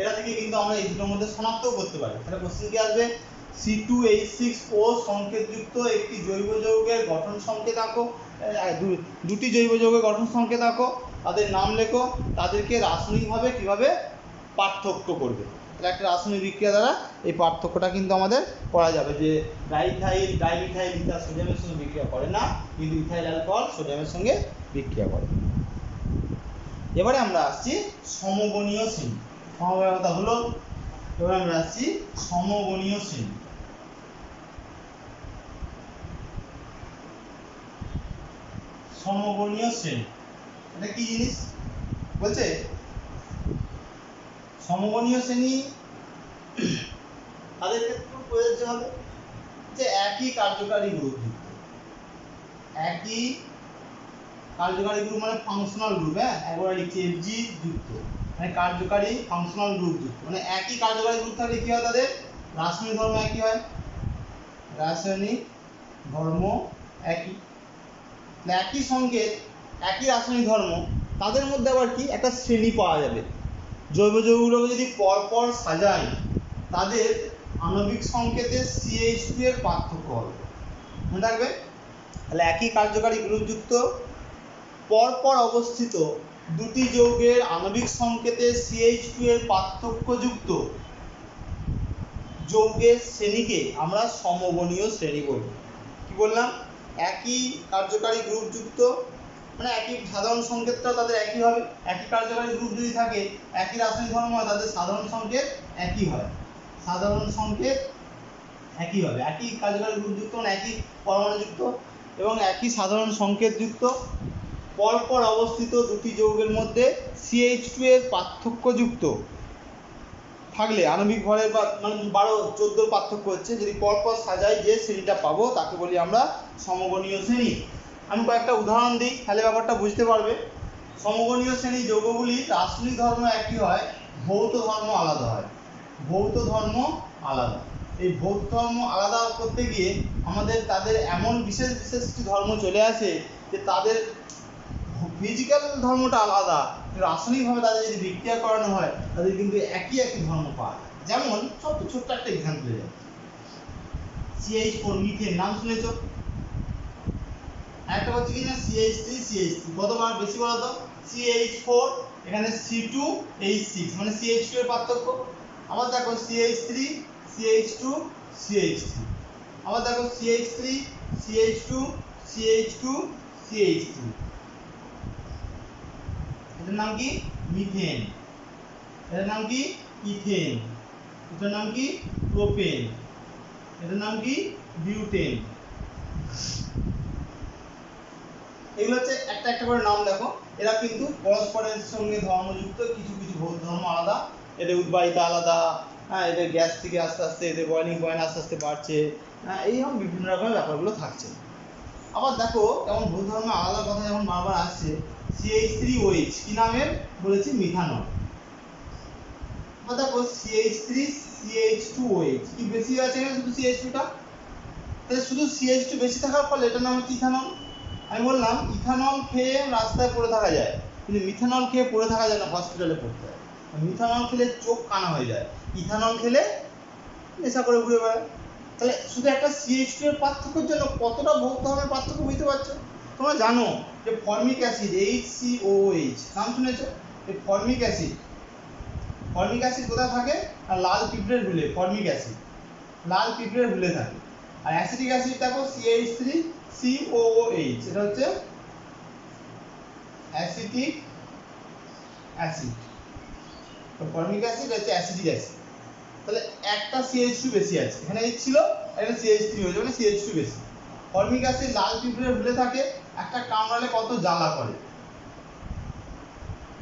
এটা থেকে কিন্তু আমরা এই দুটোর মধ্যে শনাক্তও করতে পারি। তাহলে কোশ্চেন কি আসবে, C2H6O সংকেতযুক্ত একটি জৈব যৌগের গঠন সংকেত আঁকো। দুটি জৈব যৌগের গঠন সংকেত আঁকো, তাদের নাম লেখো, তাদেরকে রাসায়নিকভাবে কিভাবে পার্থক্য করবে। তাহলে একটা রাসায়নিক বিক্রিয়া দ্বারা এই পার্থক্যটা কিন্তু আমাদের করা যাবে, যে ডাইথাইল ডাইমিথাইল ইথার সোডিয়ামের সঙ্গে বিক্রিয়া করে না, কিন্তু ইথাইল অ্যালকোহল সোডিয়ামের সঙ্গে বিক্রিয়া করে। এবারে আমরা আসছি সমগণীয় শ্রেণী। সমবায়তা হলো, এবারে আমরা আসছি সমগণীয় শ্রেণী। সমগণীয় শ্রেণী এটা কি জিনিস বলছে? সমগণীয় শ্রেণী তাদের ক্ষেত্রে প্রযোজ্য হবে যে একই কার্যকারী গ্রুপ যুক্ত, একই কার্যকারী গ্রুপ মানে ফাংশনাল গ্রুপ, হ্যাঁ একবার লিখছি Fg যুক্ত, মানে কার্যকারী ফাংশনাল গ্রুপ যুক্ত, মানে একই কার্যকারী গ্রুপ থাকলে কি হয়, তাদের রাসায়নিক ধর্ম একই হয়, রাসায়নিক ধর্ম একই, একই সংকেত একই রাসায়নিক ধর্ম, তাদের মধ্যে আবার কি একটা শ্রেণী পাওয়া যাবে। জৈব যৌগগুলোকে যদি পরপর সাজাই তাদের আণবিক সংকেতে CH2 এর পার্থক্য হবে, মনে রাখবে। তাহলে একই কার্যকারী গ্রুপযুক্ত পরপর অবস্থিত দুটি যৌগের আণবিক সংকেতে CH2 এর পার্থক্যযুক্ত যৌগের শ্রেণীকে আমরা সমগণীয় শ্রেণী বলি। কি বললাম? একই কার্যকারী গ্রুপযুক্ত মানে একই সাধারণ সংকেতটা তাদের একই হবে, একই কার্যকারী গ্রুপ যদি থাকে একই রাসায়নিক ধর্ম হয় তাদের সাধারণ সংকেত একই হয়, সাধারণ সংকেত একই হবে, একই কার্যকারী গ্রুপযুক্ত মানে একই পরমাণুযুক্ত এবং একই সাধারণ সংকেতযুক্ত পরপর অবস্থিত দুটি যৌগের মধ্যে CH2 এর পার্থক্যযুক্ত থাকলে আণবিক ভরের মানে 12-14 পার্থক্য হচ্ছে, যদি পরপর সাজাই যে শ্রেণীটা পাবো তাকে বলি আমরা সমগণীয় শ্রেণী। আমি কয়েকটা উদাহরণ দিই, তাহলে ব্যাপারটা বুঝতে পারবে। সমগণীয় শ্রেণী যৌগগুলির রাসায়নিক ধর্ম একই হয়, ভৌত ধর্ম আলাদা হয়। ভৌত ধর্ম আলাদা, এই ভৌত ধর্ম আলাদা করতে গিয়ে আমাদের তাদের এমন বিশেষ বিশেষ কিছু ধর্ম চলে আসে যে তাদের ফিজিক্যাল ধর্মটা আলাদা, রাসায়নিকভাবে তাদের যদি বিক্রিয়া করানো হয় তাদের কিন্তু একই একই ধর্ম পাওয়া যায়। যেমন সবচেয়ে ছোট্ট একটা এক্সাম্পল যায়, CH4 মিথেন, নাম শুনেছ? একটা হচ্ছে কি না CH3 CH3, কতবার বেশি বলো তো? CH4 এখানে C2H6 মানে CH2 এর পার্থক্য। আবার দেখো CH3 CH2 CH3, আবার দেখো CH3 CH2 CH2 CH3, এটার নাম কি? মিথেন। এটার নাম কি? ইথেন। এটার নাম কি? প্রোপেন। এটার নাম কি? বিউটেন। এগুলো হচ্ছে একটা একটা করে নাম দেখো। এরা কিন্তু পরস্পরের সঙ্গে ধর্মযুক্ত, কিছু কিছু ভৌত ধর্ম আলাদা, এদের উদ্বায়িতা আলাদা, হ্যাঁ এদের গ্যাস থেকে আস্তে আস্তে এদের বয়লিং পয়েন্ট আস্তে আস্তে বাড়ছে, হ্যাঁ এইরকম বিভিন্ন রকমের ব্যাপারগুলো থাকছে। আবার দেখো যেমন ভৌত ধর্ম আলাদা কথা যেমন বারবার আসছে, CH3OH কি নামের বলেছি? মিথানল। আবার দেখো CH3 CH2OH কি বেশি আছে এখানে, শুধু CH2 টা, তাহলে শুধু CH2 বেশি থাকার ফলে এটার নাম হচ্ছে ইথানল। আমি বললাম ইথানল খেয়ে রাস্তায় পড়ে থাকা যায়, কিন্তু মিথানল খেয়ে পড়ে থাকা যায় না, হসপিটালে পড়তে হয়। মিথানল খেলে চোখ কানা হয়ে যায়, ইথানল খেলে নেশা করে ঘুরে বেড়ায়। তাহলে শুধু একটা CH2 এর পার্থক্যের জন্য কতটা ভৌত ধর্মের পার্থক্য বুঝতে পারছো? তোমরা জানো যে ফর্মিক অ্যাসিড HCOOH নাম শুনেছো? এই ফর্মিক অ্যাসিড কোথায় থাকে? আর লাল পিঁপড়ের হুলে ফর্মিক অ্যাসিড লাল পিঁপড়ের হুলে থাকে। আর অ্যাসিটিক অ্যাসিড দেখো CH3COOH, এটা হচ্ছে অ্যাসিটিক অ্যাসিড, তো ফর্মিক অ্যাসিড হচ্ছে অ্যাসিটিক অ্যাসিড। তাহলে একটা CH2 বেশি আছে, এখানে H ছিল এটা CH3 হয়ে যাবে, CH2 বেশি। ফর্মিক অ্যাসিড লাল পিঁপড়ের হুলে থাকে, একটা কামড়ালে কত জ্বালা করে।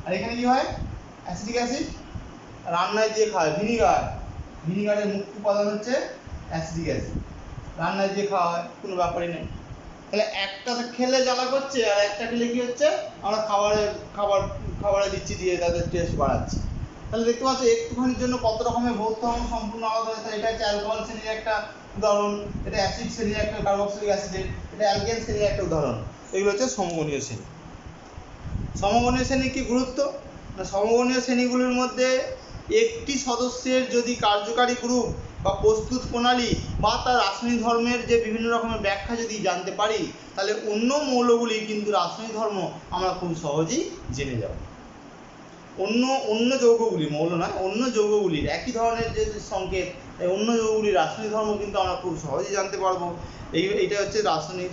আর এখানে কি হয়? অ্যাসিটিক অ্যাসিড রান্নায় দিয়ে খায়, ভিনিগারের মুখ্য উপাদান হচ্ছে অ্যাসিটিক অ্যাসিড, রান্নায় দিয়ে খাওয়া হয়, কোনো ব্যাপারই নেই। তাহলে একটা খেলে জ্বালা করছে আর একটা খেলে কি হচ্ছে, আমরা খাবারে দিচ্ছি দিয়ে তাদের টেস্ট বাড়াচ্ছি। তাহলে দেখতে পাচ্ছ একটুখানির জন্য কত রকমের ভৌত ধর্ম সম্পূর্ণ আলাদা হয়েছে। এটা হচ্ছে অ্যালকোহল শ্রেণীর একটা উদাহরণ, এটা অ্যাসিড শ্রেণীর একটা কার্বক্সিলিক অ্যাসিডের, এটা অ্যালকেন শ্রেণীর একটা উদাহরণ। এগুলো হচ্ছে সমগণীয় শ্রেণী। সমগণীয় শ্রেণীর কি গুরুত্ব? না, সমগণীয় শ্রেণীগুলির মধ্যে একটি সদস্যের যদি কার্যকারী গ্রুপ বা প্রস্তুত প্রণালী বা তার রাসায়নিক ধর্মের যে বিভিন্ন রকমের ব্যাখ্যা যদি জানতে পারি, তাহলে অন্য মৌলগুলি কিন্তু রাসায়নিক ধর্ম আমরা খুব সহজেই জেনে যাব। অন্য যৌগগুলি, মৌল নয়, অন্য যৌগগুলির একই ধরনের যে সংকেত, অন্য যৌগগুলির রাসায়নিক ধর্ম কিন্তু আমরা খুব সহজেই জানতে পারবো। এইটা হচ্ছে রাসায়নিক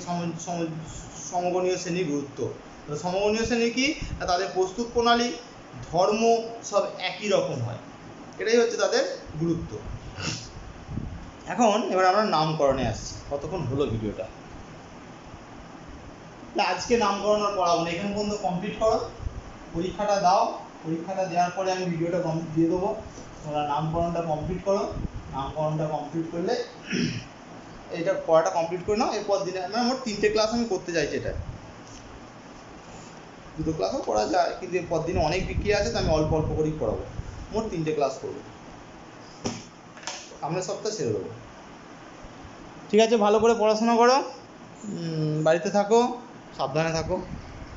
সমগণীয় শ্রেণীর গুরুত্ব। সমগণীয় শ্রেণী কি? তাদের প্রস্তুত প্রণালী, ধর্ম সব একই রকম হয়, এটাই হচ্ছে তাদের গুরুত্ব। এবার আমরা নামকরণে আসছি। কতক্ষণ হলো ভিডিওটা? আজকে নামকরণ আর পড়াবো না, এখানে পর্যন্ত কমপ্লিট করো, পরীক্ষাটা দাও, পরীক্ষাটা দেওয়ার পরে আমি ভিডিওটা দিয়ে দেবো, তোমরা নামকরণটা কমপ্লিট করো। নামকরণটা কমপ্লিট করলে এটা পড়াটা কমপ্লিট করে নাও। এরপর দিনে মোট 3টে ক্লাস আমি করতে চাইছি। এটা 2টো ক্লাসও করা যায়, কিন্তু এরপর দিনে অনেক বিক্রি আছে, তো আমি অল্প অল্প করেই পড়াবো। মোট 3টে ক্লাস করবো, সামনের সপ্তাহে ছেড়ে দেবো। ঠিক আছে, ভালো করে পড়াশোনা করো, বাড়িতে থাকো, সাবধানে থাকো।